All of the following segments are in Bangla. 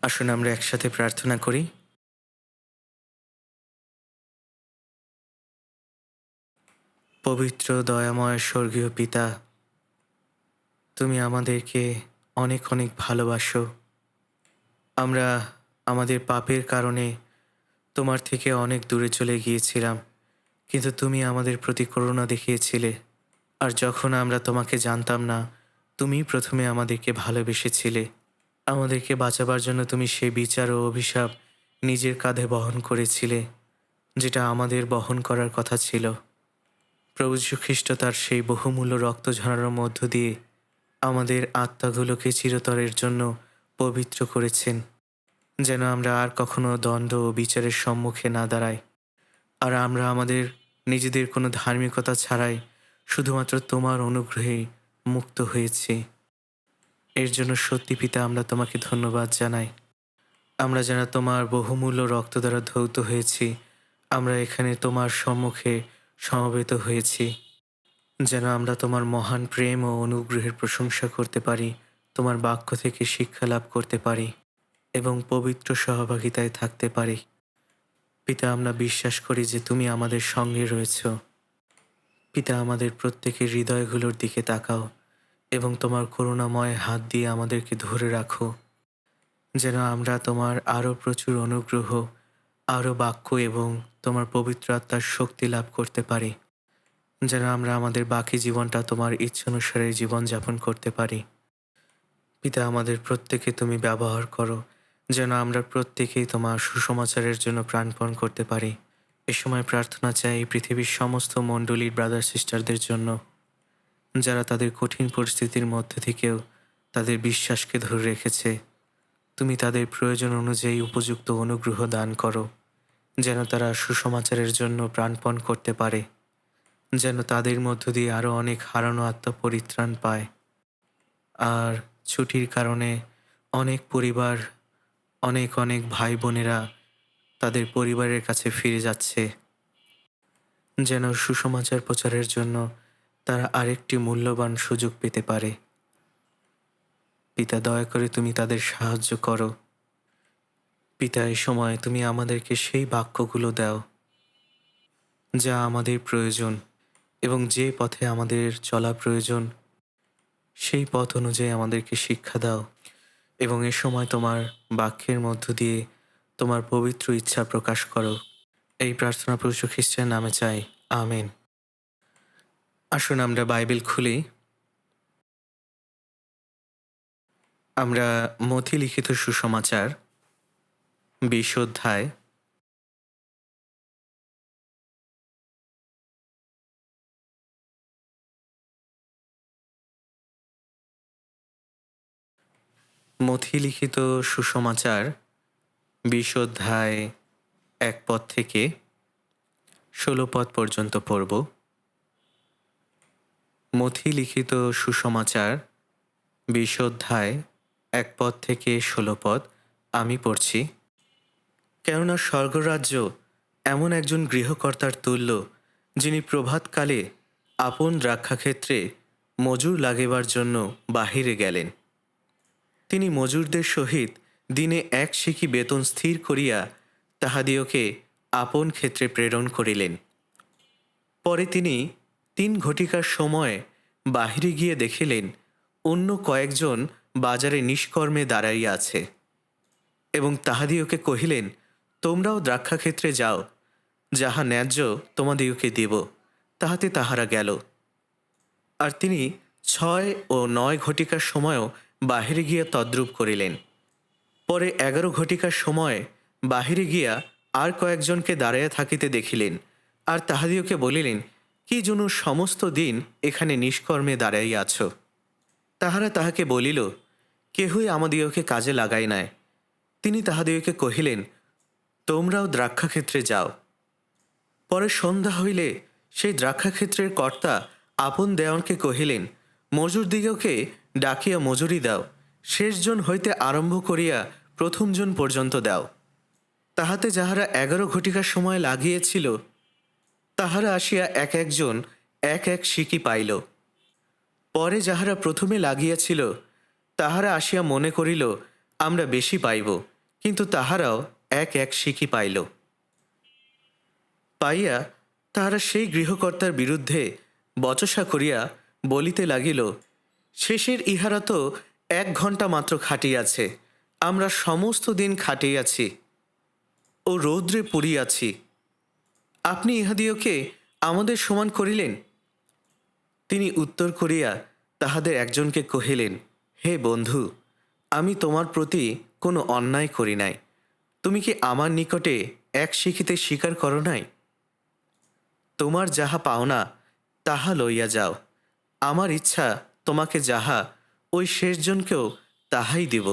আসুন আমরা একসাথে প্রার্থনা করি। পবিত্র দয়াময় স্বর্গীয় পিতা, তুমি আমাদেরকে অনেক অনেক ভালোবাসো। আমরা আমাদের পাপের কারণে তোমার থেকে অনেক দূরে চলে গিয়েছিলাম, কিন্তু তুমি আমাদের প্রতি করুণা দেখিয়েছিলে। আর যখন আমরা তোমাকে জানতাম না, তুমি প্রথমে আমাদেরকে ভালোবেসেছিলে। আমাদেরকে বাঁচাবার জন্য তুমি সেই বিচার ও অভিশাপ নিজের কাঁধে বহন করেছিলে, যেটা আমাদের বহন করার কথা ছিল। প্রভু যীশু খ্রিস্ট তার সেই বহুমূল্য রক্ত ঝরানোর মধ্য দিয়ে আমাদের আত্মাগুলোকে চিরতরের জন্য পবিত্র করেছেন, যেন আমরা আর কখনো দ্বন্দ্ব ও বিচারের সম্মুখে না দাঁড়াই। আর আমরা আমাদের নিজেদের কোনো ধার্মিকতা ছাড়াই শুধুমাত্র তোমার অনুগ্রহেই মুক্ত হয়েছি। এর জন্য সত্যি পিতা, আমরা তোমাকে ধন্যবাদ জানাই। আমরা যেন তোমার বহুমূল্য রক্ত দ্বারা ধৌত হয়েছি, আমরা এখানে তোমার সম্মুখে সমবেত হয়েছি, যেন আমরা তোমার মহান প্রেম ও অনুগ্রহের প্রশংসা করতে পারি, তোমার বাক্য থেকে শিক্ষা লাভ করতে পারি এবং পবিত্র সহভাগিতায় থাকতে পারি। পিতা, আমরা বিশ্বাস করি যে তুমি আমাদের সঙ্গে রয়েছ। পিতা, আমাদের প্রত্যেকের হৃদয়গুলোর দিকে তাকাও এবং তোমার করুণাময় হাত দিয়ে আমাদেরকে ধরে রাখো, যেন আমরা তোমার আরও প্রচুর অনুগ্রহ, আরও বাক্য এবং তোমার পবিত্র আত্মার শক্তি লাভ করতে পারি, যেন আমরা আমাদের বাকি জীবনটা তোমার ইচ্ছানুসারে জীবনযাপন করতে পারি। পিতা, আমাদের প্রত্যেকে তুমি ব্যবহার করো, যেন আমরা প্রত্যেকেই তোমার সুসমাচারের জন্য প্রাণপণ করতে পারি। এ সময় প্রার্থনা চাই পৃথিবীর সমস্ত মণ্ডলীর ব্রাদার সিস্টারদের জন্য, যারা তাদের কঠিন পরিস্থিতির মধ্যে থেকেও তাদের বিশ্বাসকে ধরে রেখেছে। তুমি তাদের প্রয়োজন অনুযায়ী উপযুক্ত অনুগ্রহ দান করো, যেন তারা সুসমাচারের জন্য প্রাণপণ করতে পারে, যেন তাদের মধ্য দিয়ে আরও অনেক হারানো আত্মা পরিত্রাণ পায়। আর ছুটির কারণে অনেক পরিবার, অনেক অনেক ভাই বোনেরা তাদের পরিবারের কাছে ফিরে যাচ্ছে, যেন সুসমাচার প্রচারের জন্য তারা আরেকটি মূল্যবান সুযোগ পেতে পারে। পিতা, দয়া করে তুমি তাদের সাহায্য করো। পিতা, এই সময় তুমি আমাদেরকে সেই বাক্যগুলো দাও যা আমাদের প্রয়োজন, এবং যে পথে আমাদের চলা প্রয়োজন সেই পথ অনুযায়ী আমাদেরকে শিক্ষা দাও। এবং এ সময় তোমার বাক্যের মধ্য দিয়ে তোমার পবিত্র ইচ্ছা প্রকাশ করো। এই প্রার্থনা প্রভু যীশু খ্রিস্টের নামে চাই, আমেন। আসুন আমরা বাইবেল খুলি। আমরা মথি লিখিত সুসমাচার 20 অধ্যায় মথি লিখিত সুসমাচার 20 অধ্যায় 1 পদ থেকে 16 পদ পর্যন্ত পড়ব। মথি লিখিত সুসমাচার 20 অধ্যায় 1 পদ থেকে 16 পদ আমি পড়ছি। কেননা স্বর্গরাজ্য এমন একজন গৃহকর্তার তুল্য, যিনি প্রভাতকালে আপন দ্রাক্ষাক্ষেত্রে মজুর লাগিবার জন্য বাহিরে গেলেন। তিনি মজুরদের সহিত দিনে 1 সিকি বেতন স্থির করিয়া তাহাদিওকে আপন ক্ষেত্রে প্রেরণ করিলেন। পরে তিনি 3 ঘটিকার সময় বাহিরে গিয়ে দেখিলেন অন্য কয়েকজন বাজারে নিষ্কর্মে দাঁড়াইয়া আছে, এবং তাহাদিওকে কহিলেন, তোমরাও দ্রাক্ষাক্ষেত্রে যাও, যাহা ন্যায্য তোমাদিওকে দেব। তাহাতে তাহারা গেল। আর তিনি 6 ও 9 ঘটিকার সময়ও বাহিরে গিয়া তদ্রূপ করিলেন। পরে 11 ঘটিকার সময় বাহিরে গিয়া আর কয়েকজনকে দাঁড়াইয়া থাকিতে দেখিলেন, আর তাহাদিওকে বলিলেন, কি জন্য সমস্ত দিন এখানে নিষ্কর্মে দাঁড়াইয়া আছ? তাহারা তাহাকে বলিল, কেহই আমাদিওকে কাজে লাগায় নাই। তিনি তাহাদিওকে কহিলেন, তোমরাও দ্রাক্ষাক্ষেত্রে যাও। পরে সন্ধ্যা হইলে সেই দ্রাক্ষাক্ষেত্রের কর্তা আপন দেওয়ানকে কহিলেন, মজুরদিগকে ডাকিয়া মজুরি দাও, শেষজন হইতে আরম্ভ করিয়া প্রথমজন পর্যন্ত দাও। তাহাতে যাহারা 11 ঘটিকার সময় লাগিয়েছিল, তাহারা আসিয়া এক একজন 1 সিকি পাইল। পরে যাহারা প্রথমে লাগিয়াছিল, তাহারা আসিয়া মনে করিল আমরা বেশি পাইব, কিন্তু তাহারাও এক এক শিকি পাইল। পাইয়া তাহারা সেই গৃহকর্তার বিরুদ্ধে বচসা করিয়া বলিতে লাগিল, শেষের ইহারা তো 1 ঘণ্টা মাত্র খাটিয়াছে, আমরা সমস্ত দিন খাটিয়াছি ও রৌদ্রে পড়িয়াছি, আপনি ইহাদিওকে আমাদের সমান করিলেন। তিনি উত্তর করিয়া তাহাদের একজনকে কহিলেন, হে বন্ধু, আমি তোমার প্রতি কোনো অন্যায় করি নাই, তুমি কি আমার নিকটে এক শিখিতে স্বীকার করো নাই? তোমার যাহা পাওনা তাহা লইয়া যাও, আমার ইচ্ছা তোমাকে যাহা, ওই শেষজনকেও তাহাই দিব।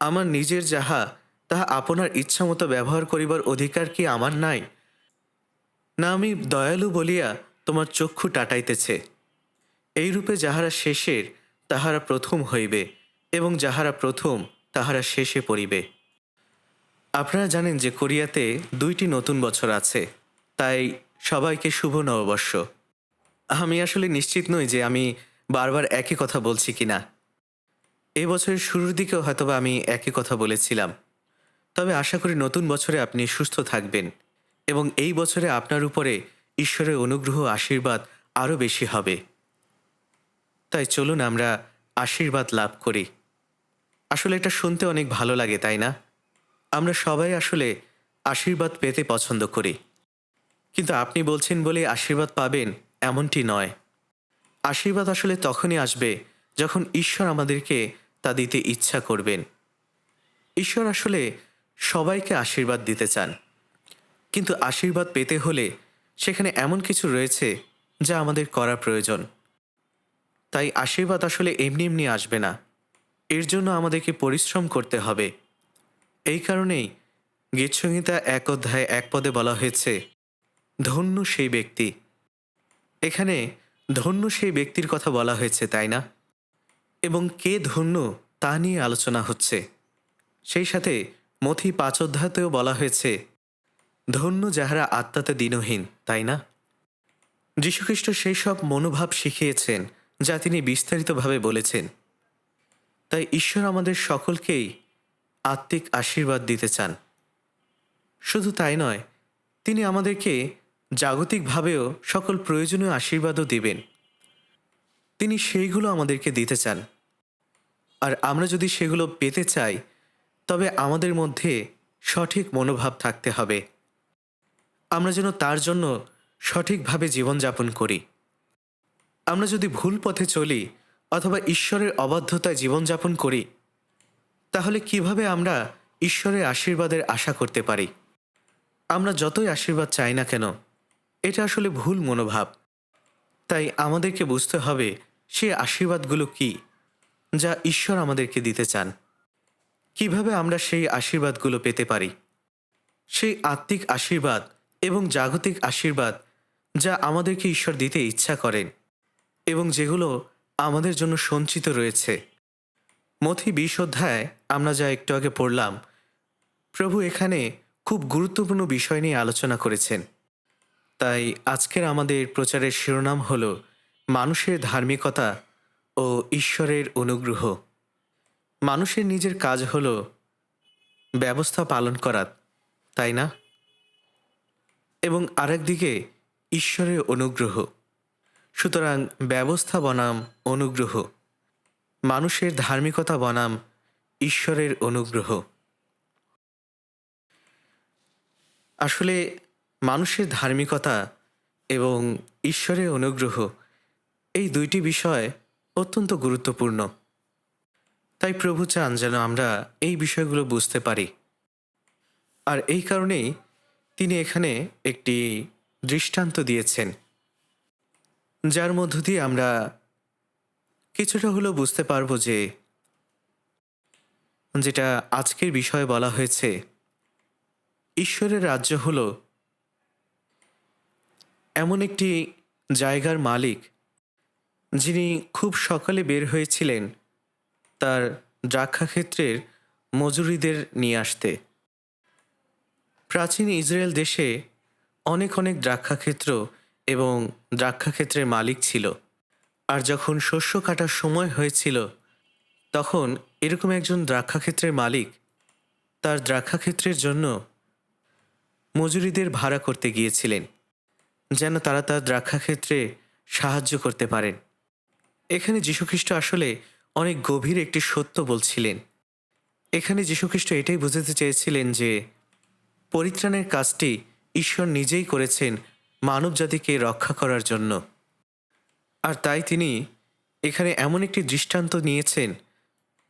আমার নিজের যাহা তাহা আপনার ইচ্ছামতো ব্যবহার করিবার অধিকার কি আমার নাই? না আমি দয়ালু বলিয়া তোমার চক্ষু টাটাইতেছে? এইরূপে যাহারা শেষের তাহারা প্রথম হইবে, এবং যাহারা প্রথম তাহারা শেষে পড়িবে। আপনারা জানেন যে কোরিয়াতে 2টি নতুন বছর আছে, তাই সবাইকে শুভ নববর্ষ। আমি আসলে নিশ্চিত নই যে আমি বারবার একই কথা বলছি কিনা। এই বছরের শুরুর দিকেও হয়তোবা আমি একই কথা বলেছিলাম। তবে আশা করি নতুন বছরে আপনি সুস্থ থাকবেন এবং এই বছরে আপনার উপরে ঈশ্বরের অনুগ্রহ আশীর্বাদ আরও বেশি হবে। তাই চলুন আমরা আশীর্বাদ লাভ করি। আসলে এটা শুনতে অনেক ভালো লাগে, তাই না? আমরা সবাই আসলে আশীর্বাদ পেতে পছন্দ করি, কিন্তু আপনি বলছেন বলে আশীর্বাদ পাবেন এমনটি নয়। আশীর্বাদ আসলে তখনই আসবে যখন ঈশ্বর আমাদেরকে তা দিতে ইচ্ছা করবেন। ঈশ্বর আসলে সবাইকে আশীর্বাদ দিতে চান, কিন্তু আশীর্বাদ পেতে হলে সেখানে এমন কিছু রয়েছে যা আমাদের করা প্রয়োজন। তাই আশীর্বাদ আসলে এমনি এমনি আসবে না, এর জন্য আমাদেরকে পরিশ্রম করতে হবে। এই কারণেই গীতসংহিতা 1 অধ্যায় 1 পদে বলা হয়েছে, ধন্য সেই ব্যক্তি। এখানে ধন্য সেই ব্যক্তির কথা বলা হয়েছে, তাই না? এবং কে ধন্য তা নিয়ে আলোচনা হচ্ছে। সেই সাথে মথি 5 অধ্যায়তেও বলা হয়েছে, ধন্য যাহারা আত্মাতে দীনহীন, তাই না? যীশুখ্রিস্ট সেই সব মনোভাব শিখিয়েছেন যা তিনি বিস্তারিতভাবে বলেছেন। তাই ঈশ্বর আমাদের সকলকেই আত্মিক আশীর্বাদ দিতে চান। শুধু তাই নয়, তিনি আমাদেরকে জাগতিকভাবেও সকল প্রয়োজনীয় আশীর্বাদও দিবেন। তিনি সেইগুলো আমাদেরকে দিতে চান। আর আমরা যদি সেগুলো পেতে চাই, তবে আমাদের মধ্যে সঠিক মনোভাব থাকতে হবে। আমরা যেন তার জন্য সঠিকভাবে জীবনযাপন করি। আমরা যদি ভুল পথে চলি অথবা ঈশ্বরের অবাধ্যতায় জীবনযাপন করি, তাহলে কিভাবে আমরা ঈশ্বরের আশীর্বাদের আশা করতে পারি? আমরা যতই আশীর্বাদ চাই না কেন, এটা আসলে ভুল মনোভাব। তাই আমাদেরকে বুঝতে হবে সেই আশীর্বাদগুলো কি, যা ঈশ্বর আমাদেরকে দিতে চান। কিভাবে আমরা সেই আশীর্বাদগুলো পেতে পারি? সেই আত্মিক আশীর্বাদ এবং জাগতিক আশীর্বাদ যা আমাদেরকে ঈশ্বর দিতে ইচ্ছা করেন এবং যেগুলো আমাদের জন্য সঞ্চিত রয়েছে। মথি 20 অধ্যায় আমরা যা একটু আগে পড়লাম, প্রভু এখানে খুব গুরুত্বপূর্ণ বিষয় নিয়ে আলোচনা করেছেন। তাই আজকের আমাদের প্রচারের শিরোনাম হল মানুষের ধার্মিকতা ও ঈশ্বরের অনুগ্রহ। মানুষের নিজের কাজ হল ব্যবস্থা পালন করা, তাই না? এবং আরেকদিকে ঈশ্বরের অনুগ্রহ। সুতরাং ব্যবস্থা বনাম অনুগ্রহ, মানুষের ধার্মিকতা বনাম ঈশ্বরের অনুগ্রহ। আসলে মানুষের ধার্মিকতা এবং ঈশ্বরের অনুগ্রহ, এই 2টি বিষয় অত্যন্ত গুরুত্বপূর্ণ। তাই প্রভু চান যেন আমরা এই বিষয়গুলো বুঝতে পারি। আর এই কারণেই তিনি এখানে একটি দৃষ্টান্ত দিয়েছেন, যার মধ্য দিয়ে আমরা কিছুটা হলেও বুঝতে পারব যে যেটা আজকের বিষয়ে বলা হয়েছে, ঈশ্বরের রাজ্য হল এমন একটি জায়গার মালিক যিনি খুব সকালে বের হয়েছিলেন তার দ্রাক্ষাক্ষেত্রের মজুরিদের নিয়ে আসতে। প্রাচীন ইসরায়েল দেশে অনেক অনেক দ্রাক্ষাক্ষেত্র এবং দ্রাক্ষাক্ষেত্রের মালিক ছিল। আর যখন শস্য কাটার সময় হয়েছিল, তখন এরকম একজন দ্রাক্ষাক্ষেত্রের মালিক তার দ্রাক্ষাক্ষেত্রের জন্য মজুরিদের ভাড়া করতে গিয়েছিলেন, যেন তারা তার দ্রাক্ষাক্ষেত্রে সাহায্য করতে পারেন। এখানে যীশুখ্রিস্ট আসলে অনেক গভীর একটি সত্য বলছিলেন। এখানে যীশুখ্রিস্ট এটাই বোঝাতে চেয়েছিলেন যে পরিত্রাণের কাজটি ঈশ্বর নিজেই করেছেন মানব জাতিকে রক্ষা করার জন্য। আর তাই তিনি এখানে এমন একটি দৃষ্টান্ত নিয়েছেন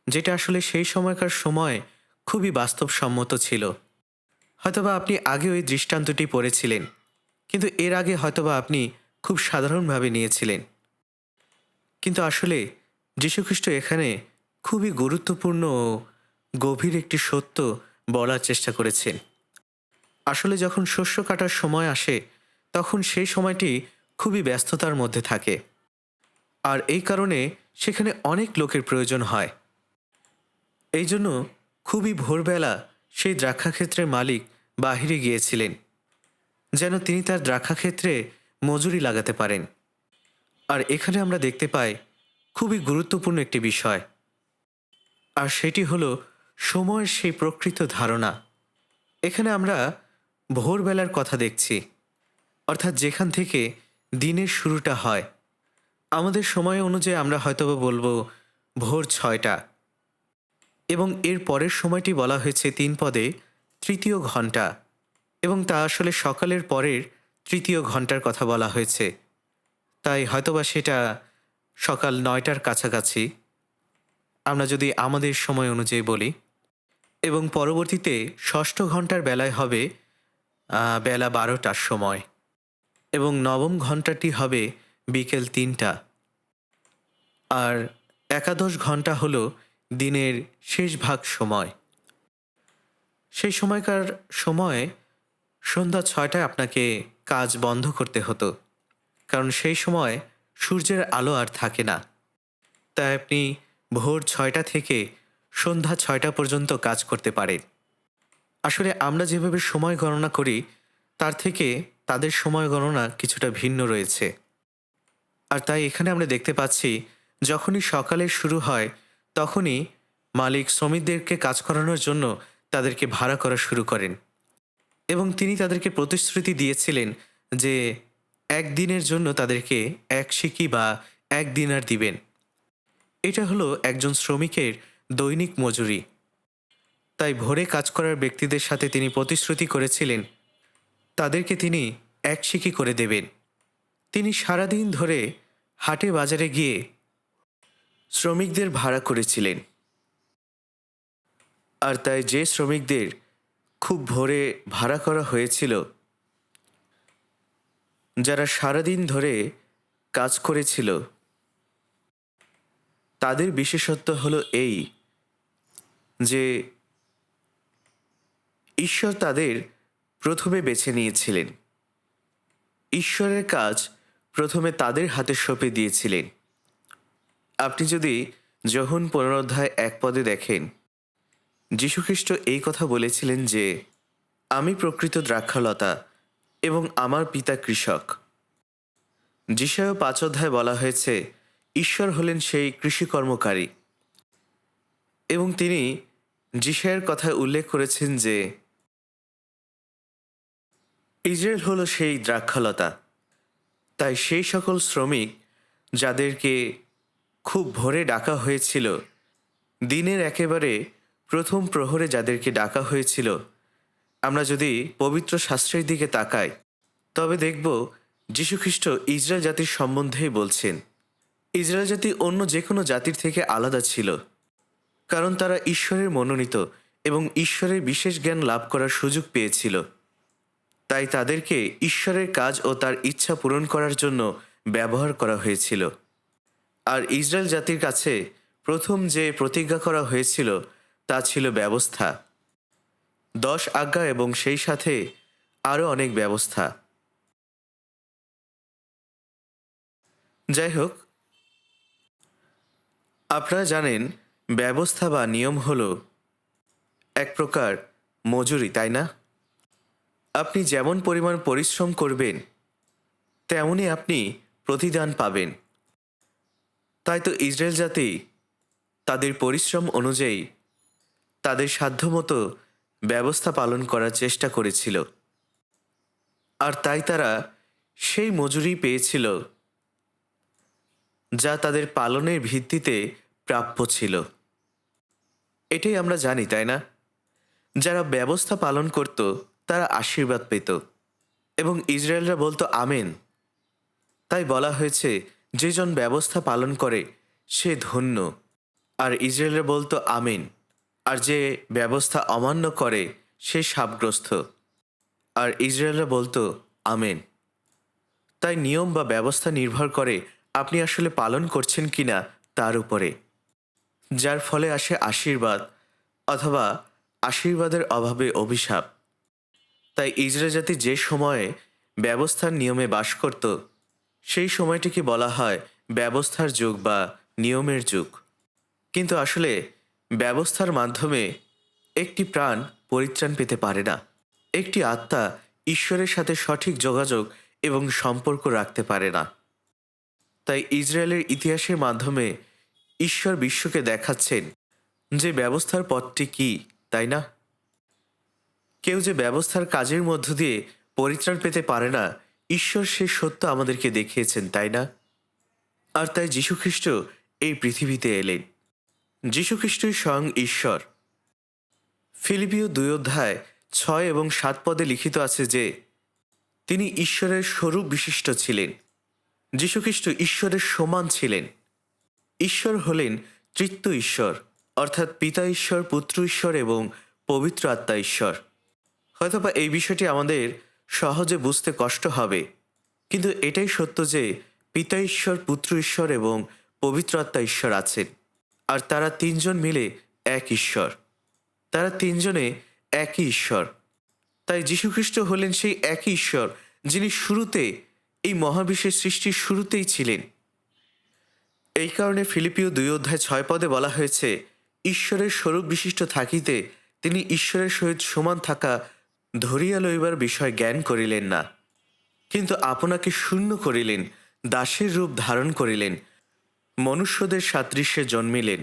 যেটা আসলে সেই সময়কার সময় খুবই বাস্তবসম্মত ছিল। হয়তোবা আপনি আগে ওই দৃষ্টান্তটি পড়েছিলেন, কিন্তু এর আগে হয়তোবা আপনি খুব সাধারণভাবে নিয়েছিলেন। কিন্তু আসলে যীশুখ্রিস্ট এখানে খুবই গুরুত্বপূর্ণ ও গভীর একটি সত্য বলার চেষ্টা করেছেন। আসলে যখন শস্য কাটার সময় আসে তখন সেই সময়টি খুবই ব্যস্ততার মধ্যে থাকে, আর এই কারণে সেখানে অনেক লোকের প্রয়োজন হয়। এই জন্য খুবই ভোরবেলা সেই দ্রাক্ষাক্ষেত্রের মালিক বাহিরে গিয়েছিলেন, যেন তিনি তার দ্রাক্ষাক্ষেত্রে মজুরি লাগাতে পারেন। আর এখানে আমরা দেখতে পাই খুবই গুরুত্বপূর্ণ একটি বিষয়, আর সেটি হলো সময়ের সেই প্রকৃত ধারণা। এখানে আমরা ভোরবেলার কথা দেখছি, অর্থাৎ যেখান থেকে দিনের শুরুটা হয়। আমাদের সময় অনুযায়ী আমরা হয়তোবা বলবো ভোর 6টা, এবং এর পরের সময়টি বলা হয়েছে 3 পদে তৃতীয় ঘণ্টা, এবং তা আসলে সকালের পরের তৃতীয় ঘণ্টার কথা বলা হয়েছে। তাই হয়তোবা সেটা সকাল 9টার কাছাকাছি আমরা যদি আমাদের সময় অনুযায়ী বলি, এবং পরবর্তীতে ষষ্ঠ ঘণ্টার বেলায় হবে বেলা 12টার সময়, এবং নবম ঘণ্টাটি হবে বিকেল 3টা, আর একাদশ ঘণ্টা হলো দিনের শেষ ভাগ সময়। সেই সময়কার সময়ে সন্ধ্যা 6টায় আপনাকে কাজ বন্ধ করতে হতো, কারণ সেই সময় সূর্যের আলো আর থাকে না। তাই আপনি ভোর 6টা থেকে সন্ধ্যা 6টা পর্যন্ত কাজ করতে পারেন। আসলে আমরা যেভাবে সময় গণনা করি তার থেকে তাদের সময় গণনা কিছুটা ভিন্ন রয়েছে। আর তাই এখানে আমরা দেখতে পাচ্ছি যখনই সকালের শুরু হয় তখনই মালিক শ্রমিকদেরকে কাজ করানোর জন্য তাদেরকে ভাড়া করা শুরু করেন, এবং তিনি তাদেরকে প্রতিশ্রুতি দিয়েছিলেন যে একদিনের জন্য তাদেরকে 1 সিকি বা 1 দিনার দিবেন। এটা হলো একজন শ্রমিকের দৈনিক মজুরি। তাই ভোরে কাজ করার ব্যক্তিদের সাথে তিনি প্রতিশ্রুতি করেছিলেন তাদেরকে তিনি 1 সিকি করে দেবেন। তিনি সারাদিন ধরে হাটে বাজারে গিয়ে শ্রমিকদের ভাড়া করেছিলেন। আর তাই যে শ্রমিকদের খুব ভোরে ভাড়া করা হয়েছিল, যারা সারাদিন ধরে কাজ করেছিল, তাদের বিশেষত্ব হলো এই যে ঈশ্বর তাদের প্রথমে বেছে নিয়েছিলেন। ঈশ্বরের কাজ প্রথমে তাদের হাতে সঁপে দিয়েছিলেন। আপনি যদি যোহন 15 অধ্যায় 1 পদে দেখেন, যীশুখ্রিস্ট এই কথা বলেছিলেন যে আমি প্রকৃত দ্রাক্ষালতা এবং আমার পিতা কৃষক। যিশায় 5 অধ্যায় বলা হয়েছে ঈশ্বর হলেন সেই কৃষিকর্মকারী, এবং তিনি যিশায়ের কথায় উল্লেখ করেছেন যে ইসরায়েল হলো সেই দ্রাক্ষালতা। তাই সেই সকল শ্রমিক যাদেরকে খুব ভোরে ডাকা হয়েছিল, দিনের একেবারে প্রথম প্রহরে যাদেরকে ডাকা হয়েছিল, আমরা যদি পবিত্র শাস্ত্রের দিকে তাকাই তবে দেখব যীশুখ্রিস্ট ইসরায়েল জাতির সম্বন্ধেই বলছেন। ইসরায়েল জাতি অন্য যে কোনো জাতির থেকে আলাদা ছিল, কারণ তারা ঈশ্বরের মনোনীত এবং ঈশ্বরের বিশেষ জ্ঞান লাভ করার সুযোগ পেয়েছিল। তাই তাদেরকে ঈশ্বরের কাজ ও তার ইচ্ছা পূরণ করার জন্য ব্যবহার করা হয়েছিল। আর ইসরায়েল জাতির কাছে প্রথম যে প্রতিজ্ঞা করা হয়েছিল তা ছিল ব্যবস্থা, 10 আজ্ঞা এবং সেই সাথে আরও অনেক ব্যবস্থা। যাই হোক, আপনারা জানেন ব্যবস্থা বা নিয়ম হলো এক প্রকার মজুরি, তাই না? আপনি যেমন পরিমাণ পরিশ্রম করবেন তেমনই আপনি প্রতিদান পাবেন। তাই তো ইসরায়েল জাতি তাদের পরিশ্রম অনুযায়ী তাদের সাধ্যমতো ব্যবস্থা পালন করার চেষ্টা করেছিল, আর তাই তারা সেই মজুরি পেয়েছিল যা তাদের পালনের ভিত্তিতে প্রাপ্য ছিল। এটাই আমরা জানি, তাই না? যারা ব্যবস্থা পালন করত তারা আশীর্বাদ পেত, এবং ইসরায়েলরা বলতো আমেন। তাই বলা হয়েছে, যেজন ব্যবস্থা পালন করে সে ধন্য। আর ইসরায়েলরা বলতো আমেন, আর যে ব্যবস্থা অমান্য করে সে শাপগ্রস্ত। আর ইসরায়েলরা বলতো আমেন। তাই নিয়ম বা ব্যবস্থা নির্ভর করে আপনি আসলে পালন করছেন কিনা তার উপরে, যার ফলে আসে আশীর্বাদ অথবা আশীর্বাদের অভাবে অভিশাপ। তাই ইসরায়েল জাতি যে সময়ে ব্যবস্থার নিয়মে বাস করত সেই সময়টিকে বলা হয় ব্যবস্থার যুগ বা নিয়মের যুগ। কিন্তু আসলে ব্যবস্থার মাধ্যমে একটি প্রাণ পরিত্রাণ পেতে পারে না। একটি আত্মা ঈশ্বরের সাথে সঠিক যোগাযোগ এবং সম্পর্ক রাখতে পারে না। তাই ইসরায়েলের ইতিহাসের মাধ্যমে ঈশ্বর বিশ্বকে দেখাচ্ছেন যে ব্যবস্থার পথটি কী, তাই না? কেউ যে ব্যবস্থার কাজের মধ্য দিয়ে পরিত্রাণ পেতে পারে না, ঈশ্বর সে সত্য আমাদেরকে দেখিয়েছেন, তাই না? আর তাই যীশুখ্রিস্ট এই পৃথিবীতে এলেন। যীশুখ্রিস্টই স্বয়ং ঈশ্বর। ফিলিপিও 2:6 এবং 7 পদে লিখিত আছে যে তিনি ঈশ্বরের স্বরূপ বিশিষ্ট ছিলেন। যীশুখ্রিস্ট ঈশ্বরের সমান ছিলেন। ঈশ্বর হলেন তৃতীয় ঈশ্বর, অর্থাৎ পিতা ঈশ্বর, পুত্র ঈশ্বর এবং পবিত্র আত্মা ঈশ্বর। হয়তোবা এই বিষয়টি আমাদের সহজে বুঝতে কষ্ট হবে, কিন্তু এটাই সত্য যে পিতা ঈশ্বর, পুত্র ঈশ্বর এবং পবিত্র আত্মা ঈশ্বর আছেন, আর তারা তিনজন মিলে এক ঈশ্বর। তারা তিনজনে একই ঈশ্বর। তাই যীশুখ্রিস্ট হলেন সেই একই ঈশ্বর যিনি শুরুতে এই মহাবিশ্বের সৃষ্টির শুরুতেই ছিলেন। এই কারণে ফিলিপিও 2:6 পদে বলা হয়েছে, ঈশ্বরের স্বরূপ বিশিষ্ট থাকিতে তিনি ঈশ্বরের সহিত সমান থাকা ধরিয়া লইবার বিষয় জ্ঞান করিলেন না, কিন্তু আপনাকে শূন্য করিলেন, দাসের রূপ ধারণ করিলেন, মনুষ্যদের সাদৃশ্যে জন্মিলেন।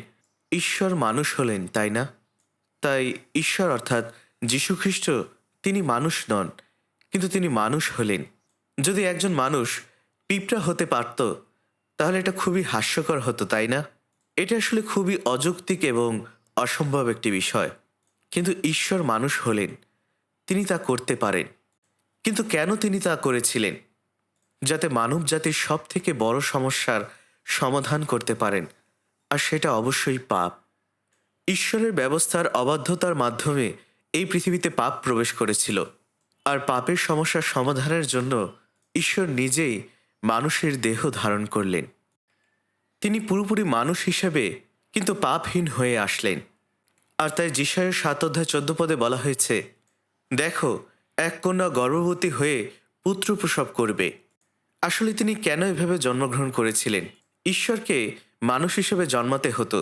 ঈশ্বর মানুষ হলেন, তাই না? তাই ঈশ্বর অর্থাৎ যীশুখ্রিস্ট তিনি মানুষ নন, কিন্তু তিনি মানুষ হলেন। যদি একজন মানুষ পিঁপড়া হতে পারত তাহলে এটা খুবই হাস্যকর হতো, তাই না? এটা আসলে খুবই অযৌক্তিক এবং অসম্ভব একটি বিষয়। কিন্তু ঈশ্বর মানুষ হলেন, তিনি তা করতে পারেন। কিন্তু কেন তিনি তা করেছিলেন? যাতে মানব জাতির সব থেকে বড় সমস্যার সমাধান করতে পারেন, আর সেটা অবশ্যই পাপ। ঈশ্বরের ব্যবস্থার অবাধ্যতার মাধ্যমে এই পৃথিবীতে পাপ প্রবেশ করেছিল, আর পাপের সমস্যার সমাধানের জন্য ঈশ্বর নিজেই মানুষের দেহ ধারণ করলেন। তিনি পুরোপুরি মানুষ হিসেবে কিন্তু পাপহীন হয়ে আসলেন। আর তাই যিশায়ার 7:14 পদে বলা হয়েছে, দেখো এক কন্যা গর্ভবতী হয়ে পুত্র প্রসব করবে। আসলে তিনি কেন এভাবে জন্মগ্রহণ করেছিলেন? ঈশ্বরকে মানুষ হিসেবে জন্মাতে হতো,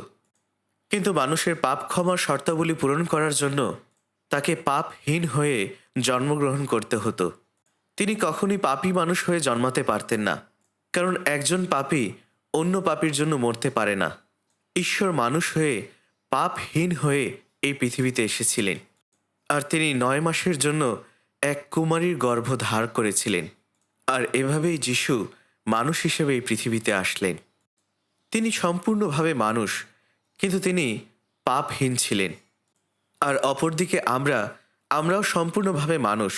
কিন্তু মানুষের পাপ ক্ষমার শর্তাবলী পূরণ করার জন্য তাকে পাপহীন হয়ে জন্মগ্রহণ করতে হতো। তিনি কখনই পাপী মানুষ হয়ে জন্মাতে পারতেন না, কারণ একজন পাপী অন্য পাপীর জন্য মরতে পারে না। ঈশ্বর মানুষ হয়ে পাপহীন হয়ে এই পৃথিবীতে এসেছিলেন, আর তিনি 9 মাসের জন্য এক কুমারীর গর্ভ ধার করেছিলেন। আর এভাবেই যিশু মানুষ হিসেবে এই পৃথিবীতে আসলেন। তিনি সম্পূর্ণভাবে মানুষ, কিন্তু তিনি পাপহীন ছিলেন। আর অপরদিকে আমরাও সম্পূর্ণভাবে মানুষ,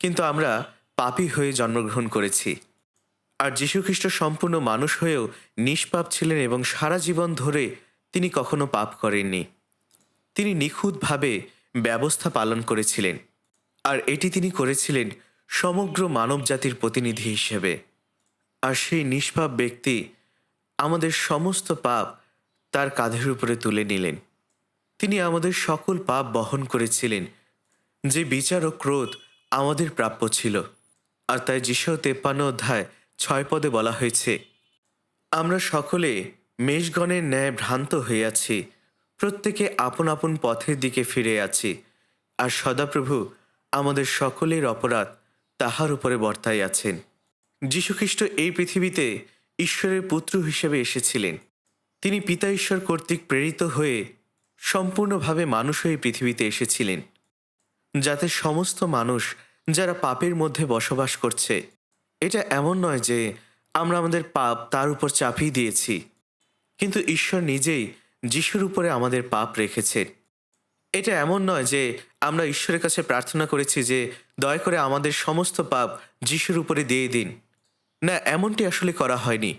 কিন্তু আমরা পাপী হয়ে জন্মগ্রহণ করেছি। আর যীশুখ্রিস্ট সম্পূর্ণ মানুষ হয়েও নিষ্পাপ ছিলেন এবং সারা জীবন ধরে তিনি কখনো পাপ করেননি। তিনি নিখুঁতভাবে ব্যবস্থা পালন করেছিলেন, আর এটি তিনি করেছিলেন সমগ্র মানব জাতির প্রতিনিধি হিসেবে। আর সেই নিষ্পাপ ব্যক্তি আমাদের সমস্ত পাপ তার কাঁধের উপরে তুলে নিলেন। তিনি আমাদের সকল পাপ বহন করেছিলেন, যে বিচার ও ক্রোধ আমাদের প্রাপ্য ছিল। আর তাই যিশায়া 53:6 পদে বলা হয়েছে, আমরা সকলে মেষগণের ন্যায় ভ্রান্ত হইয়াছি, প্রত্যেকে আপন আপন পথের দিকে ফিরে আছি, আর সদাপ্রভু আমাদের সকলের অপরাধ তাহার উপরে বর্তাইয়াছেন। যীশুখ্রিস্ট এই পৃথিবীতে ঈশ্বরের পুত্র হিসেবে এসেছিলেন, তিনি পিতা ঈশ্বর কর্তৃক প্রেরিত হয়ে সম্পূর্ণভাবে মানুষ হয়ে পৃথিবীতে এসেছিলেন, যাতে সমস্ত মানুষ যারা পাপের মধ্যে বসবাস করছে, এটা এমন নয় যে আমরা আমাদের পাপ তার উপর চাপিয়ে দিয়েছি, কিন্তু ঈশ্বর নিজেই যিশুর উপরে আমাদের পাপ রেখেছেন। এটা এমন নয় যে আমরা ঈশ্বরের কাছে প্রার্থনা করেছি যে দয়া করে আমাদের সমস্ত পাপ যিশুর উপরে দিয়ে দিন। না, এমনটি আসলে করা হয়নি।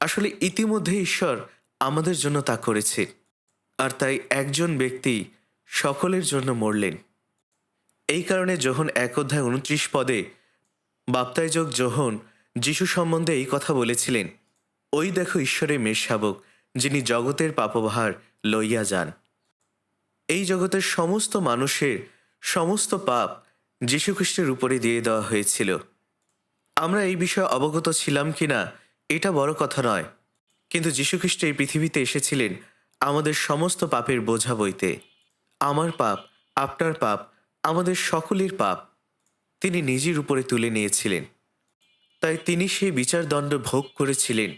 আসলে ইতিমধ্যে ঈশ্বর আমাদের জন্য তা করেছে। আর তাই একজন ব্যক্তি সকলের জন্য মরলেন। এই কারণে যোহন 1:29 বাপ্তাইজক যোহন যিশু সম্বন্ধে এই কথা বলেছিলেন, ওই দেখো ঈশ্বরের মেষশাবক, যিনি জগতের পাপভার লইয়া যান। এই জগতের সমস্ত মানুষের সমস্ত পাপ যীশুখ্রিস্টের উপরে দিয়ে দেওয়া হয়েছিল। আমরা এই বিষয়ে অবগত ছিলাম কিনা এটা বড় কথা নয়, কিন্তু যীশুখ্রিস্ট এই পৃথিবীতে এসেছিলেন আমাদের সমস্ত পাপের বোঝা বইতে। আমার পাপ, আপনার পাপ, আমাদের সকলের পাপ তিনি নিজের উপরে তুলে নিয়েছিলেন। তাই তিনি সেই বিচারদণ্ড ভোগ করেছিলেন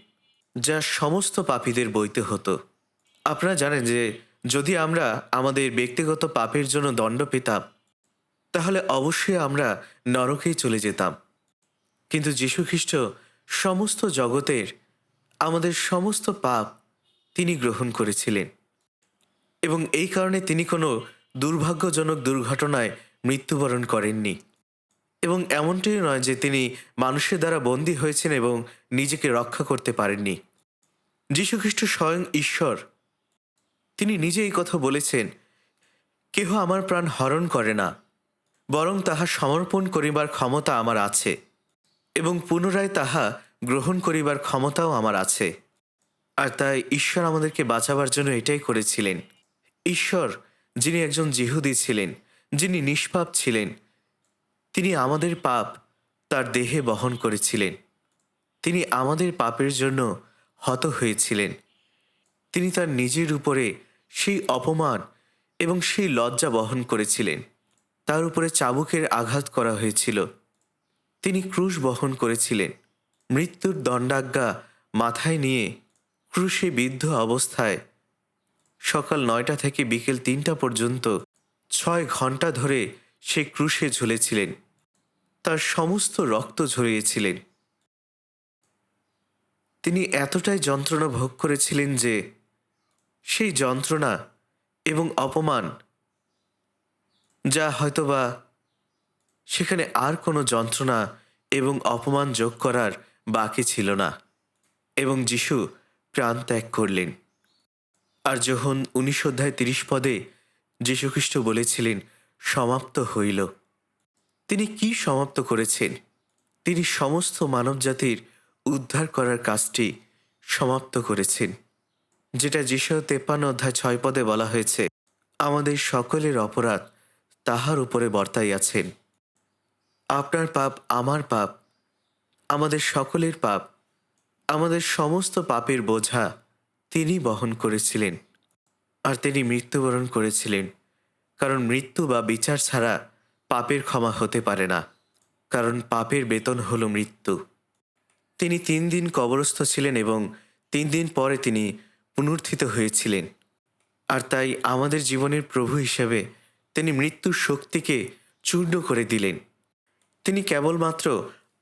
যা সমস্ত পাপীদের বইতে হতো। আপনারা জানেন যে যদি আমরা আমাদের ব্যক্তিগত পাপের জন্য দণ্ড পেতাম, তাহলে অবশ্যই আমরা নরকেই চলে যেতাম। কিন্তু যীশুখ্রিস্ট সমস্ত জগতের আমাদের সমস্ত পাপ তিনি গ্রহণ করেছিলেন, এবং এই কারণে তিনি কোনো দুর্ভাগ্যজনক দুর্ঘটনায় মৃত্যুবরণ করেননি। এবং এমনটিও নয় যে তিনি মানুষের দ্বারা বন্দী হয়েছেন এবং নিজেকে রক্ষা করতে পারেননি। যীশুখ্রিস্ট স্বয়ং ঈশ্বর, তিনি নিজে এই কথা বলেছেন, কেহ আমার প্রাণ হরণ করে না, বরং তাহা সমর্পণ করিবার ক্ষমতা আমার আছে, এবং পুনরায় তাহা গ্রহণ করিবার ক্ষমতাও আমার আছে। আর তাই ঈশ্বর আমাদেরকে বাঁচাবার জন্য এটাই করেছিলেন। ঈশ্বর, যিনি একজন যিহুদি ছিলেন, যিনি নিষ্পাপ ছিলেন, তিনি আমাদের পাপ তার দেহে বহন করেছিলেন। তিনি আমাদের পাপের জন্য হত হয়েছিলেন। তিনি তার নিজের উপরে সেই অপমান এবং সেই লজ্জা বহন করেছিলেন। তার উপরে চাবুকের আঘাত করা হয়েছিল। তিনি ক্রুশ বহন করেছিলেন। মৃত্যুর দণ্ডাজ্ঞা মাথায় নিয়ে ক্রুশে বিদ্ধ অবস্থায় সকাল 9টা থেকে বিকেল 3টা পর্যন্ত 6 ঘন্টা ধরে সে ক্রুশে ঝুলেছিলেন। তার সমস্ত রক্ত ঝরিয়েছিলেন। তিনি এতটাই যন্ত্রণা ভোগ করেছিলেন যে সেই যন্ত্রণা এবং অপমান, যা হয়তোবা সেখানে আর কোনো যন্ত্রণা এবং অপমান যোগ করার বাকি ছিল না, এবং যিশু প্রাণ ত্যাগ করলেন। আর যখন 19:30 যীশুখ্রিস্ট বলেছিলেন, সমাপ্ত হইল, তিনি কি সমাপ্ত করেছেন? তিনি সমস্ত মানবজাতির উদ্ধার করার কাজটি সমাপ্ত করেছেন, যেটা যীশু 53:6 বলা হয়েছে, আমাদের সকলের অপরাধ তাহার উপরে বর্তাইয়াছেন। আপনার পাপ, আমার পাপ, আমাদের সকলের পাপ, আমাদের সমস্ত পাপের বোঝা তিনি বহন করেছিলেন। আর তিনি মৃত্যুবরণ করেছিলেন, কারণ মৃত্যু বা বিচার ছাড়া পাপের ক্ষমা হতে পারে না, কারণ পাপের বেতন হল মৃত্যু। তিনি 3 দিন কবরস্থ ছিলেন এবং 3 দিন পরে তিনি পুনরুত্থিত হয়েছিলেন। আর তাই আমাদের জীবনের প্রভু হিসেবে তিনি মৃত্যুর শক্তিকে চূর্ণ করে দিলেন। তিনি কেবলমাত্র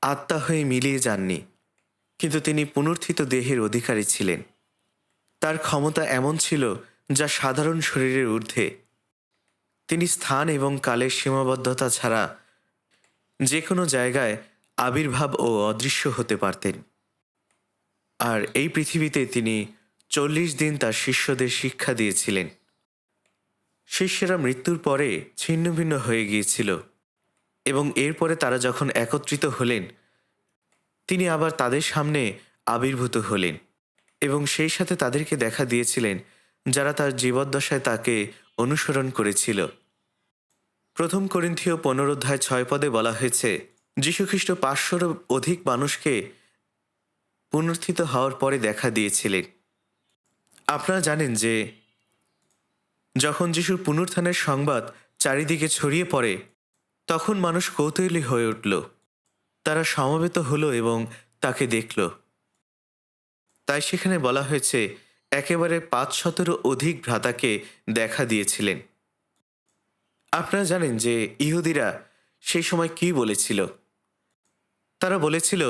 আত্মা হয়ে মিলিয়ে যাননি, কিন্তু তিনি পুনরুত্থিত দেহের অধিকারী ছিলেন। তার ক্ষমতা এমন ছিল যা সাধারণ শরীরের ঊর্ধ্বে। তিনি স্থান এবং কালের সীমাবদ্ধতা ছাড়া যে কোনো জায়গায় আবির্ভাব ও অদৃশ্য হতে পারতেন। আর এই পৃথিবীতে তিনি 40 দিন তার শিষ্যদের শিক্ষা দিয়েছিলেন। শিষ্যরা মৃত্যুর পরে ছিন্নভিন্ন হয়ে গিয়েছিল, এবং এরপরে তারা যখন একত্রিত হলেন, তিনি আবার তাদের সামনে আবির্ভূত হলেন, এবং সেই সাথে তাদেরকে দেখা দিয়েছিলেন যারা তার জীবদ্দশায় তাকে অনুসরণ করেছিল। 1 করিন্থীয় 15:6 বলা হয়েছে, যীশুখ্রিস্ট 500-র অধিক মানুষকে পুনরুত্থিত হওয়ার পরে দেখা দিয়েছিলেন। আপনারা জানেন যে যখন যিশুর পুনরুত্থানের সংবাদ চারিদিকে ছড়িয়ে পড়ে, তখন মানুষ কৌতূহলী হয়ে উঠল। তারা সমবেত হলো এবং তাকে দেখল। তাই সেখানে বলা হয়েছে, একেবারে ৫০০-র অধিক ভ্রাতাকে দেখা দিয়েছিলেন। আপনারা জানেন যে ইহুদিরা সেই সময় কি বলেছিল? তারা বলেছিল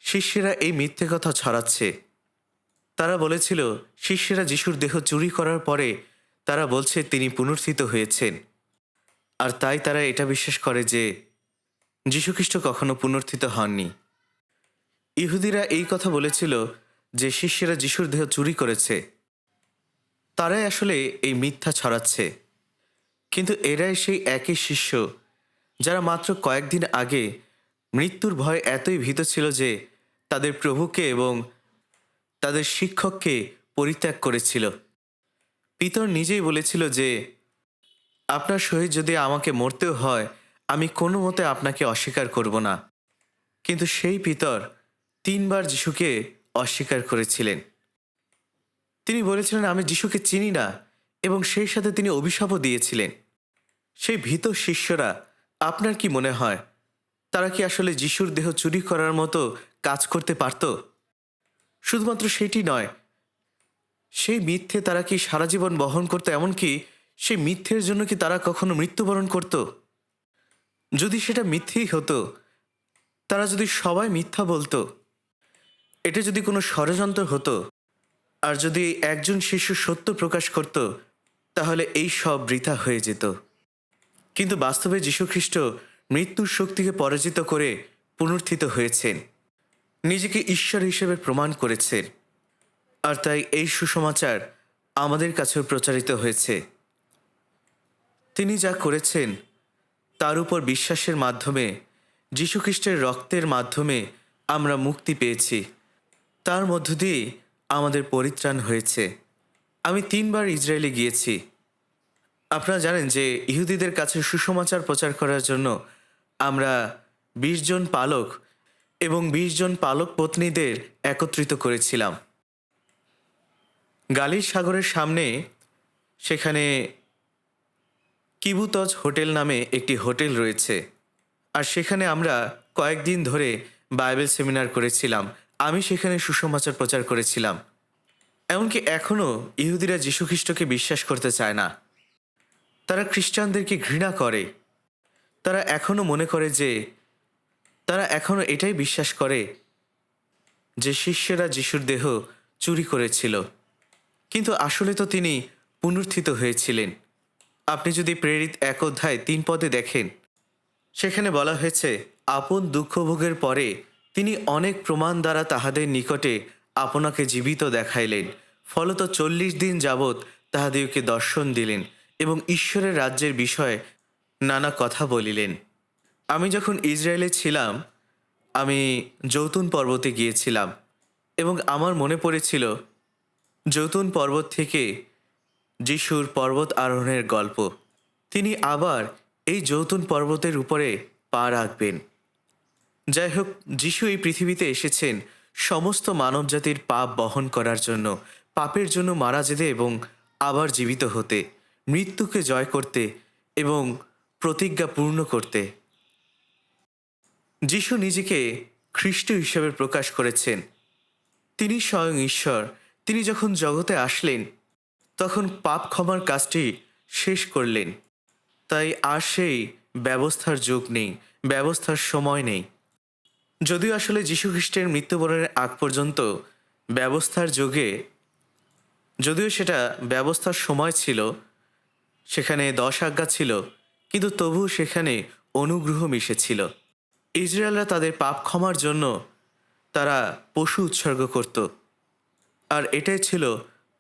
শিষ্যেরা এই মিথ্যে কথা ছড়াচ্ছে। তারা বলেছিল শিষ্যেরা যিশুর দেহ চুরি করার পরে তারা বলছে তিনি পুনরুত্থিত হয়েছেন। আর তাই তারা এটা বিশ্বাস করে যে যীশুখ্রিস্ট কখনো পুনরুত্থিত হননি। ইহুদিরা এই কথা বলেছিল যে শিষ্যেরা যিশুর দেহ চুরি করেছে। তারাই আসলে এই মিথ্যা ছড়াচ্ছে। কিন্তু এরাই সেই একই শিষ্য যারা মাত্র কয়েকদিন আগে মৃত্যুর ভয়ে এতই ভীত ছিল যে তাদের প্রভুকে এবং তাদের শিক্ষককে পরিত্যাগ করেছিল। পিতর নিজেই বলেছিল যে আপনার সহিত যদি আমাকে মরতেও হয়, আমি কোনো মতে আপনাকে অস্বীকার করব না। কিন্তু সেই পিতর ৩ বার যিশুকে অস্বীকার করেছিলেন। তিনি বলেছিলেন আমি যিশুকে চিনি না, এবং সেই সাথে তিনি অভিশাপও দিয়েছিলেন। সেই ভীত শিষ্যরা, আপনার কি মনে হয় তারা কি আসলে যিশুর দেহ চুরি করার মতো কাজ করতে পারত? শুধুমাত্র সেটি নয়, সেই মিথ্যে তারা কি সারা জীবন বহন করতো? এমনকি সেই মিথ্যের জন্য কি তারা কখনো মৃত্যুবরণ করত? যদি সেটা মিথ্যেই হতো, তারা যদি সবাই মিথ্যা বলতো, এটা যদি কোনো ষড়যন্ত্র হতো, আর যদি একজন শিশু সত্য প্রকাশ করত, তাহলে এই সব বৃথা হয়ে যেত। কিন্তু বাস্তবে যীশুখ্রিস্ট মৃত্যুর শক্তিকে পরাজিত করে পুনরুত্থিত হয়েছেন, নিজেকে ঈশ্বর হিসেবে প্রমাণ করেছেন। আর তাই এই সুসমাচার আমাদের কাছেও প্রচারিত হয়েছে। তিনি যা করেছেন তার উপর বিশ্বাসের মাধ্যমে, যীশুখ্রিস্টের রক্তের মাধ্যমে আমরা মুক্তি পেয়েছি। তার মধ্য দিয়ে আমাদের পরিত্রাণ হয়েছে। আমি ৩ বার ইসরায়েলে গিয়েছি। আপনারা জানেন যে ইহুদিদের কাছে সুসমাচার প্রচার করার জন্য আমরা ২০ জন পালক এবং ২০ জন পালক পত্নীদের একত্রিত করেছিলাম। গালিল সাগরের সামনে, সেখানে কিবুতজ হোটেল নামে একটি হোটেল রয়েছে। আর সেখানে আমরা কয়েকদিন ধরে বাইবেল সেমিনার করেছিলাম। আমি সেখানে সুসমাচার প্রচার করেছিলাম। এমনকি এখনও ইহুদিরা যীশুখ্রিস্টকে বিশ্বাস করতে চায় না। তারা খ্রিস্টানদেরকে ঘৃণা করে। তারা এখনও মনে করে যে, তারা এখনও এটাই বিশ্বাস করে যে শিষ্যেরা যিশুর দেহ চুরি করেছিল। কিন্তু আসলে তো তিনি পুনরুত্থিত হয়েছিলেন। আপনি যদি প্রেরিত ১ অধ্যায় ৩ পদে দেখেন, সেখানে বলা হয়েছে আপন দুঃখভোগের পরে তিনি অনেক প্রমাণ দ্বারা তাহাদের নিকটে আপনাকে জীবিত দেখাইলেন। ফলত ৪০ দিন যাবৎ তাহাদিওকে দর্শন দিলেন এবং ঈশ্বরের রাজ্যের বিষয়ে নানা কথা বলিলেন। আমি যখন ইসরায়েলে ছিলাম, আমি জৈতুন পর্বতে গিয়েছিলাম এবং আমার মনে পড়েছিল জৈতুন পর্বত থেকে যিশুর পর্বত আরোহণের গল্প। তিনি আবার এই জৈতুন পর্বতের উপরে পা রাখবেন। যাই হোক, যিশু এই পৃথিবীতে এসেছেন সমস্ত মানবজাতির পাপ বহন করার জন্য, পাপের জন্য মারা যেতে এবং আবার জীবিত হতে, মৃত্যুকে জয় করতে এবং প্রতিজ্ঞা পূর্ণ করতে। যিশু নিজেকে খ্রিস্ট হিসেবে প্রকাশ করেছেন। তিনি স্বয়ং ঈশ্বর। তিনি যখন জগতে আসলেন তখন পাপ ক্ষমার কাজটি শেষ করলেন। তাই আর সেই ব্যবস্থার যুগ নেই, ব্যবস্থার সময় নেই। যদিও আসলে যীশুখ্রিস্টের মৃত্যুবরণের আগ পর্যন্ত ব্যবস্থার যুগে, যদিও সেটা ব্যবস্থার সময় ছিল, সেখানে 10 আজ্ঞা ছিল, কিন্তু তবুও সেখানে অনুগ্রহ মিশেছিল। ইসরায়েলরা তাদের পাপ ক্ষমার জন্য তারা পশু উৎসর্গ করত, আর এটাই ছিল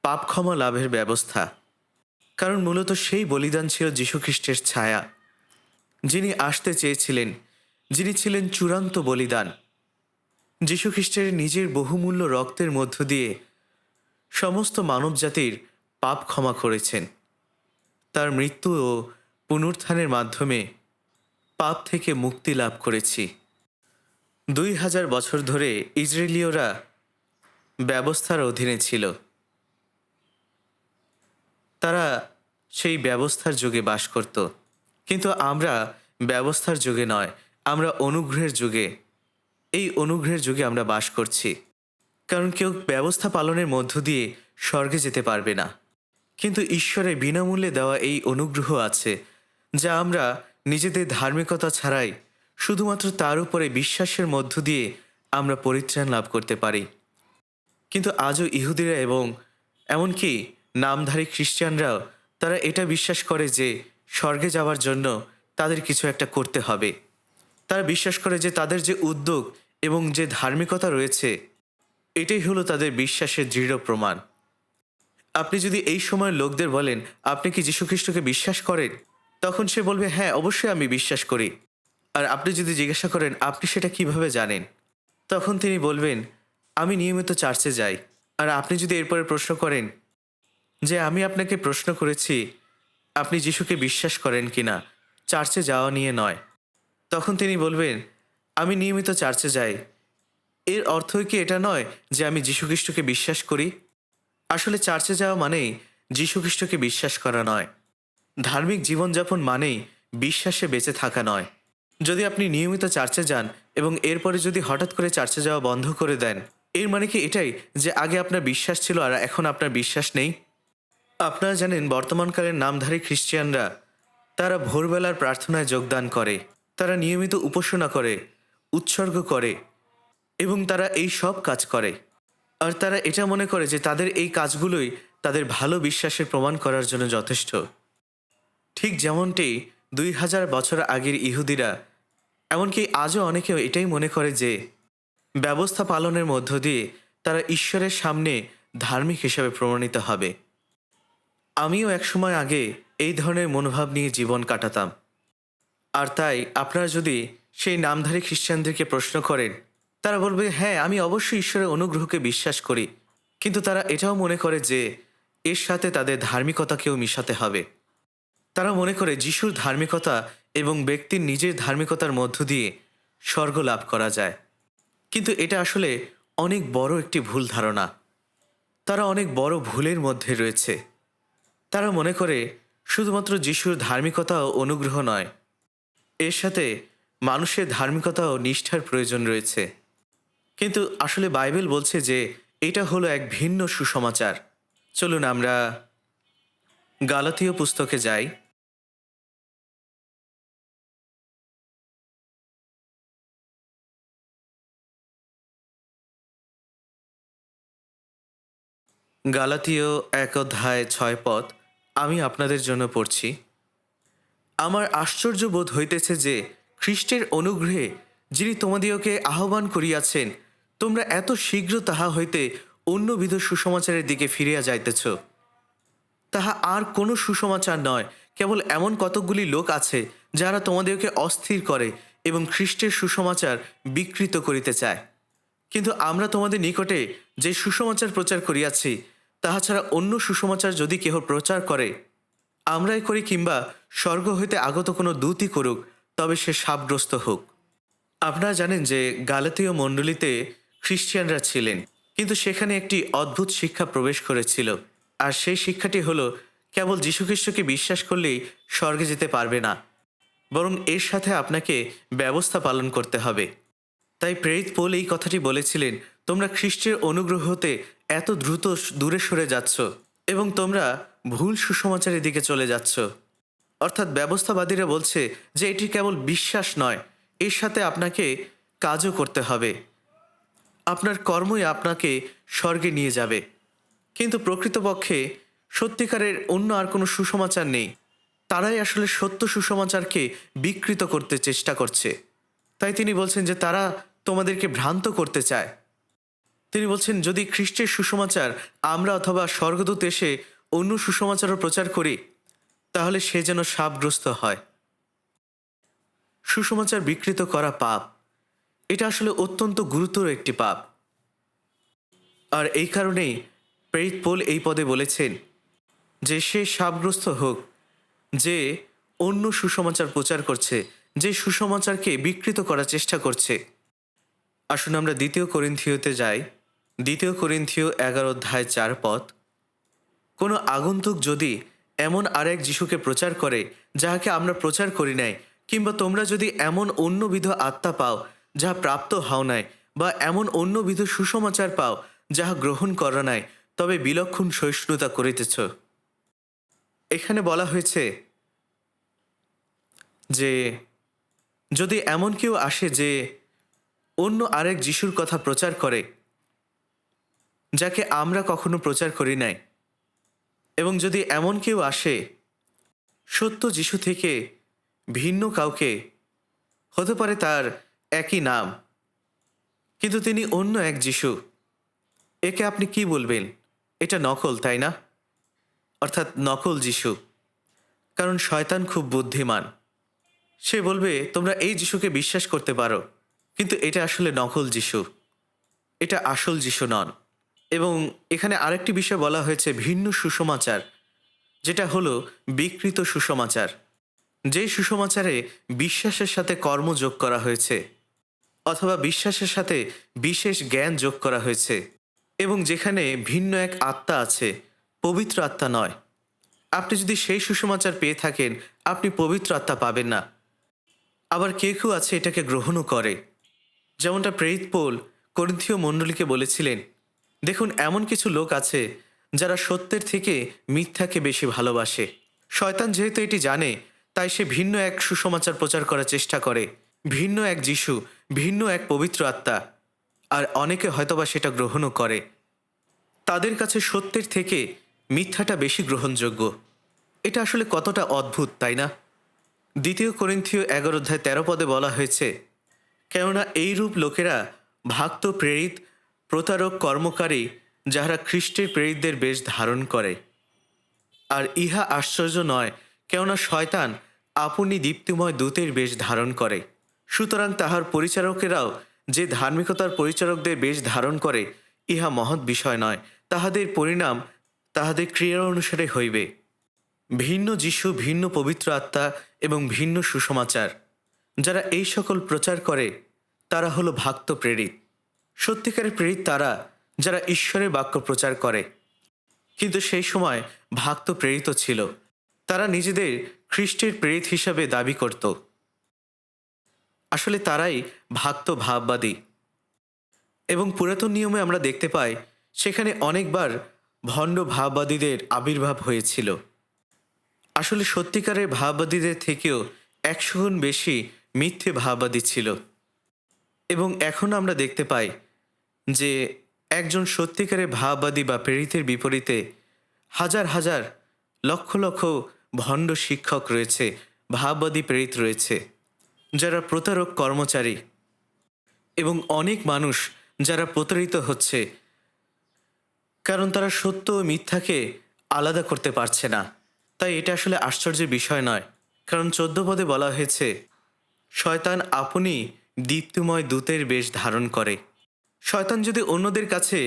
পাপ ক্ষমা লাভের ব্যবস্থা। কারণ মূলত সেই বলিদান ছিল যীশুখ্রিস্টের ছায়া, যিনি আসতে চেয়েছিলেন, যিনি ছিলেন চূড়ান্ত বলিদান। যীশুখ্রিস্টের নিজের বহুমূল্য রক্তের মধ্য দিয়ে সমস্ত মানবজাতির পাপ ক্ষমা করেছেন। তার মৃত্যু ও পুনরুত্থানের মাধ্যমে পাপ থেকে মুক্তি লাভ করেছি। 2000 বছর ধরে ইসরায়েলীয়রা ব্যবস্থার অধীনে ছিল। তারা সেই ব্যবস্থার যুগে বাস করত। কিন্তু আমরা ব্যবস্থার যুগে নয়, আমরা অনুগ্রহের যুগে, এই অনুগ্রহের যুগে আমরা বাস করছি। কারণ কেউ ব্যবস্থা পালনের মধ্য দিয়ে স্বর্গে যেতে পারবে না। কিন্তু ঈশ্বরের বিনামূল্যে দেওয়া এই অনুগ্রহ আছে, যা আমরা নিজেদের ধার্মিকতা ছাড়াই শুধুমাত্র তার উপরে বিশ্বাসের মধ্য দিয়ে আমরা পরিত্রাণ লাভ করতে পারি। কিন্তু আজও ইহুদিরা এবং এমনকি নামধারী খ্রিস্টানরাও তারা এটা বিশ্বাস করে যে স্বর্গে যাওয়ার জন্য তাদের কিছু একটা করতে হবে। তারা বিশ্বাস করে যে তাদের যে উদ্যোগ এবং যে ধার্মিকতা রয়েছে, এটাই হলো তাদের বিশ্বাসের দৃঢ় প্রমাণ। আপনি যদি এই সময়ের লোকদের বলেন, আপনি কি যীশুখ্রিস্টকে বিশ্বাস করেন? তখন সে বলবে, হ্যাঁ, অবশ্যই আমি বিশ্বাস করি। আর আপনি যদি জিজ্ঞাসা করেন, আপনি সেটা কিভাবে জানেন? তখন তিনি বলবেন, আমি নিয়মিত চার্চে যাই। আর আপনি যদি এরপরে প্রশ্ন করেন যে, আমি আপনাকে প্রশ্ন করেছি, আপনি যিশুকে বিশ্বাস করেন কিনা, চার্চে যাওয়া নিয়ে নয়। তখন তিনি বলবেন, আমি নিয়মিত চার্চে যাই। এর অর্থই কি এটা নয় যে আমি যীশুখ্রিস্টকে বিশ্বাস করি? আসলে চার্চে যাওয়া মানেই যীশুখ্রিস্টকে বিশ্বাস করা নয়। ধার্মিক জীবনযাপন মানেই বিশ্বাসে বেঁচে থাকা নয়। যদি আপনি নিয়মিত চার্চে যান এবং এরপরে যদি হঠাৎ করে চার্চে যাওয়া বন্ধ করে দেন, এর মানে কি এটাই যে আগে আপনার বিশ্বাস ছিল আর এখন আপনার বিশ্বাস নেই? আপনারা জানেন, বর্তমানকালের নামধারী খ্রিস্টিয়ানরা তারা ভোরবেলার প্রার্থনায় যোগদান করে, তারা নিয়মিত উপাসনা করে, উৎসর্গ করে এবং তারা এই সব কাজ করে। আর তারা এটা মনে করে যে তাদের এই কাজগুলোই তাদের ভালো বিশ্বাসের প্রমাণ করার জন্য যথেষ্ট। ঠিক যেমনটি 2000 বছর আগের ইহুদিরা, এমনকি আজও অনেকেও এটাই মনে করে যে ব্যবস্থা পালনের মধ্য দিয়ে তারা ঈশ্বরের সামনে ধার্মিক হিসেবে প্রমাণিত হবে। আমিও একসময় আগে এই ধরনের মনোভাব নিয়ে জীবন কাটাতাম। আর তাই আপনারা যদি সেই নামধারী খ্রিস্টানদেরকে প্রশ্ন করেন, তারা বলবে, হ্যাঁ, আমি অবশ্যই ঈশ্বরের অনুগ্রহকে বিশ্বাস করি। কিন্তু তারা এটাও মনে করে যে এর সাথে তাদের ধার্মিকতাকেও মিশাতে হবে। তারা মনে করে যিশুর ধার্মিকতা এবং ব্যক্তির নিজের ধার্মিকতার মধ্য দিয়ে স্বর্গ লাভ করা যায়। কিন্তু এটা আসলে অনেক বড় একটি ভুল ধারণা। তারা অনেক বড় ভুলের মধ্যে রয়েছে। তারা মনে করে শুধুমাত্র যিশুর ধার্মিকতা ও অনুগ্রহ নয়, এর সাথে মানুষের ধার্মিকতা ও নিষ্ঠার প্রয়োজন রয়েছে। কিন্তু আসলে বাইবেল বলছে যে এটা হলো এক ভিন্ন সুসমাচার। চলুন আমরা গালাতীয় পুস্তকে যাই। গালাতীয় 1 অধ্যায় 6 পদ আমি আপনাদের জন্য পড়ছি। আমার আশ্চর্য বোধ হইতেছে যে খ্রিস্টের অনুগ্রহে যিনি তোমাদিওকে আহ্বান করিয়াছেন, তোমরা এত শীঘ্র তাহা হইতে অন্যবিধ সুসমাচারের দিকে ফিরিয়া যাইতেছ। তাহা আর কোনো সুসমাচার নয়, কেবল এমন কতকগুলি লোক আছে যারা তোমাদেরকে অস্থির করে এবং খ্রিস্টের সুসমাচার বিকৃত করিতে চায়। কিন্তু আমরা তোমাদের নিকটে যে সুসমাচার প্রচার করিয়াছি, তাহা ছাড়া অন্য সুসমাচার যদি কেহ প্রচার করে, আমরাই করি কিংবা স্বর্গ হইতে আগত কোনো দূতই করুক, তবে সে শাপগ্রস্ত হোক। আপনারা জানেন যে গালাতীয় মণ্ডলীতে খ্রিস্টিয়ানরা ছিলেন, কিন্তু সেখানে একটি অদ্ভুত শিক্ষা প্রবেশ করেছিল। আর সেই শিক্ষাটি হলো, কেবল যীশুখ্রিস্টকে বিশ্বাস করলেই স্বর্গে যেতে পারবে না, বরং এর সাথে আপনাকে ব্যবস্থা পালন করতে হবে। তাই প্রেরিত পৌল এই কথাটি বলেছিলেন, তোমরা খ্রিস্টের অনুগ্রহ হতে এত দ্রুত দূরে সরে যাচ্ছ এবং তোমরা ভুল সুসমাচারের দিকে চলে যাচ্ছ। অর্থাৎ ব্যবস্থাবাদীরা বলছে যে এটি কেবল বিশ্বাস নয়, এর সাথে আপনাকে কাজও করতে হবে, আপনার কর্মই আপনাকে স্বর্গে নিয়ে যাবে। কিন্তু প্রকৃতপক্ষে সত্যিকারের অন্য আর কোনো সুসমাচার নেই। তারাই আসলে সত্য সুসমাচারকে বিকৃত করতে চেষ্টা করছে। তাই তিনি বলছেন যে তারা তোমাদেরকে ভ্রান্ত করতে চায়। তিনি বলছেন, যদি খ্রিস্টের সুসমাচার আমরা অথবা স্বর্গদূত এসে অন্য সুসমাচারও প্রচার করি, তাহলে সে যেন শাপগ্রস্ত হয়। সুসমাচার বিকৃত করা পাপ। এটা আসলে অত্যন্ত গুরুতর একটি পাপ। আর এই কারণেই প্রেরিত পৌল এই পদে বলেছেন যে সে শাপগ্রস্ত হোক যে অন্য সুসমাচার প্রচার করছে, যে সুসমাচারকে বিকৃত করার চেষ্টা করছে। আসুন আমরা 2 করিন্থীয়তে যাই। 2 করিন্থীয় 11 অধ্যায় 4 পদ। কোনো আগন্তুক যদি এমন আরেক যিশুকে প্রচার করে যাহাকে আমরা প্রচার করি নাই, কিংবা তোমরা যদি এমন অন্যবিধ আত্মা পাও যাহা প্রাপ্ত হও নাই, বা এমন অন্যবিধ সুসমাচার পাও যাহা গ্রহণ করা নাই, তবে বিলক্ষণ সহিষ্ণুতা করিতেছ। এখানে বলা হয়েছে যে যদি এমন কেউ আসে যে অন্য আরেক যিশুর কথা প্রচার করে, যাকে আমরা কখনো প্রচার করি নাই, এবং যদি এমন কেউ আসে সত্য যিশু থেকে ভিন্ন কাউকে, হতে পারে তার একই নাম কিন্তু তিনি অন্য এক যিশু, একে আপনি কি বলবেন? এটা নকল, তাই না? অর্থাৎ নকল যিশু। কারণ শয়তান খুব বুদ্ধিমান। সে বলবে তোমরা এই যিশুকে বিশ্বাস করতে পারো, কিন্তু এটা আসলে নকল যিশু, এটা আসল যিশু নন। এবং এখানে আরেকটি বিষয় বলা হয়েছে ভিন্ন সুসমাচার, যেটা হলো বিকৃত সুসমাচার, যেই সুসমাচারে বিশ্বাসের সাথে কর্ম যোগ করা হয়েছে, অথবা বিশ্বাসের সাথে বিশেষ জ্ঞান যোগ করা হয়েছে, এবং যেখানে ভিন্ন এক আত্মা আছে, পবিত্র আত্মা নয়। আপনি যদি সেই সুসমাচার পেয়ে থাকেন, আপনি পবিত্র আত্মা পাবেন না। আবার কেউ কেউ আছে এটাকে গ্রহণও করে, যেমনটা প্রেরিত পৌল করিন্থীয় মণ্ডলীকে বলেছিলেন, দেখুন এমন কিছু লোক আছে যারা সত্যের থেকে মিথ্যাকে বেশি ভালোবাসে। শয়তান যেহেতু এটি জানে, তাই সে ভিন্ন এক সুসমাচার প্রচার করার চেষ্টা করে, ভিন্ন এক যিশু, ভিন্ন এক পবিত্র আত্মা। আর অনেকে হয়তোবা সেটা গ্রহণও করে। তাদের কাছে সত্যের থেকে মিথ্যাটা বেশি গ্রহণযোগ্য। এটা আসলে কতটা অদ্ভুত, তাই না? 2 করিন্থীয় 11:13 বলা হয়েছে, কেননা এইরূপ লোকেরা ভক্ত প্রেরিত প্রতারক কর্মকারী, যাহারা খ্রিস্টের প্রেরিতদের বেশ ধারণ করে। আর ইহা আশ্চর্য নয়, কেননা শয়তান আপনি দীপ্তিময় দূতের বেশ ধারণ করে। সুতরাং তাহার পরিচারকেরাও যে ধার্মিকতার পরিচারকদের বেশ ধারণ করে, ইহা মহৎ বিষয় নয়। তাহাদের পরিণাম তাহাদের ক্রিয়ার অনুসারে হইবে। ভিন্ন যিশু, ভিন্ন পবিত্র আত্মা এবং ভিন্ন সুসমাচার, যারা এই সকল প্রচার করে তারা হলো ভক্ত প্রেরিত। সত্যিকারের প্রেরিত তারা যারা ঈশ্বরের বাক্য প্রচার করে। কিন্তু সেই সময় ভক্ত প্রেরিত ছিল, তারা নিজেদের খ্রিস্টের প্রেরিত হিসাবে দাবি করত। আসলে তারাই ভক্ত ভাববাদী। এবং পুরাতন নিয়মে আমরা দেখতে পাই সেখানে অনেকবার ভণ্ড ভাববাদীদের আবির্ভাব হয়েছিল। আসলে সত্যিকারের ভাববাদীদের থেকেও 100 গুণ বেশি মিথ্যে ভাববাদী ছিল। এবং এখন আমরা দেখতে পাই যে একজন সত্যিকারের ভাববাদী বা প্রেরিতের বিপরীতে হাজার হাজার, লক্ষ লক্ষ ভণ্ড শিক্ষক রয়েছে, ভাববাদী প্রেরিত রয়েছে, যারা প্রতারক কর্মচারী। এবং অনেক মানুষ যারা প্রতারিত হচ্ছে, কারণ তারা সত্য ও মিথ্যাকে আলাদা করতে পারছে না। তাই এটা আসলে আশ্চর্যের বিষয় নয়, কারণ 14 পদে বলা হয়েছে, শয়তান আপনি দীপ্তিময় দূতের বেশ ধারণ করে। শয়তান যদি অন্যদের কাছে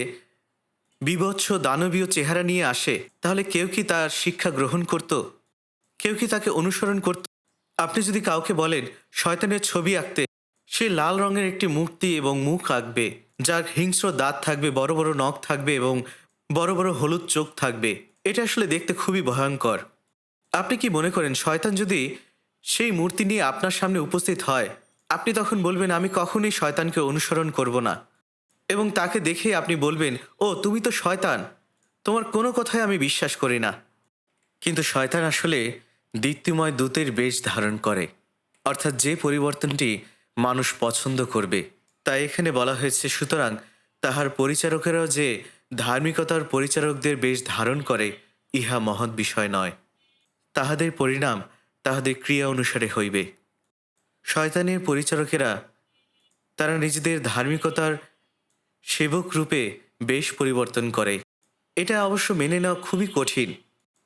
বীভৎস দানবীয় চেহারা নিয়ে আসে, তাহলে কেউ কি তার শিক্ষা গ্রহণ করত? কেউ কি তাকে অনুসরণ করত? আপনি যদি কাউকে বলেন শয়তানের ছবি আঁকতে, সে লাল রঙের একটি মূর্তি এবং মুখ আঁকবে, যার হিংস্র দাঁত থাকবে, বড় বড় নখ থাকবে এবং বড় বড় হলুদ চোখ থাকবে। এটা আসলে দেখতে খুবই ভয়ঙ্কর। আপনি কি মনে করেন শয়তান যদি সেই মূর্তি নিয়ে আপনার সামনে উপস্থিত হয়, আপনি তখন বলবেন আমি কখনোই শয়তানকে অনুসরণ করব না, এবং তাকে দেখে আপনি বলবেন, ও তুমি তো শয়তান, তোমার কোনো কথাই আমি বিশ্বাস করি না। কিন্তু শয়তান আসলে দীপ্তিময় দূতের বেশ ধারণ করে, অর্থাৎ যে পরিবর্তনটি মানুষ পছন্দ করবে। তাই এখানে বলা হয়েছে, সুতরাং তাহার পরিচারকেরাও যে ধার্মিকতার পরিচারকদের বেশ ধারণ করে, ইহা মহৎ বিষয় নয়। তাহাদের পরিণাম তাহাদের ক্রিয়া অনুসারে হইবে। শয়তানের পরিচারকেরা তারা নিজেদের ধার্মিকতার সেবক রূপে বেশ পরিবর্তন করে। এটা অবশ্য মেনে নেওয়া খুবই কঠিন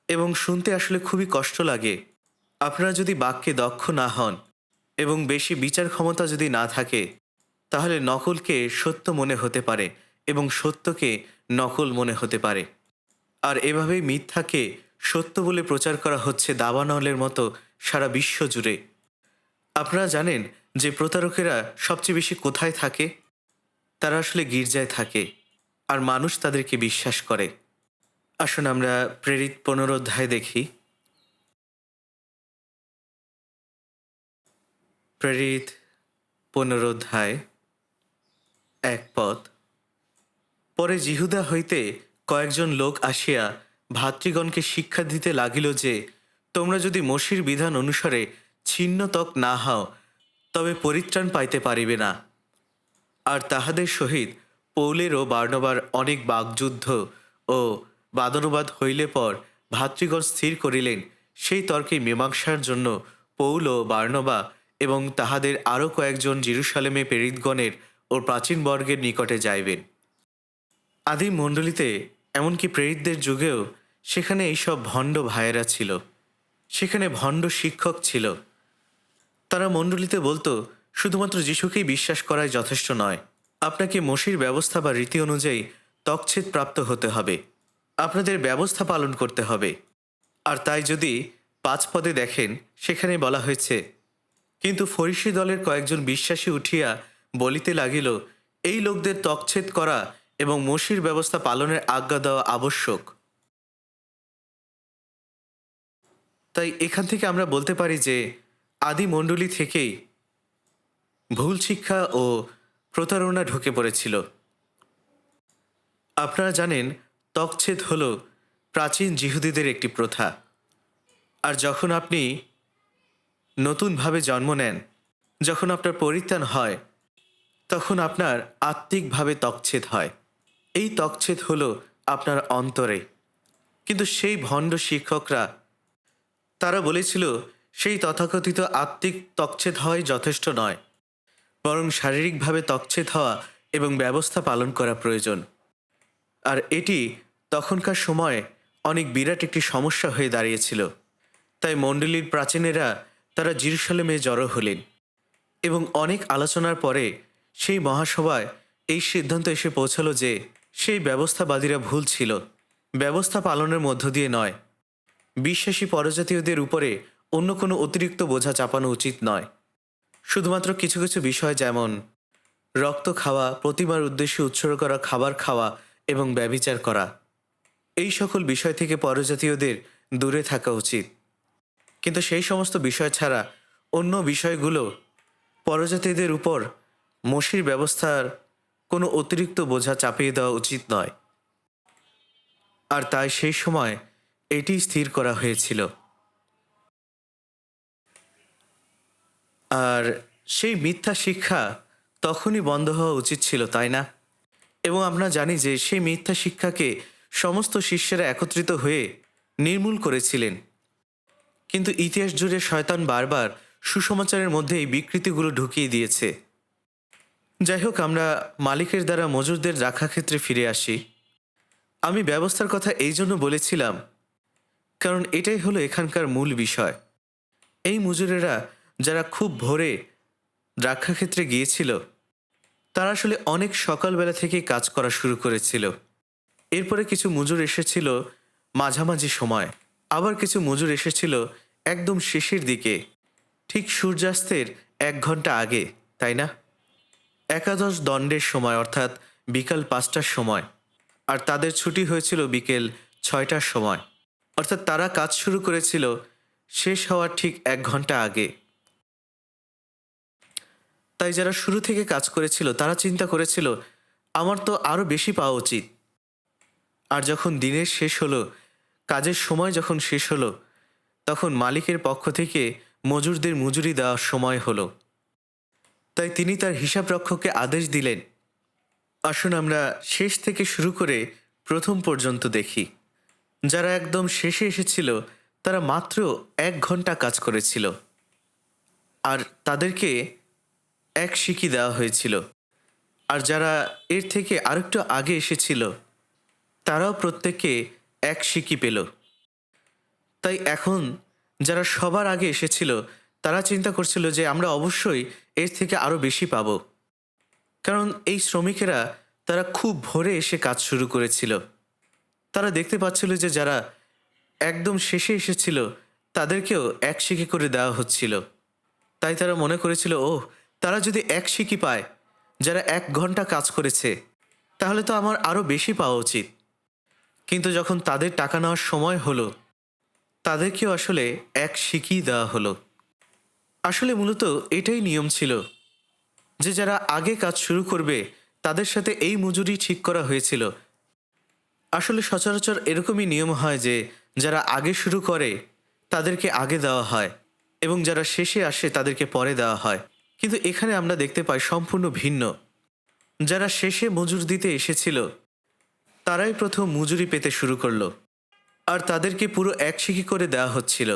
এবং শুনতে আসলে খুবই কষ্ট লাগে। আপনারা যদি বাক্যে দক্ষ না হন এবং বেশি বিচার ক্ষমতা যদি না থাকে, তাহলে নকলকে সত্য মনে হতে পারে এবং সত্যকে নকল মনে হতে পারে। আর এভাবেই মিথ্যাকে সত্য বলে প্রচার করা হচ্ছে দাবানলের মতো সারা বিশ্ব জুড়ে। আপনারা জানেন যে প্রতারকেরা সবচেয়ে বেশি কোথায় থাকে? তারা আসলে গির্জায় থাকে, আর মানুষ তাদেরকে বিশ্বাস করে। আসুন আমরা প্রেরিত 15 অধ্যায় দেখি। প্রেরিত 15 অধ্যায় 1 পদ। পরে জিহুদা হইতে কয়েকজন লোক আসিয়া ভাতৃগণকে শিক্ষা দিতে লাগিল যে, তোমরা যদি মোশির বিধান অনুসারে ছিন্ন ত্বক না হও, তবে পরিত্রাণ পাইতে পারিবে না। আর তাহাদের সহিত পৌলের ও বার্নবার অনেক বাগযুদ্ধ ও বাদানুবাদ হইলে পর ভাতৃগণ স্থির করিলেন সেই তর্কে মীমাংসার জন্য পৌল ও বার্নবা এবং তাহাদের আরও কয়েকজন জেরুসালেমে প্রেরিতগণের ও প্রাচীন বর্গের নিকটে যাইবেন। আদিম মণ্ডলীতে এমনকি প্রেরিতদের যুগেও সেখানে এইসব ভণ্ড ভাইয়েরা ছিল, সেখানে ভণ্ড শিক্ষক ছিল। তারা মণ্ডলীতে বলতো, শুধুমাত্র যিশুকেই বিশ্বাস করাই যথেষ্ট নয়, আপনাকে মোশির ব্যবস্থা বা রীতি অনুযায়ী ত্বকচ্ছেদ প্রাপ্ত হতে হবে, আপনাদের ব্যবস্থা পালন করতে হবে। আর তাই যদি 5 পদে দেখেন, সেখানে বলা হয়েছে, কিন্তু ফরিসি দলের কয়েকজন বিশ্বাসী উঠিয়া বলিতে লাগিল, এই লোকদের ত্বকচ্ছেদ করা এবং মোশির ব্যবস্থা পালনের আজ্ঞা দেওয়া আবশ্যক। তাই এখান থেকে আমরা বলতে পারি যে আদি মণ্ডলী থেকেই ভুল শিক্ষা ও প্রতারণা ঢুকে পড়েছিল। আপনারা জানেন, ত্বকচ্ছেদ হল প্রাচীন জিহুদীদের একটি প্রথা। আর যখন আপনি নতুনভাবে জন্ম নেন, যখন আপনার পরিত্রাণ হয়, তখন আপনার আত্মিকভাবে ত্বকচ্ছেদ হয়। এই ত্বকচ্ছেদ হল আপনার অন্তরে। কিন্তু সেই ভণ্ড শিক্ষকরা তারা বলেছিল সেই তথাকথিত আত্মিক ত্বকচ্ছেদ হওয়াই যথেষ্ট নয়, বরং শারীরিকভাবে ত্বকচ্ছেদ হওয়া এবং ব্যবস্থা পালন করা প্রয়োজন। আর এটি তখনকার সময়ে অনেক বিরাট একটি সমস্যা হয়ে দাঁড়িয়েছিল। তাই মণ্ডলীর প্রাচীনেরা তারা জেরুসালেমে জড়ো হলেন এবং অনেক আলোচনার পরে সেই মহাসভায় এই সিদ্ধান্ত এসে পৌঁছালো যে সেই ব্যবস্থাবাদীরা ভুল ছিল, ব্যবস্থা পালনের মধ্য দিয়ে নয়। বিশ্বাসী পরজাতীয়দের উপরে অন্য কোনো অতিরিক্ত বোঝা চাপানো উচিত নয়। শুধুমাত্র কিছু কিছু বিষয়, যেমন রক্ত খাওয়া, প্রতিমার উদ্দেশ্যে উৎসর্গ করা খাবার খাওয়া এবং ব্যভিচার করা, এই সকল বিষয় থেকে পরজাতীয়দের দূরে থাকা উচিত। কিন্তু সেই সমস্ত বিষয় ছাড়া অন্য বিষয়গুলো পরজাতীয়দের উপর মোশির ব্যবস্থার কোনো অতিরিক্ত বোঝা চাপিয়ে দেওয়া উচিত নয়। আর তাই সেই সময় এটি স্থির করা হয়েছিল। আর সেই মিথ্যা শিক্ষা তখনই বন্ধ হওয়া উচিত ছিল, তাই না? এবং আমরা জানি যে সেই মিথ্যা শিক্ষাকে সমস্ত শিষ্যেরা একত্রিত হয়ে নির্মূল করেছিলেন। কিন্তু ইতিহাস জুড়ে শয়তান বারবার সুসমাচারের মধ্যে এই বিকৃতিগুলো ঢুকিয়ে দিয়েছে। যাই হোক, আমরা মালিকের দ্বারা মজুরদের রাখা ক্ষেত্রে ফিরে আসি। আমি ব্যবস্থার কথা এই জন্য বলেছিলাম কারণ এটাই হলো এখানকার মূল বিষয়। এই মজুরেরা যারা খুব ভোরে দ্রাক্ষাক্ষেত্রে গিয়েছিল, তারা আসলে অনেক সকালবেলা থেকেই কাজ করা শুরু করেছিল। এরপরে কিছু মজুর এসেছিল মাঝামাঝি সময়, আবার কিছু মজুর এসেছিল একদম শেষের দিকে, ঠিক সূর্যাস্তের 1 ঘন্টা আগে, তাই না? একাদশ দণ্ডের সময়, অর্থাৎ বিকাল 5টার সময়। আর তাদের ছুটি হয়েছিল বিকেল 6টার সময়, অর্থাৎ তারা কাজ শুরু করেছিল শেষ হওয়ার ঠিক 1 ঘন্টা আগে। তাই যারা শুরু থেকে কাজ করেছিল তারা চিন্তা করেছিল, আমার তো আরও বেশি পাওয়া উচিত। আর যখন দিনের শেষ হলো, কাজের সময় যখন শেষ হলো, তখন মালিকের পক্ষ থেকে মজুরদের মজুরি দেওয়ার সময় হলো। তাই তিনি তার হিসাবরক্ষককে আদেশ দিলেন, আসুন আমরা শেষ থেকে শুরু করে প্রথম পর্যন্ত দেখি। যারা একদম শেষে এসেছিল তারা মাত্র 1 ঘন্টা কাজ করেছিল, আর তাদেরকে 1 সিকি দেওয়া হয়েছিল। আর যারা এর থেকে আরেকটু আগে এসেছিল তারাও প্রত্যেককে 1 সিকি পেল। তাই এখন যারা সবার আগে এসেছিল তারা চিন্তা করছিল যে আমরা অবশ্যই এর থেকে আরও বেশি পাব, কারণ এই শ্রমিকেরা তারা খুব ভোরে এসে কাজ শুরু করেছিল। তারা দেখতে পাচ্ছিল যে যারা একদম শেষে এসেছিল তাদেরকেও 1 সিকি করে দেওয়া হচ্ছিল। তাই তারা মনে করেছিল, ও, তারা যদি 1 সিকি পায় যারা 1 ঘন্টা কাজ করেছে, তাহলে তো আমার আরও বেশি পাওয়া উচিত। কিন্তু যখন তাদের টাকা নেওয়ার সময় হলো, তাদেরকেও আসলে 1 সিকি দেওয়া হলো। আসলে মূলত এটাই নিয়ম ছিল যে যারা আগে কাজ শুরু করবে তাদের সাথে এই মজুরি ঠিক করা হয়েছিল। আসলে সচরাচর এরকমই নিয়ম হয় যে যারা আগে শুরু করে তাদেরকে আগে দেওয়া হয় এবং যারা শেষে আসে তাদেরকে পরে দেওয়া হয়। কিন্তু এখানে আমরা দেখতে পাই সম্পূর্ণ ভিন্ন। যারা শেষে মজুর দিতে এসেছিল তারাই প্রথম মজুরি পেতে শুরু করলো, আর তাদেরকে পুরো একশিকি করে দেওয়া হচ্ছিল।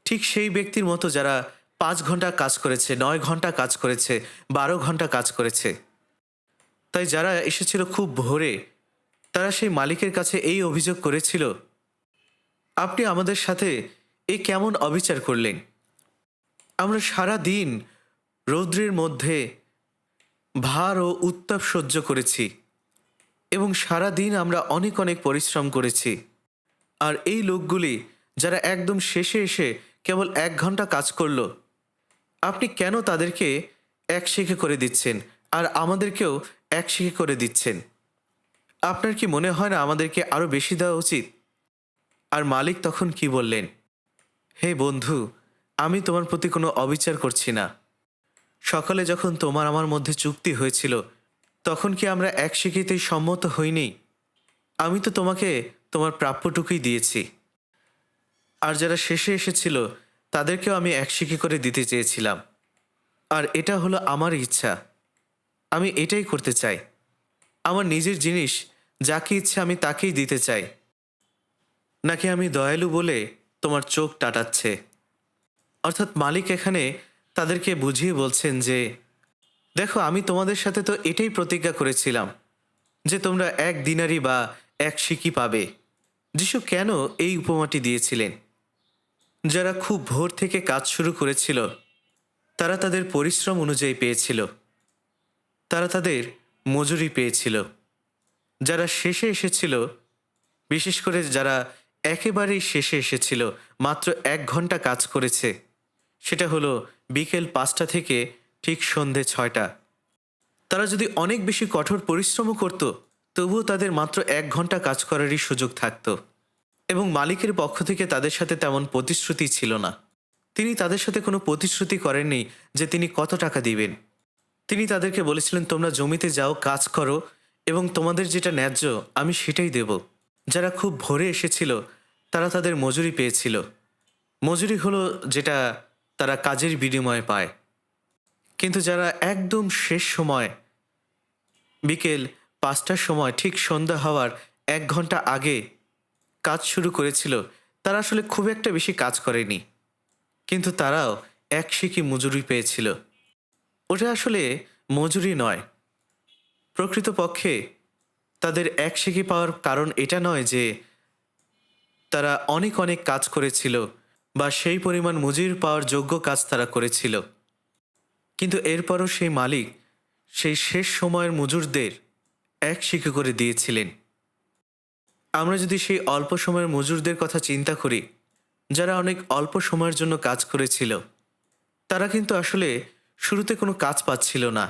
ঠিক সেই ব্যক্তির মতো যারা 5 ঘন্টা কাজ করেছে, 9 ঘন্টা কাজ করেছে, 12 ঘন্টা কাজ করেছে। তাই যারা এসেছিল খুব ভোরে তারা সেই মালিকের কাছে এই অভিযোগ করেছিল, আপনি আমাদের সাথে এ কেমন অবিচার করলেন? আমরা সারা দিন রৌদ্রের মধ্যে ভার ও উত্তাপ সহ্য করেছি এবং সারা দিন আমরা অনেক অনেক পরিশ্রম করেছি। আর এই লোকগুলি যারা একদম শেষে এসে কেবল 1 ঘন্টা কাজ করলো, আপনি কেন তাদেরকে এক শিখে করে দিচ্ছেন আর আমাদেরকেও এক শিখে করে দিচ্ছেন? আপনার কি মনে হয় না আমাদেরকে আরও বেশি দেওয়া উচিত? আর মালিক তখন কি বললেন, হে বন্ধু, আমি তোমার প্রতি কোনো অবিচার করছি না। সকালে যখন তোমার আমার মধ্যে চুক্তি হয়েছিল তখন কি আমরা এক শিখিতেই সম্মত হইনি? আমি তো তোমাকে তোমার প্রাপ্যটুকুই দিয়েছি। আর যারা শেষে এসেছিল তাদেরকেও আমি এক শিখি করে দিতে চেয়েছিলাম। আর এটা হলো আমার ইচ্ছা, আমি এটাই করতে চাই। আমার নিজের জিনিস যাকে ইচ্ছে আমি তাকেই দিতে চাই, নাকি আমি দয়ালু বলে তোমার চোখ টাটাচ্ছে? অর্থাৎ মালিক এখানে তাদেরকে বুঝিয়ে বলছেন যে দেখো, আমি তোমাদের সাথে তো এটাই প্রতিজ্ঞা করেছিলাম যে তোমরা 1 দিনারি বা 1 সিকি পাবে। যিশু কেন এই উপমাটি দিয়েছিলেন? যারা খুব ভোর থেকে কাজ শুরু করেছিল তারা তাদের পরিশ্রম অনুযায়ী পেয়েছিল, তারা তাদের মজুরি পেয়েছিল। যারা শেষে এসেছিল, বিশেষ করে যারা একেবারেই শেষে এসেছিল, মাত্র 1 ঘন্টা কাজ করেছে, সেটা হলো বিকেল 5টা থেকে ঠিক সন্ধে 6টা। তারা যদি অনেক বেশি কঠোর পরিশ্রমও করত তবুও তাদের মাত্র 1 ঘন্টা কাজ করারই সুযোগ থাকত এবং মালিকের পক্ষ থেকে তাদের সাথে তেমন প্রতিশ্রুতি ছিল না। তিনি তাদের সাথে কোনো প্রতিশ্রুতি করেননি যে তিনি কত টাকা দিবেন। তিনি তাদেরকে বলেছিলেন, তোমরা জমিতে যাও, কাজ করো এবং তোমাদের যেটা ন্যায্য আমি সেটাই দেব। যারা খুব ভোরে এসেছিল তারা তাদের মজুরি পেয়েছিল। মজুরি হলো যেটা তারা কাজের বিনিময়ে পায়। কিন্তু যারা একদম শেষ সময় বিকেল 5টার সময় ঠিক সন্ধ্যা হওয়ার 1 ঘন্টা আগে কাজ শুরু করেছিল, তারা আসলে খুব একটা বেশি কাজ করেনি, কিন্তু তারাও 1 সিকি মজুরি পেয়েছিল। ওটা আসলে মজুরি নয়। প্রকৃতপক্ষে তাদের 1 সিকি পাওয়ার কারণ এটা নয় যে তারা অনেক অনেক কাজ করেছিল বা সেই পরিমাণ মজুরি পাওয়ার যোগ্য কাজ তারা করেছিল, কিন্তু এরপরও সেই মালিক সেই শেষ সময়ের মজুরদের 1 সিকি করে দিয়েছিলেন। আমরা যদি সেই অল্প সময়ের মজুরদের কথা চিন্তা করি, যারা অনেক অল্প সময়ের জন্য কাজ করেছিল, তারা কিন্তু আসলে শুরুতে কোনো কাজ পাচ্ছিল না।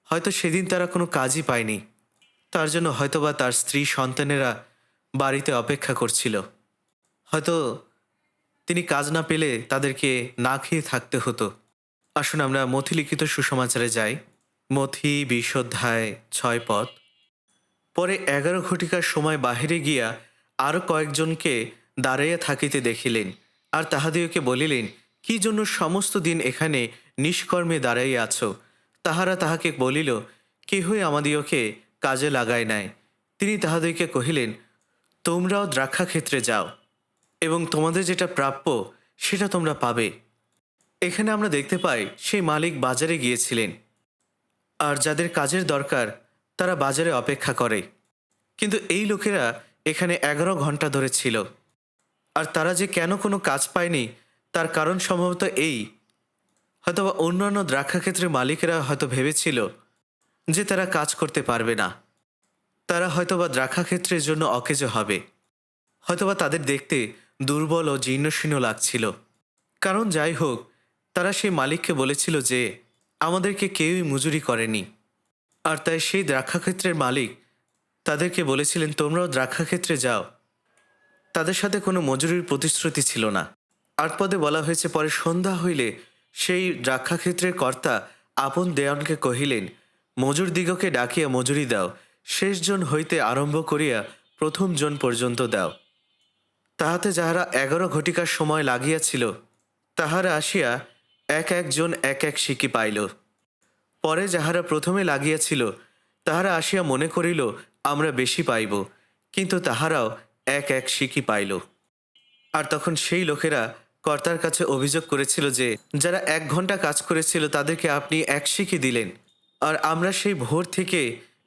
হয়তো সেদিন তারা কোনো কাজই পায়নি, তার জন্য হয়তোবা তার স্ত্রী সন্তানেরা বাড়িতে অপেক্ষা করছিল। হয়তো তিনি কাজ না পেলে তাদেরকে না খেয়ে থাকতে হতো। আসুন আমরা মথিলিখিত সুসমাচারে যাই। মথি 20 অধ্যায় 6 পদ। পরে 11 ঘটিকার সময় বাহিরে গিয়া আরও কয়েকজনকে দাঁড়াইয়া থাকিতে দেখিলেন, আর তাহাদিওকে বলিলেন, কি জন্য সমস্ত দিন এখানে নিষ্কর্মে দাঁড়াইয়া আছো? তাহারা তাহাকে বলিল, কেহই আমাদিওকে কাজে লাগায় নাই। তিনি তাহাদিওকে কহিলেন, তোমরাও দ্রাক্ষাক্ষেত্রে যাও এবং তোমাদের যেটা প্রাপ্য সেটা তোমরা পাবে। এখানে আমরা দেখতে পাই সেই মালিক বাজারে গিয়েছিলেন, আর যাদের কাজের দরকার তারা বাজারে অপেক্ষা করে। কিন্তু এই লোকেরা এখানে 11 ঘন্টা ধরে ছিল, আর তারা যে কেন কোনো কাজ পায়নি তার কারণ সম্ভবত এই, হয়তোবা অন্যান্য দ্রাক্ষাক্ষেত্রের মালিকেরা হয়তো ভেবেছিল যে তারা কাজ করতে পারবে না, তারা হয়তোবা দ্রাক্ষাক্ষেত্রের জন্য অকেজো হবে, হয়তোবা তাদের দেখতে দুর্বল ও জীর্ণশীর্ণ লাগছিল। কারণ যাই হোক, তারা সেই মালিককে বলেছিল যে আমাদেরকে কেউই মজুরি করেনি, আর তাই সেই দ্রাক্ষাক্ষেত্রের মালিক তাদেরকে বলেছিলেন, তোমরাও দ্রাক্ষাক্ষেত্রে যাও। তাদের সাথে কোনো মজুরির প্রতিশ্রুতি ছিল না। 8 পদে বলা হয়েছে, পরে সন্ধ্যা হইলে সেই দ্রাক্ষাক্ষেত্রের কর্তা আপন দেওয়ানকে কহিলেন, মজুরদিগকে ডাকিয়া মজুরি দাও, শেষজন হইতে আরম্ভ করিয়া প্রথম জন পর্যন্ত দাও। তাহাতে যাহারা 11 ঘটিকার সময় লাগিয়াছিল, তাহারা আসিয়া এক একজন এক এক সিকি পাইল। পরে যাহারা প্রথমে লাগিয়াছিল, তাহারা আসিয়া মনে করিল আমরা বেশি পাইব, কিন্তু তাহারাও এক এক সিকি পাইল। আর তখন সেই লোকেরা কর্তার কাছে অভিযোগ করেছিল যে যারা 1 ঘন্টা কাজ করেছিল তাদেরকে আপনি এক সিকি দিলেন, আর আমরা সেই ভোর থেকে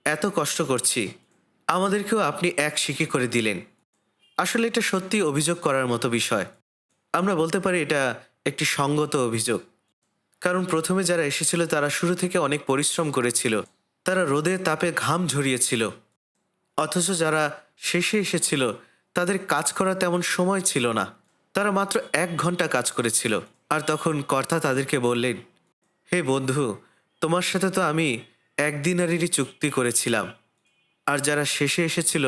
এত কষ্ট করছি, আমাদেরকেও আপনি এক সিকি করে দিলেন। আসলে এটা সত্যি অভিযোগ করার মতো বিষয়। আমরা বলতে পারি এটা একটি সঙ্গত অভিযোগ। কারণ প্রথমে যারা এসেছিল তারা শুরু থেকে অনেক পরিশ্রম করেছিল, তারা রোদে তাপে ঘাম ঝরিয়েছিল। অথচ যারা শেষে এসেছিল তাদের কাজ করার তেমন সময় ছিল না, তারা মাত্র 1 ঘন্টা কাজ করেছিল। আর তখন কর্তা তাদেরকে বললেন, হে বন্ধু, তোমার সাথে তো আমি 1 দিনারেরই চুক্তি করেছিলাম, আর যারা শেষে এসেছিল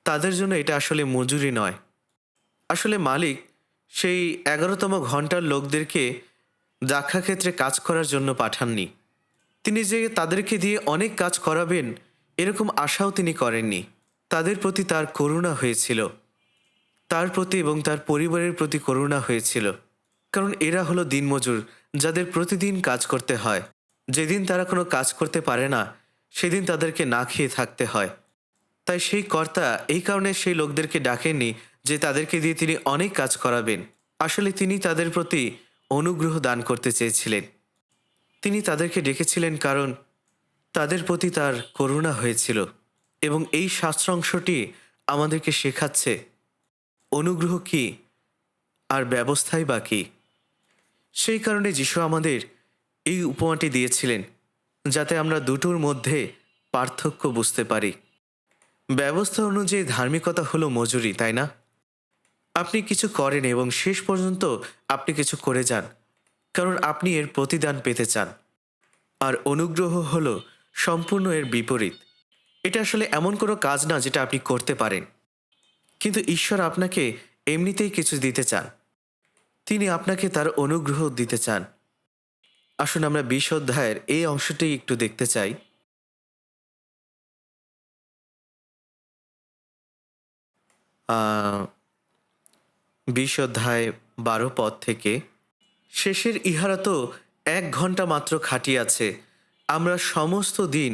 তাদের জন্য এটা আসলে মজুরি নয়। আসলে মালিক সেই 11তম ঘন্টার লোকদেরকে দাক্ষাক্ষেত্রে কাজ করার জন্য পাঠাননি। তিনি যে তাদেরকে দিয়ে অনেক কাজ করাবেন এরকম আশাও তিনি করেননি। তাদের প্রতি তার করুণা হয়েছিল, তার প্রতি এবং তার পরিবারের প্রতি করুণা হয়েছিল। কারণ এরা হলো দিনমজুর, যাদের প্রতিদিন কাজ করতে হয়। যেদিন তারা কোনো কাজ করতে পারে না সেদিন তাদেরকে না খেয়ে থাকতে হয়। তাই সেই কর্তা এই কারণে সেই লোকদেরকে ডাকেননি যে তাদেরকে দিয়ে তিনি অনেক কাজ করাবেন। আসলে তিনি তাদের প্রতি অনুগ্রহ দান করতে চেয়েছিলেন। তিনি তাদেরকে ডেকেছিলেন কারণ তাদের প্রতি তার করুণা হয়েছিল। এবং এই শাস্ত্রাংশটি আমাদেরকে শেখাচ্ছে অনুগ্রহ কি আর ব্যবস্থাই বা কী। সেই কারণে যিশু আমাদের এই উপমাটি দিয়েছিলেন যাতে আমরা দুটোর মধ্যে পার্থক্য বুঝতে পারি। ব্যবস্থা অনুযায়ী ধার্মিকতা হলো মজুরি, তাই না? আপনি কিছু করেন এবং শেষ পর্যন্ত আপনি কিছু করে যান, কারণ আপনি এর প্রতিদান পেতে চান। আর অনুগ্রহ হলো সম্পূর্ণ এর বিপরীত। এটা আসলে এমন কোনো কাজ না যেটা আপনি করতে পারেন, কিন্তু ঈশ্বর আপনাকে এমনিতেই কিছু দিতে চান। তিনি আপনাকে তার অনুগ্রহ দিতে চান। আসুন আমরা 20 অধ্যায়ের এই অংশটি একটু দেখতে চাই। 20 অধ্যায় 12 পদ থেকে, শেষের ইহারা তো 1 ঘন্টা মাত্র খাটিয়াছে, আমরা সমস্ত দিন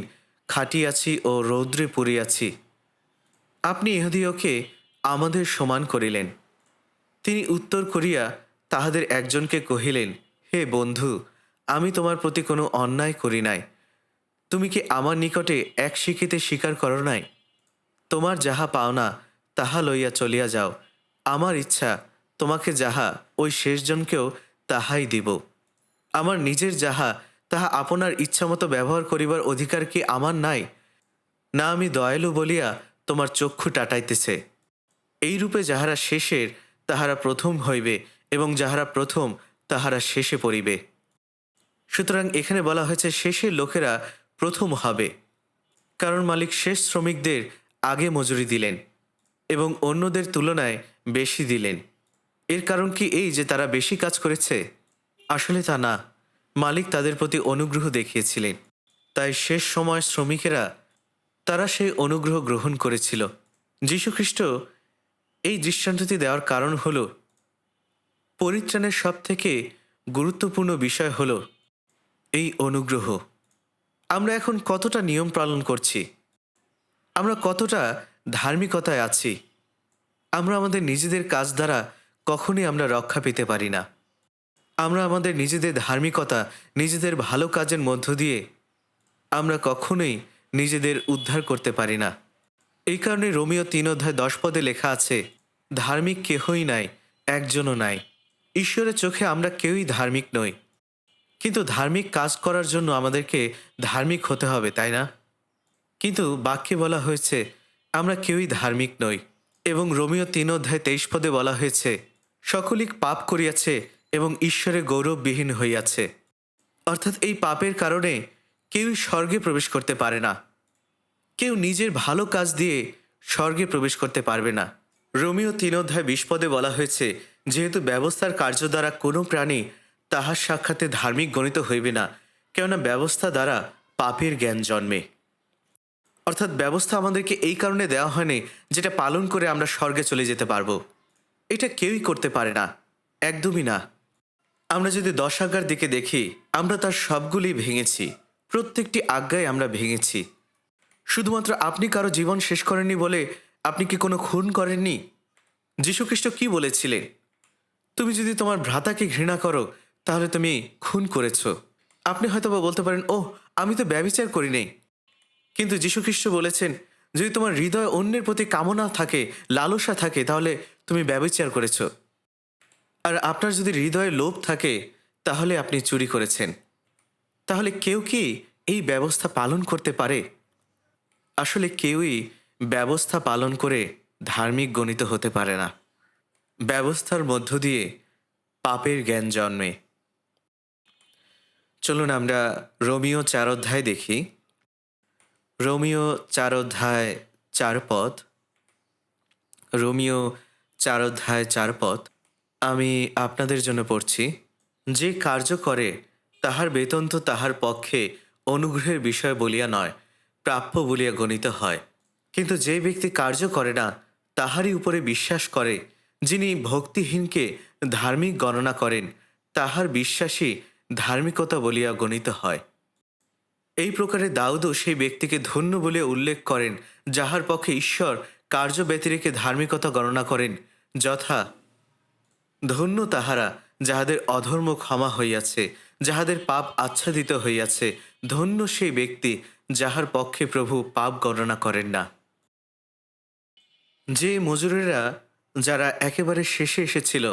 খাটিয়াছি ও রৌদ্রে পড়িয়াছি। আপনি ইহাদিওকে আমাদের সমান করিলেন। তিনি উত্তর করিয়া তাহাদের একজনকে কহিলেন, হে বন্ধু, আমি তোমার প্রতি কোনো অন্যায় করি নাই। তুমি কি আমার নিকটে এক শিখিতে স্বীকার করো নাই? তোমার যাহা পাওনা তাহা লইয়া চলিয়া যাও। আমার ইচ্ছা তোমাকে যাহা ওই শেষজনকেও তাহাই দিব। আমার নিজের যাহা তাহা আপনার ইচ্ছামতো ব্যবহার করিবার অধিকার কি আমার নাই? না আমি দয়ালু বলিয়া তোমার চক্ষু টাটাইতেছে? এইরূপে যাহারা শেষের তাহারা প্রথম হইবে, এবং যাহারা প্রথম তাহারা শেষে পড়িবে। সুতরাং এখানে বলা হয়েছে শেষের লোকেরা প্রথম হবে, কারণ মালিক শেষ শ্রমিকদের আগে মজুরি দিলেন এবং অন্যদের তুলনায় বেশি দিলেন। এর কারণ কি এই যে তারা বেশি কাজ করেছে? আসলে তা না, মালিক তাদের প্রতি অনুগ্রহ দেখিয়েছিলেন। তাই শেষ সময় শ্রমিকেরা তারা সেই অনুগ্রহ গ্রহণ করেছিল। যীশুখ্রিস্ট এই দৃষ্টান্তটি দেওয়ার কারণ হল পরিত্রাণের সবথেকে গুরুত্বপূর্ণ বিষয় হল এই অনুগ্রহ। আমরা এখন কতটা নিয়ম পালন করছি? আমরা কতটা ধার্মিকতায় আছি? আমরা আমাদের নিজেদের কাজ দ্বারা কখনই আমরা রক্ষা পেতে পারি না। আমরা আমাদের নিজেদের ধার্মিকতা, নিজেদের ভালো কাজের মধ্য দিয়ে আমরা কখনোই নিজেদের উদ্ধার করতে পারি না। এই কারণে রোমিও 3 অধ্যায় 10 পদে লেখা আছে, ধার্মিক কেহই নাই, একজনও নাই। ঈশ্বরের চোখে আমরা কেউই ধার্মিক নই, কিন্তু ধার্মিক কাজ করার জন্য আমাদেরকে ধার্মিক হতে হবে, তাই না? কিন্তু বাক্যে বলা হয়েছে আমরা কেউই ধার্মিক নই। এবং রোমিও 3 অধ্যায় 23 পদে বলা হয়েছে, সকলেই পাপ করিয়াছে এবং ঈশ্বরে গৌরববিহীন হইয়াছে। অর্থাৎ এই পাপের কারণে কেউই স্বর্গে প্রবেশ করতে পারে না। কেউ নিজের ভালো কাজ দিয়ে স্বর্গে প্রবেশ করতে পারবে না। রোমিও 3 অধ্যায় 20 পদে বলা হয়েছে, যেহেতু ব্যবস্থার কার্য দ্বারা কোনো প্রাণী তাহার সাক্ষাতে ধার্মিক গণিত হইবে না, কেননা ব্যবস্থা দ্বারা পাপের জ্ঞান জন্মে। অর্থাৎ ব্যবস্থা আমাদেরকে এই কারণে দেওয়া হয়নি যেটা পালন করে আমরা স্বর্গে চলে যেতে পারবো। এটা কেউই করতে পারে না, একদমই না। আমরা যদি 10 আজ্ঞার দিকে দেখি, আমরা তার সবগুলি ভেঙেছি। প্রত্যেকটি আজ্ঞায় আমরা ভেঙেছি। শুধুমাত্র আপনি কারো জীবন শেষ করেননি বলে আপনি কি কোনো খুন করেননি? যীশুখ্রিস্ট কি বলেছিলেন? তুমি যদি তোমার ভ্রাতাকে ঘৃণা করো তাহলে তুমি খুন করেছো। আপনি হয়তোবা বলতে পারেন, ওহ, আমি তো ব্যভিচার করি নাই। কিন্তু যীশুখ্রিস্ট বলেছেন, যদি তোমার হৃদয়ে অন্যের প্রতি কামনা থাকে, লালসা থাকে, তাহলে তুমি ব্যভিচার করেছো। আর আপনার যদি হৃদয়ে লোভ থাকে তাহলে আপনি চুরি করেছেন। তাহলে কেউ কি এই ব্যবস্থা পালন করতে পারে? আসলে কেউই ব্যবস্থা পালন করে ধার্মিক গণিত হতে পারে না। ব্যবস্থার মধ্য দিয়ে পাপের জ্ঞান জন্মে। চলুন আমরা রোমিও 4 অধ্যায় দেখি। রোমিও 4 অধ্যায় 4 পদ। রোমিও 4 অধ্যায় 4 পদ আমি আপনাদের জন্য পড়ছি। যে কার্য করে তাহার বেতন তো তাহার পক্ষে অনুগ্রহের বিষয় বলিয়া নয়, প্রাপ্য বলিয়া গণিত হয়। কিন্তু যে ব্যক্তি কার্য করে না, তাহারই উপরে বিশ্বাস করে, যিনি ভক্তিহীনকে ধার্মিক গণনা করেন, তাহার বিশ্বাসই ধার্মিকতা বলিয়া গণিত হয়। এই প্রকারে দাউদও সেই ব্যক্তিকে ধন্য বলিয়া উল্লেখ করেন, যাহার পক্ষে ঈশ্বর কার্য ব্যতিরেকে ধার্মিকতা গণনা করেন, যথা, ধন্য তাহারা যাহাদের অধর্ম ক্ষমা হইয়াছে, যাহাদের পাপ আচ্ছাদিত হইয়াছে। ধন্য সেই ব্যক্তি যাহার পক্ষে প্রভু পাপ গণনা করেন না। যে মজুরেরা যারা একেবারে শেষে এসেছিল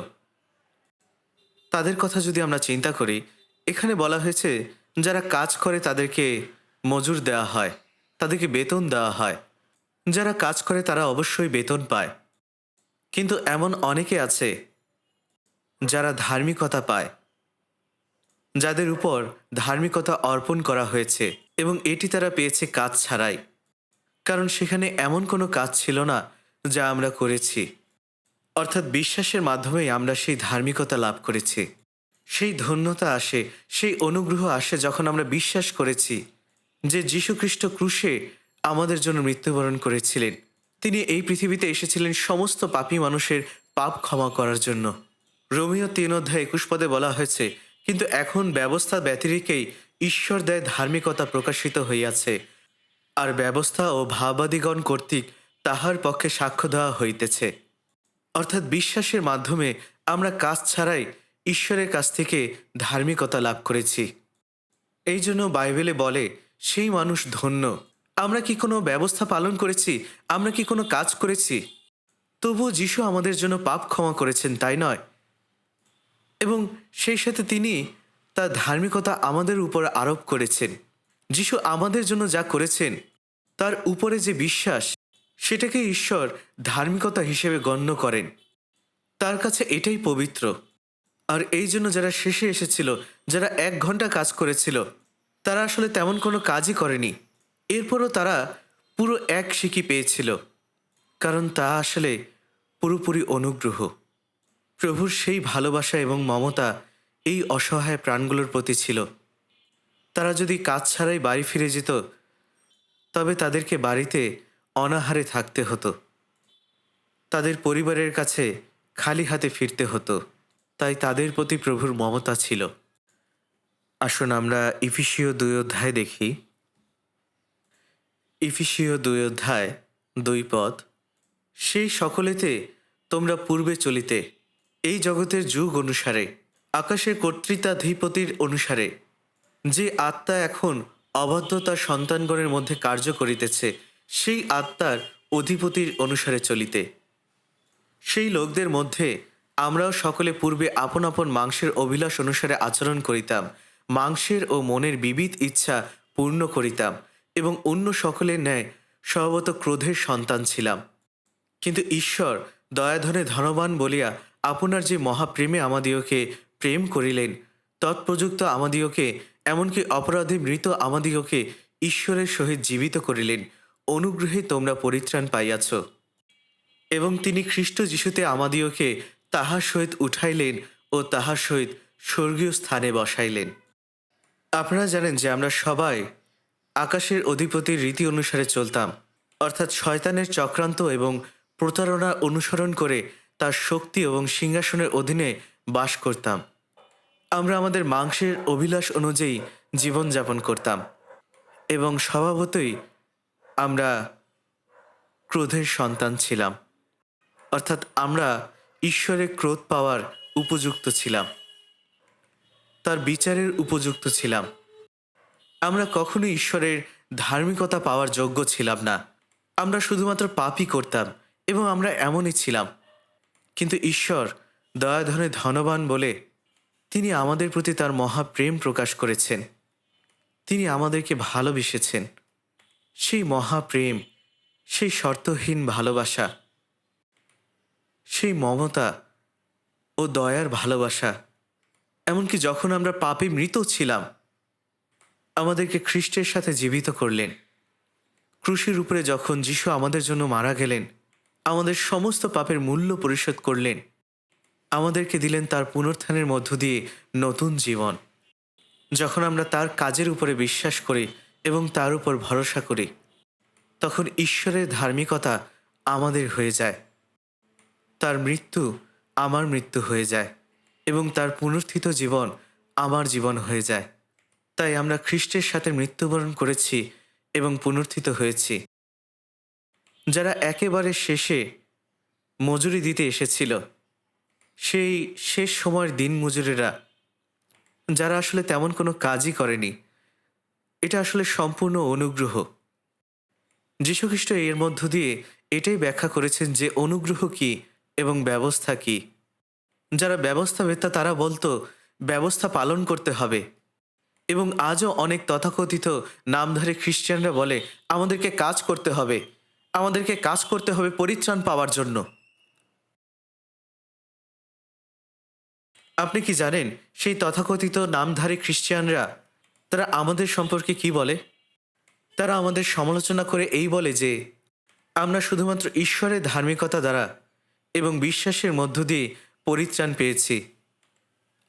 তাদের কথা যদি আমরা চিন্তা করি, এখানে বলা হয়েছে যারা কাজ করে তাদেরকে মজুর দেওয়া হয়, তাদেরকে বেতন দেওয়া হয়। যারা কাজ করে তারা অবশ্যই বেতন পায়। কিন্তু এমন অনেকে আছে যারা ধার্মিকতা পায়, যাদের উপর ধার্মিকতা অর্পণ করা হয়েছে, এবং এটি তারা পেয়েছে কাজ ছাড়াই। কারণ সেখানে এমন কোনো কাজ ছিল না যা আমরা করেছি। অর্থাৎ বিশ্বাসের মাধ্যমেই আমরা সেই ধার্মিকতা লাভ করেছি। সেই ধন্যতা আসে, সেই অনুগ্রহ আসে যখন আমরা বিশ্বাস করেছি যে যীশুখ্রিস্ট ক্রুশে আমাদের জন্য মৃত্যুবরণ করেছিলেন। তিনি এই পৃথিবীতে এসেছিলেন সমস্ত পাপী মানুষের পাপ ক্ষমা করার জন্য। রোমিও 3 অধ্যায় 21 পদে বলা হয়েছে, কিন্তু এখন ব্যবস্থা ব্যতিরেকেই ঈশ্বর দেয় ধার্মিকতা প্রকাশিত হইয়াছে, আর ব্যবস্থা ও ভাববাদীগণ কর্তৃক তাহার পক্ষে সাক্ষ্য দেওয়া হইতেছে। অর্থাৎ বিশ্বাসের মাধ্যমে আমরা কাজ ছাড়াই ঈশ্বরের কাছ থেকে ধার্মিকতা লাভ করেছি। এই জন্য বাইবেলে বলে, সেই মানুষ ধন্য। আমরা কি কোনো ব্যবস্থা পালন করেছি? আমরা কি কোনো কাজ করেছি? তবুও যিশু আমাদের জন্য পাপ ক্ষমা করেছেন, তাই নয়? এবং সেই সাথে তিনি তার ধার্মিকতা আমাদের উপর আরোপ করেছেন। যিশু আমাদের জন্য যা করেছেন তার উপরে যে বিশ্বাস, সেটাকে ঈশ্বর ধার্মিকতা হিসেবে গণ্য করেন। তার কাছে এটাই পবিত্র। আর এই জন্য যারা শেষে এসেছিল, যারা 1 ঘন্টা কাজ করেছিল, তারা আসলে তেমন কোনো কাজই করেনি। এরপরও তারা পুরো 1 সিকি পেয়েছিল, কারণ তা আসলে পুরোপুরি অনুগ্রহ। প্রভুর সেই ভালোবাসা এবং মমতা এই অসহায় প্রাণগুলোর প্রতি ছিল। তারা যদি কাজ ছাড়াই বাড়ি ফিরে যেত, তবে তাদেরকে বাড়িতে অনাহারে থাকতে হতো, তাদের পরিবারের কাছে খালি হাতে ফিরতে হতো। তাই তাদের প্রতি প্রভুর মমতা ছিল। আসুন আমরা ইফিসীয় 2 অধ্যায় দেখি। ইফিসীয় 2 অধ্যায় 2 পদ। সেই সকলেতে তোমরা পূর্বে চলিতে, এই জগতের যুগ অনুসারে, আকাশের কর্তৃত্বাধিপতির অনুসারে, যে আত্মা এখন অবাধ্যতার সন্তানগণের মধ্যে কার্য করিতেছে, সেই আত্মার অধিপতির অনুসারে চলিতে। সেই লোকদের মধ্যে আমরাও সকলে পূর্বে আপন আপন মাংসের অভিলাষ অনুসারে আচরণ করিতাম, মাংসের ও মনের বিবিধ ইচ্ছা পূর্ণ করিতাম, এবং অন্য সকলের ন্যায় স্বভাবত ক্রোধের সন্তান ছিলাম। কিন্তু ঈশ্বর দয়াধনে ধনবান বলিয়া আপনার যে মহাপ্রেমে আমাদিওকে প্রেম করিলেন, তৎপ্রযুক্ত আমাদিওকে, এমনকি অপরাধী মৃত আমাদিওকে ঈশ্বরের সহিত জীবিত করিলেন। অনুগ্রহে তোমরা পরিত্রাণ পাইয়াছ। এবং তিনি খ্রিস্ট যিশুতে আমাদিওকে তাহার সহিত উঠাইলেন ও তাহার সহিত স্বর্গীয় স্থানে বসাইলেন। আপনারা জানেন যে আমরা সবাই আকাশের অধিপতির রীতি অনুসারে চলতাম, অর্থাৎ শয়তানের চক্রান্ত এবং প্রতারণা অনুসরণ করে তার শক্তি এবং সিংহাসনের অধীনে বাস করতাম। আমরা আমাদের মাংসের অভিলাষ অনুযায়ী জীবনযাপন করতাম এবং স্বভাবতই আমরা ক্রোধের সন্তান ছিলাম, অর্থাৎ আমরা ঈশ্বরের ক্রোধ পাওয়ার উপযুক্ত ছিলাম, তার বিচারের উপযুক্ত ছিলাম। আমরা কখনোই ঈশ্বরের ধার্মিকতা পাওয়ার যোগ্য ছিলাম না। আমরা শুধুমাত্র পাপই করতাম এবং আমরা এমনই ছিলাম। কিন্তু ঈশ্বর দয়াধনে ধনবান বলে তিনি আমাদের প্রতি তার মহাপ্রেম প্রকাশ করেছেন। তিনি আমাদেরকে ভালোবেসেছেন। সেই মহাপ্রেম, সেই শর্তহীন ভালোবাসা, সেই মমতা ও দয়ার ভালোবাসা, এমনকি যখন আমরা পাপে মৃত ছিলাম আমাদেরকে খ্রিস্টের সাথে জীবিত করলেন। ক্রুশের উপরে যখন যিশু আমাদের জন্য মারা গেলেন, আমাদের সমস্ত পাপের মূল্য পরিশোধ করলেন, আমাদেরকে দিলেন তার পুনরুত্থানের মধ্য দিয়ে নতুন জীবন। যখন আমরা তার কাজের উপরে বিশ্বাস করি এবং তার উপর ভরসা করি, তখন ঈশ্বরের ধার্মিকতা আমাদের হয়ে যায়। তার মৃত্যু আমার মৃত্যু হয়ে যায় এবং তার পুনরুত্থিত জীবন আমার জীবন হয়ে যায়। তাই আমরা খ্রিস্টের সাথে মৃত্যুবরণ করেছি এবং পুনরুত্থিত হয়েছি। যারা একেবারে শেষে মজুরি দিতে এসেছিল, সেই শেষ সময়ের দিন মজুরেরা, যারা আসলে তেমন কোনো কাজই করেনি, এটা আসলে সম্পূর্ণ অনুগ্রহ। যীশুখ্রিস্ট এর মধ্য দিয়ে এটাই ব্যাখ্যা করেছেন যে অনুগ্রহ কী এবং ব্যবস্থা কী। যারা ব্যবস্থাবেত্তা তারা বলতো ব্যবস্থা পালন করতে হবে, এবং আজও অনেক তথাকথিত নামধারী খ্রিস্টানরা বলে আমাদেরকে কাজ করতে হবে, আমাদেরকে কাজ করতে হবে পরিত্রাণ পাওয়ার জন্য। আপনি কি জানেন সেই তথাকথিত নামধারী খ্রিস্টানরা তারা আমাদের সম্পর্কে কি বলে? তারা আমাদের সমালোচনা করে এই বলে যে আমরা শুধুমাত্র ঈশ্বরের ধার্মিকতা দ্বারা এবং বিশ্বাসের মধ্য দিয়ে পরিত্রাণ পেয়েছি।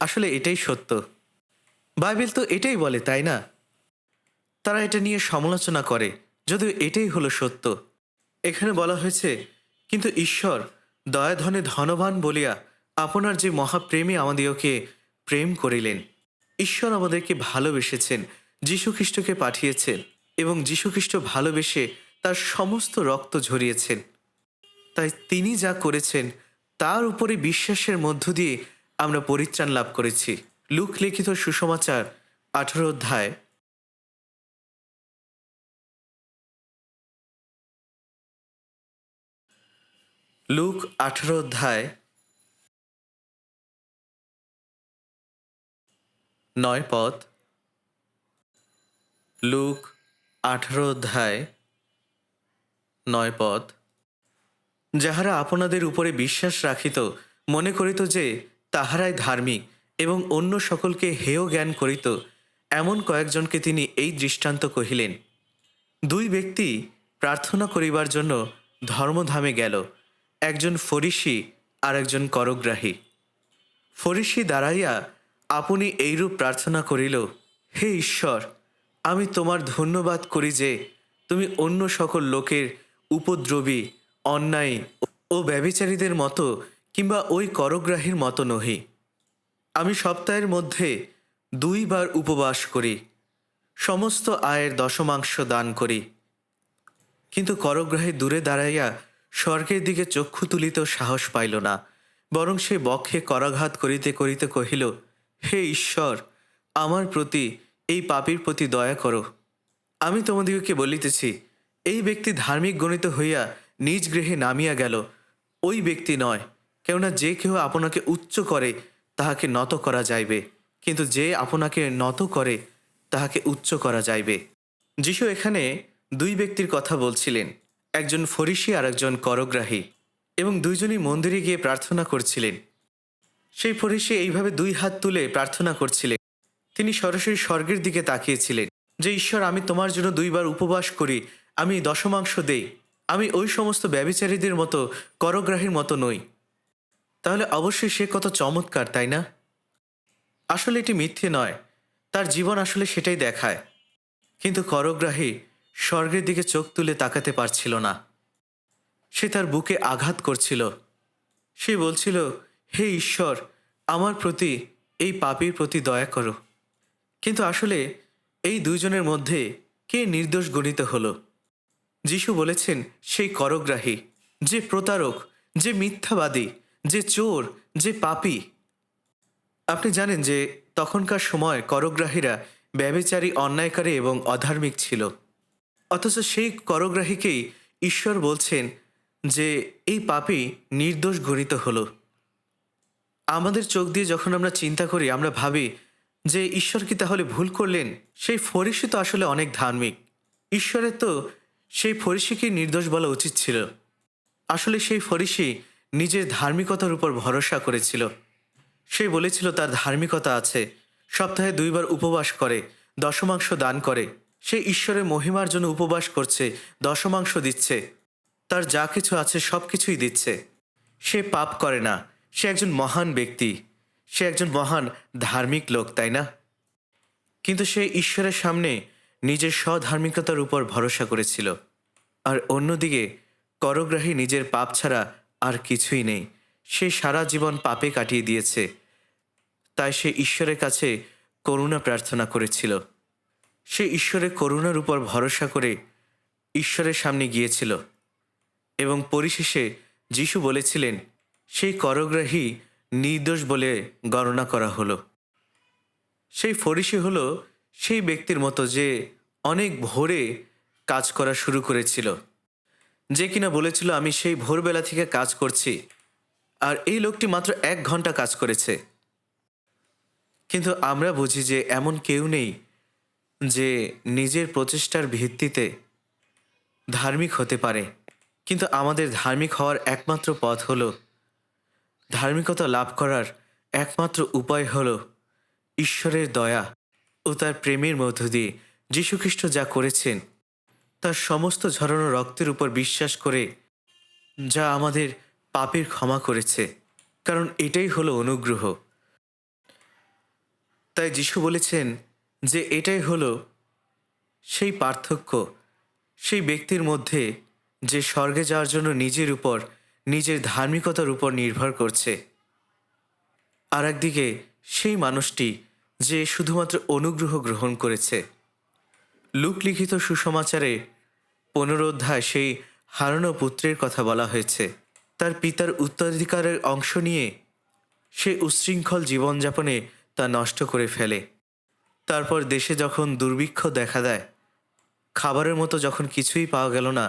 আসলে এটাই সত্য। বাইবেল তো এটাই বলে, তাই না? তারা এটা নিয়ে সমালোচনা করে, যদিও এটাই হলো সত্য। এখানে বলা হয়েছে, কিন্তু ঈশ্বর দয়াধনে ধনবান বলিয়া আপনার যে মহাপ্রেমে আমাদিওকে প্রেম করিলেন। ঈশ্বর আমাদেরকে ভালোবেসেছেন, যীশুখ্রিস্টকে পাঠিয়েছেন এবং যীশুখ্রিস্ট ভালোবেসে তার সমস্ত রক্ত ঝরিয়েছেন। তাই তিনি যা করেছেন তার উপরে বিশ্বাসের মধ্য দিয়ে আমরা পরিত্রাণ লাভ করেছি। লুক লিখিত সুসমাচার 18 অধ্যায় লুক 18 অধ্যায় 9 পদ। লুক 18 অধ্যায় 9 পদ। যাহারা আপনাদের উপরে বিশ্বাস রাখিত মনে করিত যে তাহারাই ধার্মিক এবং অন্য সকলকে হেয় জ্ঞান করিত, এমন কয়েকজনকে তিনি এই দৃষ্টান্ত কহিলেন। দুই ব্যক্তি প্রার্থনা করিবার জন্য ধর্মধামে গেল, একজন ফরিসি আর একজন করগ্রাহী। ফরিসি দাঁড়াইয়া আপনি এইরূপ প্রার্থনা করিল, হে ঈশ্বর, আমি তোমার ধন্যবাদ করি যে তুমি অন্য সকল লোকের উপদ্রবী, অন্যায় ও ব্যভিচারীদের মতো কিংবা ওই করগ্রাহীর মতো নহি। আমি সপ্তাহের মধ্যে 2 বার উপবাস করি, সমস্ত আয়ের দশমাংশ দান করি। কিন্তু করগ্রাহী দূরে দাঁড়াইয়া স্বর্গের দিকে চক্ষু তুলিতেও সাহস পাইল না, বরং সে বক্ষে করাঘাত করিতে করিতে কহিল, হে ঈশ্বর, আমার প্রতি, এই পাপীর প্রতি দয়া করো। আমি তোমাদিগকে বলিতেছি, এই ব্যক্তি ধার্মিক গণিত হইয়া নিজ গৃহে নামিয়া গেল, ওই ব্যক্তি নয়। কেননা যে কেহ আপনাকে উচ্চ করে তাহাকে নত করা যাইবে, কিন্তু যে আপনাকে নত করে তাহাকে উচ্চ করা যাইবে। যিশু এখানে 2 ব্যক্তির কথা বলছিলেন, একজন ফরিসি আর একজন করগ্রাহী, এবং দুইজনই মন্দিরে গিয়ে প্রার্থনা করছিলেন। সেই ফরিসি এইভাবে 2 হাত তুলে প্রার্থনা করছিলেন। তিনি সরাসরি স্বর্গের দিকে তাকিয়েছিলেন যে ঈশ্বর, আমি তোমার জন্য 2 বার উপবাস করি, আমি দশমাংশ দেই, আমি ওই সমস্ত ব্যভিচারীদের মতো, করগ্রাহীর মতো নই। তাহলে অবশ্যই সে কত চমৎকার, তাই না? আসলে এটি মিথ্যে নয়, তার জীবন আসলে সেটাই দেখায়। কিন্তু করগ্রাহী স্বর্গের দিকে চোখ তুলে তাকাতে পারছিল না। সে তার বুকে আঘাত করছিল। সে বলছিল, হে ঈশ্বর, আমার প্রতি, এই পাপীর প্রতি দয়া করো। কিন্তু আসলে এই দুইজনের মধ্যে কে নির্দোষ গণিত হলো? যিশু বলেছেন সেই করগ্রাহী, যে প্রতারক, যে মিথ্যাবাদী, যে চোর, যে পাপী। আপনি জানেন যে তখনকার সময় করগ্রাহীরা ব্যভিচারী, অন্যায়কারী এবং অধার্মিক ছিল। অথচ সেই করগ্রাহীকেই ঈশ্বর বলছেন যে এই পাপী নির্দোষ গণিত হলো। আমাদের চোখ দিয়ে যখন আমরা চিন্তা করি, আমরা ভাবি যে ঈশ্বর কি তাহলে ভুল করলেন? সেই ফরিসি তো আসলে অনেক ধার্মিক। ঈশ্বরের তো সেই ফরিসিকেই নির্দোষ বলা উচিত ছিল। আসলে সেই ফরিসি নিজের ধার্মিকতার উপর ভরসা করেছিল। সে বলেছিল তার ধার্মিকতা আছে, সপ্তাহে 2 বার উপবাস করে, দশমাংশ দান করে। সে ঈশ্বরের মহিমার জন্য উপবাস করছে, দশমাংশ দিচ্ছে, তার যা কিছু আছে সব কিছুই দিচ্ছে। সে পাপ করে না। সে একজন মহান ব্যক্তি, সে একজন মহান ধার্মিক লোক, তাই না? কিন্তু সে ঈশ্বরের সামনে নিজের স্বধার্মিকতার উপর ভরসা করেছিল। আর অন্যদিকে করগ্রাহী নিজের পাপ ছাড়া আর কিছুই নেই। সে সারা জীবন পাপে কাটিয়ে দিয়েছে। তাই সে ঈশ্বরের কাছে করুণা প্রার্থনা করেছিল। সে ঈশ্বরের করুণার উপর ভরসা করে ঈশ্বরের সামনে গিয়েছিল এবং পরিশেষে যিশু বলেছিলেন সেই করগ্রাহী নির্দোষ বলে গণনা করা হলো। সেই ফরিসি হলো সেই ব্যক্তির মতো যে অনেক ভোরে কাজ করা শুরু করেছিল, যে কিনা বলেছিল আমি সেই ভোরবেলা থেকে কাজ করছি, আর এই লোকটি মাত্র 1 ঘন্টা কাজ করেছে। কিন্তু আমরা বুঝি যে এমন কেউ নেই যে নিজের প্রচেষ্টার ভিত্তিতে ধার্মিক হতে পারে। কিন্তু আমাদের ধার্মিক হওয়ার একমাত্র পথ হলো, ধার্মিকতা লাভ করার একমাত্র উপায় হলো ঈশ্বরের দয়া ও তার প্রেমের মধ্য দিয়ে যীশুখ্রিস্ট যা করেছেন, তার সমস্ত ঝরানো রক্তের উপর বিশ্বাস করে, যা আমাদের পাপের ক্ষমা করেছে। কারণ এটাই হলো অনুগ্রহ। তাই যিশু বলেছেন যে এটাই হলো সেই পার্থক্য সেই ব্যক্তির মধ্যে যে স্বর্গে যাওয়ার জন্য নিজের উপর, নিজের ধার্মিকতার উপর নির্ভর করছে, আর একদিকে সেই মানুষটি যে শুধুমাত্র অনুগ্রহ গ্রহণ করেছে। লূক লিখিত সুসমাচারে 15 অধ্যায় সেই হারানো পুত্রের কথা বলা হয়েছে। তার পিতার উত্তরাধিকারের অংশ নিয়ে সে উচ্ছৃঙ্খল জীবনযাপনে তা নষ্ট করে ফেলে। তারপর দেশে যখন দুর্ভিক্ষ দেখা দেয়, খাবারের মতো যখন কিছুই পাওয়া গেল না,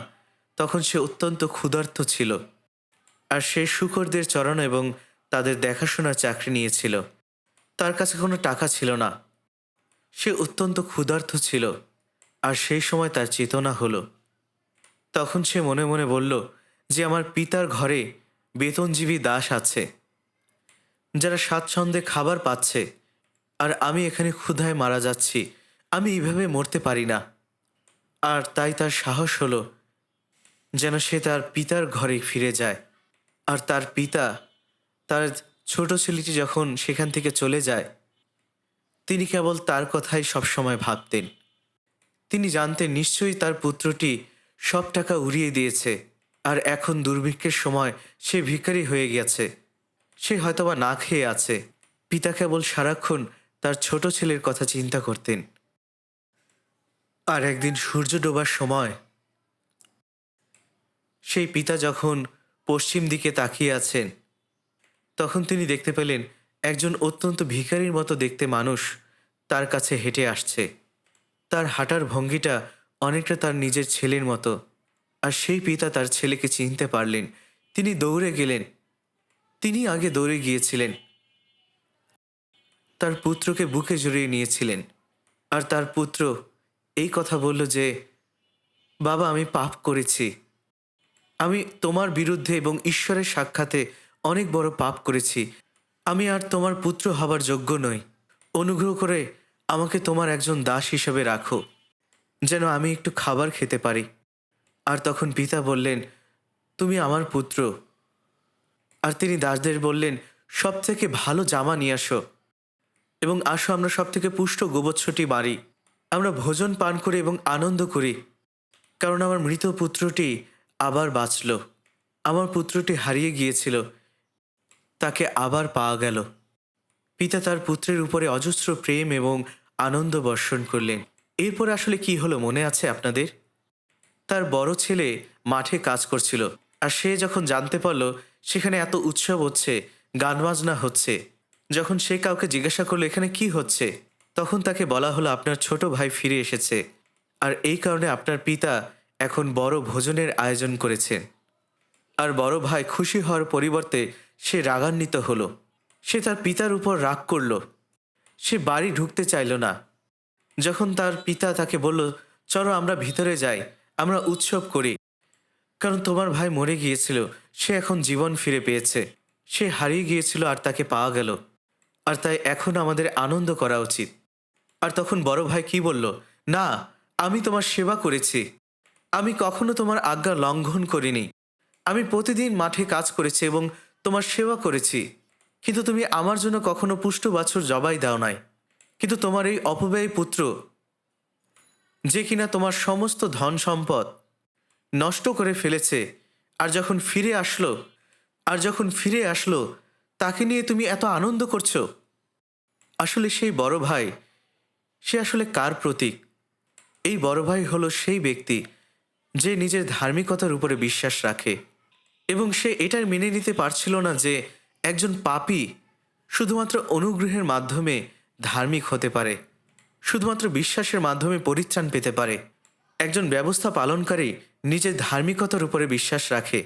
তখন সে অত্যন্ত ক্ষুধার্ত ছিল। আর সে শূকরদের চরানো এবং তাদের দেখাশোনার চাকরি নিয়েছিল। তার কাছে কোনো টাকা ছিল না। সে অত্যন্ত ক্ষুধার্ত ছিল। আর সেই সময় তার চেতনা হলো। তখন সে মনে মনে বলল যে আমার পিতার ঘরে বেতনজীবী দাস আছে, যারা স্বাচ্ছন্দ্যে খাবার পাচ্ছে, আর আমি এখানে ক্ষুধায় মারা যাচ্ছি। আমি এইভাবে মরতে পারি না। আর তাই তার সাহস হলো যেন সে তার পিতার ঘরে ফিরে যায়। আর তার পিতা তার ছোট ছেলেটি যখন সেখান থেকে চলে যায়, তিনি কেবল তার কথাই সবসময় ভাবতেন। তিনি জানতেন নিশ্চয়ই তার পুত্রটি সব টাকা উড়িয়ে দিয়েছে, আর এখন দুর্ভিক্ষের সময় সে ভিখারি হয়ে গেছে। সে হয়তোবা না খেয়ে আছে। পিতা কেবল সারাক্ষণ তার ছোট ছেলের কথা চিন্তা করতেন। আর একদিন সূর্য ডোবার সময় সেই পিতা যখন পশ্চিম দিকে তাকিয়ে আছেন, তখন তিনি দেখতে পেলেন একজন অত্যন্ত ভিখারির মতো দেখতে মানুষ তার কাছে হেঁটে আসছে। তার হাঁটার ভঙ্গিটা অনেকটা তার নিজের ছেলের মতো। আর সেই পিতা তার ছেলেকে চিনতে পারলেন। তিনি দৌড়ে গেলেন। তিনি আগে দৌড়ে গিয়েছিলেন, তার পুত্রকে বুকে জড়িয়ে নিয়েছিলেন। আর তার পুত্র এই কথা বলল যে, বাবা, আমি পাপ করেছি। আমি তোমার বিরুদ্ধে এবং ঈশ্বরের সাক্ষাতে অনেক বড় পাপ করেছি। আমি আর তোমার পুত্র হবার যোগ্য নই। অনুগ্রহ করে আমাকে তোমার একজন দাস হিসেবে রাখো, যেন আমি একটু খাবার খেতে পারি। আর তখন পিতা বললেন, তুমি আমার পুত্র। আর তিনি দাসদের বললেন, সব থেকে ভালো জামা নিয়ে আসো এবং আসো আমরা সব থেকে পুষ্ট গোবৎসটি মারি। আমরা ভোজন পান করি এবং আনন্দ করি, কারণ আমার মৃত পুত্রটি আবার বাঁচল। আমার পুত্রটি হারিয়ে গিয়েছিল, তাকে আবার পাওয়া গেল। পিতা তার পুত্রের উপরে অজস্র প্রেম এবং আনন্দ বর্ষণ করলেন। এরপর আসলে কি হলো মনে আছে আপনাদের? তার বড় ছেলে মাঠে কাজ করছিল, আর সে যখন জানতে পারল সেখানে এত উৎসব হচ্ছে, গান বাজনা হচ্ছে, যখন সে কাউকে জিজ্ঞাসা করলো এখানে কি হচ্ছে, তখন তাকে বলা হলো আপনার ছোট ভাই ফিরে এসেছে, আর এই কারণে আপনার পিতা এখন বড় ভোজনের আয়োজন করেছেন। আর বড় ভাই খুশি হওয়ার পরিবর্তে সে রাগান্বিত হলো। সে তার পিতার উপর রাগ করল। সে বাড়ি ঢুকতে চাইল না। যখন তার পিতা তাকে বলল, চলো আমরা ভিতরে যাই, আমরা উৎসব করি, কারণ তোমার ভাই মরে গিয়েছিল, সে এখন জীবন ফিরে পেয়েছে। সে হারিয়ে গিয়েছিল আর তাকে পাওয়া গেল, আর তাই এখন আমাদের আনন্দ করা উচিত। আর তখন বড় ভাই কি বলল, না, আমি তোমার সেবা করেছি, আমি কখনো তোমার আজ্ঞা লঙ্ঘন করিনি। আমি প্রতিদিন মাঠে কাজ করেছি এবং তোমার সেবা করেছি, কিন্তু তুমি আমার জন্য কখনো পুষ্ট বাছুর জবাই দাও নাই। কিন্তু তোমার এই অপব্যয়ী পুত্র, যে কিনা তোমার সমস্ত ধন সম্পদ নষ্ট করে ফেলেছে, আর যখন ফিরে আসলো তাকে নিয়ে তুমি এত আনন্দ করছো। আসলে সেই বড় ভাই, সে আসলে কার প্রতীক? এই বড় ভাই হলো সেই ব্যক্তি যে নিজের ধার্মিকতার উপরে বিশ্বাস রাখে, এবং সে এটার মেনে নিতে পারছিল না যে একজন পাপী শুধুমাত্র অনুগ্রহের মাধ্যমে ধার্মিক হতে পারে, শুধুমাত্র বিশ্বাসের মাধ্যমে পরিত্রাণ পেতে পারে। একজন ব্যবস্থা পালনকারী নিজের ধার্মিকতার উপরে বিশ্বাস রাখে,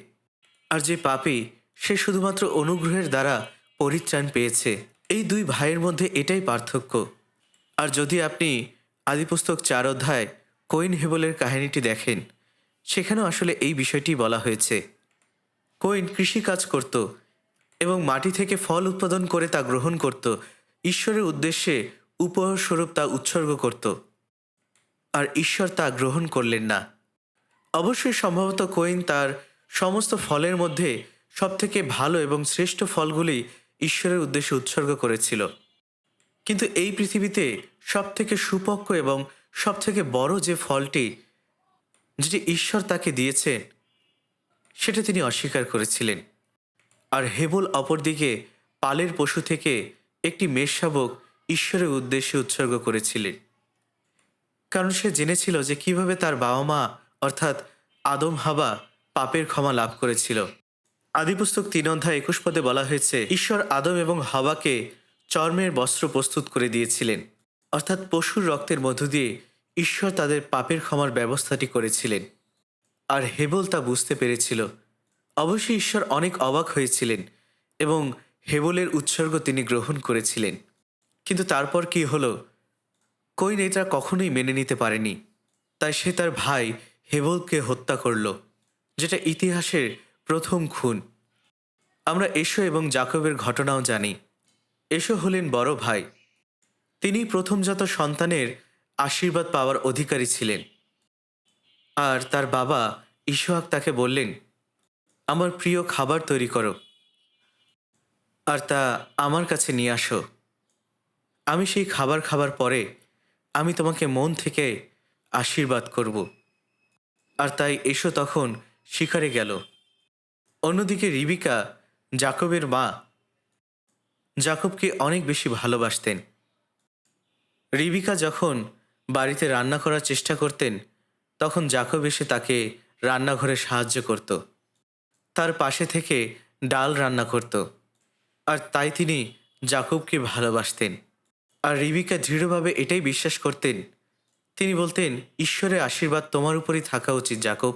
আর যে পাপী সে শুধুমাত্র অনুগ্রহের দ্বারা পরিত্রাণ পেয়েছে। এই দুই ভাইয়ের মধ্যে এটাই পার্থক্য। আর যদি আপনি আদিপুস্তক 4 অধ্যায় কইন হেবলের কাহিনীটি দেখেন, সেখানেও আসলে এই বিষয়টি বলা হয়েছে। কইন কৃষিকাজ করত এবং মাটি থেকে ফল উৎপাদন করে তা গ্রহণ করত, ঈশ্বরের উদ্দেশ্যে উপহারস্বরূপ তা উৎসর্গ করত, আর ঈশ্বর তা গ্রহণ করলেন না। অবশ্যই সম্ভবত কইন তার সমস্ত ফলের মধ্যে সবথেকে ভালো এবং শ্রেষ্ঠ ফলগুলি ঈশ্বরের উদ্দেশ্যে উৎসর্গ করেছিল, কিন্তু এই পৃথিবীতে সবথেকে সুপক্ষ এবং সবথেকে বড় যে ফলটি, যেটি ঈশ্বর তাকে দিয়েছেন, সেটা তিনি অস্বীকার করেছিলেন। আর হেবল অপরদিকে পালের পশু থেকে একটি মেষশাবক ঈশ্বরের উদ্দেশ্যে উৎসর্গ করেছিলেন, কারণ সে জেনেছিল যে কিভাবে তার বাবা মা অর্থাৎ আদম হাবা পাপের ক্ষমা লাভ করেছিল। আদিপুস্তক 3 অধ্যায় 21 পদে বলা হয়েছে, ঈশ্বর আদম এবং হাওয়াকে চর্মের বস্ত্র প্রস্তুত করে দিয়েছিলেন, অর্থাৎ পশুর রক্তের মধ্য দিয়ে ঈশ্বর তাদের পাপের ক্ষমার ব্যবস্থাটি করেছিলেন। আর হেবল তা বুঝতে পেরেছিল। অবশ্যই ঈশ্বর অনেক অবাক হয়েছিলেন এবং হেবলের উৎসর্গ তিনি গ্রহণ করেছিলেন। কিন্তু তারপর কি হলো? কইন এটা কখনোই মেনে নিতে পারেনি, তাই সে তার ভাই হেবলকে হত্যা করল, যেটা ইতিহাসের প্রথম খুন। আমরা এশো এবং জাকবের ঘটনাও জানি। এশো হলেন বড় ভাই, তিনি প্রথমজাত সন্তানের আশীর্বাদ পাওয়ার অধিকারী ছিলেন। আর তার বাবা ইসহাক তাকে বললেন, আমার প্রিয় খাবার তৈরি করো আর তা আমার কাছে নিয়ে আসো। আমি সেই খাবার খাবার পরে আমি তোমাকে মন থেকে আশীর্বাদ করব। আর তাই এসো তখন শিকারে গেল। অন্যদিকে রিবিকা, জাকবের মা, জাকবকে অনেক বেশি ভালোবাসতেন। রিবিকা যখন বাড়িতে রান্না করার চেষ্টা করতেন, তখন জাকব এসে তাকে রান্নাঘরে সাহায্য করত, তার পাশে থেকে ডাল রান্না করত, আর তাই তিনি জাকবকে ভালোবাসতেন। আর রিবিকা দৃঢ়ভাবে এটাই বিশ্বাস করতেন। তিনি বলতেন, ঈশ্বরের আশীর্বাদ তোমার উপরই থাকা উচিত জাকব।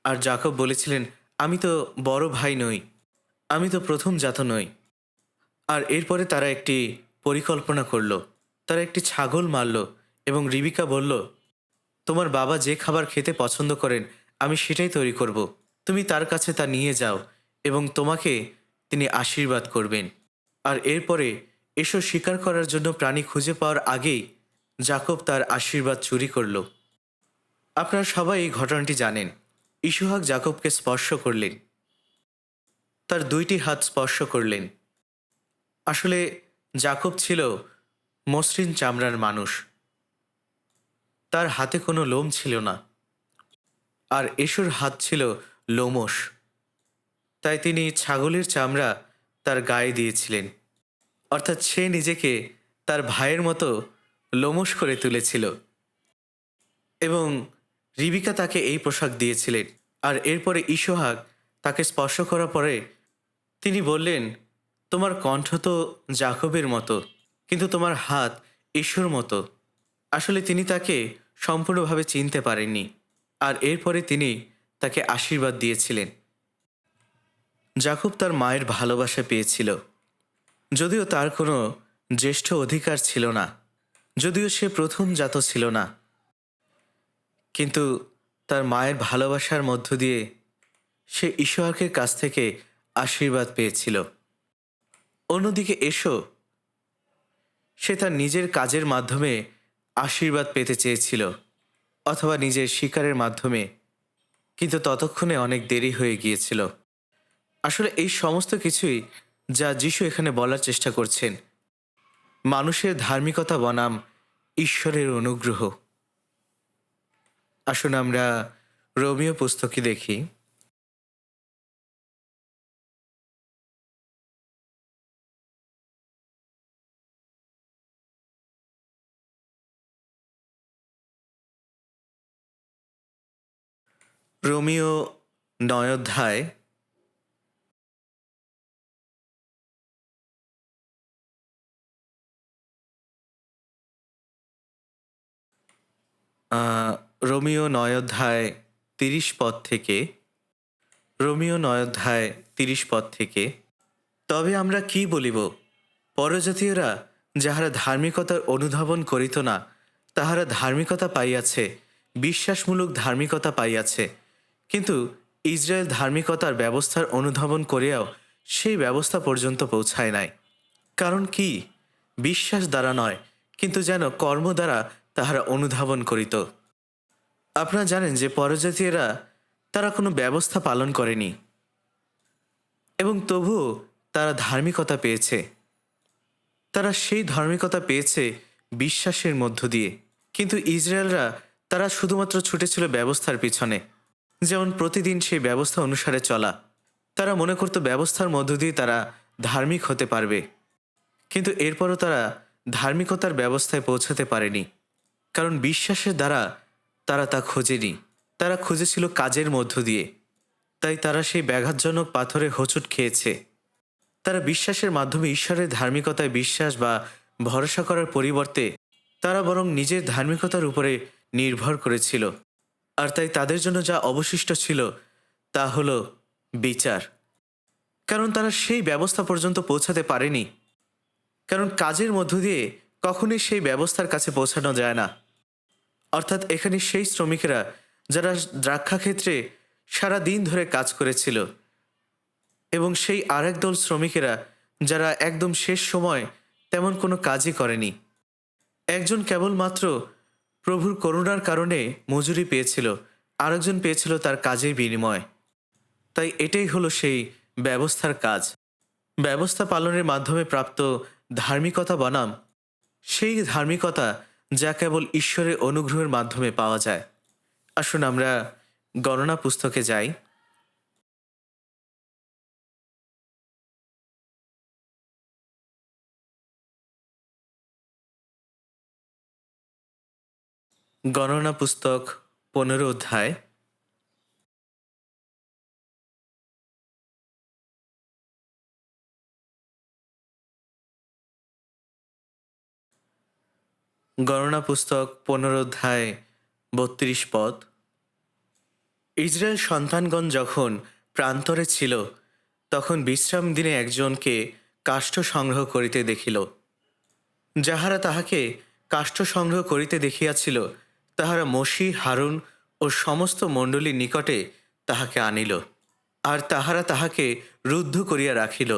আর জাকব বলেছিলেন, আমি তো বড় ভাই নই, আমি তো প্রথম জাত নই। আর এরপরে তারা একটি পরিকল্পনা করল। তারা একটি ছাগল মারল এবং রিবিকা বলল, তোমার বাবা যে খাবার খেতে পছন্দ করেন আমি সেটাই তৈরি করব, তুমি তার কাছে তা নিয়ে যাও এবং তোমাকে তিনি আশীর্বাদ করবেন। আর এরপরে এসো শিকার করার জন্য প্রাণী খুঁজে পাওয়ার আগেই জাকব তার আশীর্বাদ চুরি করল। আপনারা সবাই এই ঘটনাটি জানেন। ইসহাক জাকবকে স্পর্শ করলেন, তার 2টি হাত স্পর্শ করলেন। আসলে জাকব ছিল মসৃণ চামড়ার মানুষ, তার হাতে কোনো লোম ছিল না, আর এশোর হাত ছিল লোমশ। তাই তিনি ছাগলের চামড়া তার গায়ে দিয়েছিলেন, অর্থাৎ সে নিজেকে তার ভাইয়ের মতো লোমশ করে তুলেছিল। এবং রিবিকা তাকে এই পোশাক দিয়েছিলেন। আর এরপরে ইসহাক তাকে স্পর্শ করার পরে তিনি বললেন, তোমার কণ্ঠ তো জাকবের মতো, কিন্তু তোমার হাত ঈশ্বর মতো। আসলে তিনি তাকে সম্পূর্ণভাবে চিনতে পারেননি। আর এরপরে তিনি তাকে আশীর্বাদ দিয়েছিলেন। জাকব তার মায়ের ভালোবাসা পেয়েছিল, যদিও তার কোনো জ্যেষ্ঠ অধিকার ছিল না, যদিও সে প্রথম জাত ছিল না, কিন্তু তার মায়ের ভালোবাসার মধ্য দিয়ে সে ইসহাকের কাছ থেকে আশীর্বাদ পেয়েছিল। অন্যদিকে এসো, সে তার নিজের কাজের মাধ্যমে আশীর্বাদ পেতে চেয়েছিল, অথবা নিজের শিকারের মাধ্যমে, কিন্তু ততক্ষণে অনেক দেরি হয়ে গিয়েছিল। আসলে এই সমস্ত কিছুই যা যিশু এখানে বলার চেষ্টা করছেন, মানুষের ধার্মিকতা বনাম ঈশ্বরের অনুগ্রহ। আসুন আমরা রোমীয় পুস্তকে দেখি। রোমীয় ৯ অধ্যায় ৩০ পদ থেকে, রোমীয় ৯ অধ্যায় ৩০ পদ থেকে, তবে আমরা কি বলিব? পরজাতীয়রা যাহারা ধার্মিকতার অনুধাবন করিত না, তাহারা ধার্মিকতা পাইয়াছে, বিশ্বাসমূলক ধার্মিকতা পাইয়াছে। কিন্তু ইসরায়েল ধার্মিকতার ব্যবস্থার অনুধাবন করিয়াও সেই ব্যবস্থা পর্যন্ত পৌঁছায় নাই। কারণ কি? বিশ্বাস দ্বারা নয়, কিন্তু যেন কর্ম দ্বারা তাহারা অনুধাবন করিত। আপনারা জানেন যে পরজাতীয়রা তারা কোনো ব্যবস্থা পালন করেনি, এবং তবুও তারা ধার্মিকতা পেয়েছে। তারা সেই ধার্মিকতা পেয়েছে বিশ্বাসের মধ্য দিয়ে। কিন্তু ইসরায়েলরা তারা শুধুমাত্র ছুটেছিল ব্যবস্থার পিছনে, যেমন প্রতিদিন সেই ব্যবস্থা অনুসারে চলা। তারা মনে করত ব্যবস্থার মধ্য দিয়ে তারা ধার্মিক হতে পারবে, কিন্তু এরপরও তারা ধার্মিকতার ব্যবস্থায় পৌঁছাতে পারেনি, কারণ বিশ্বাসের দ্বারা তারা তা খোঁজেনি। তারা খুঁজেছিল কাজের মধ্য দিয়ে। তাই তারা সেই ব্যাঘাতজনক পাথরে হোঁচট খেয়েছে। তারা বিশ্বাসের মাধ্যমে ঈশ্বরের ধার্মিকতায় বিশ্বাস বা ভরসা করার পরিবর্তে তারা বরং নিজের ধার্মিকতার উপরে নির্ভর করেছিল। আর তাই তাদের জন্য যা অবশিষ্ট ছিল তা হলো বিচার, কারণ তারা সেই ব্যবস্থা পর্যন্ত পৌঁছাতে পারেনি। কারণ কাজের মধ্য দিয়ে কখনোই সেই ব্যবস্থার কাছে পৌঁছানো যায় না। অর্থাৎ এখানে সেই শ্রমিকেরা যারা দ্রাক্ষাক্ষেত্রে সারা দিন ধরে কাজ করেছিল, এবং সেই আরেক দল শ্রমিকেরা যারা একদম শেষ সময় তেমন কোনো কাজই করেনি। একজন কেবলমাত্র প্রভুর করুণার কারণে মজুরি পেয়েছিল, আরেকজন পেয়েছিল তার কাজের বিনিময়। তাই এটাই হলো সেই ব্যবস্থার কাজ। ব্যবস্থা পালনের মাধ্যমে প্রাপ্ত ধার্মিকতা বনাম সেই ধার্মিকতা যা কেবল ঈশ্বরের অনুগ্রহের মাধ্যমে পাওয়া যায়। আসুন আমরা গণনা পুস্তকে যাই। গণনা পুস্তক 15 অধ্যায় গণনা পুস্তক 15 অধ্যায় 32 পদ। ইসরায়েল সন্তানগণ যখন প্রান্তরে ছিল, তখন বিশ্রাম দিনে একজনকে কাষ্ঠ সংগ্রহ করিতে দেখিল। যাহারা তাহাকে কাষ্ঠ সংগ্রহ করিতে দেখিয়াছিল, তাহারা মোশি, হারুন ও সমস্ত মণ্ডলীর নিকটে তাহাকে আনিল। আর তাহারা তাহাকে রুদ্ধ করিয়া রাখিল,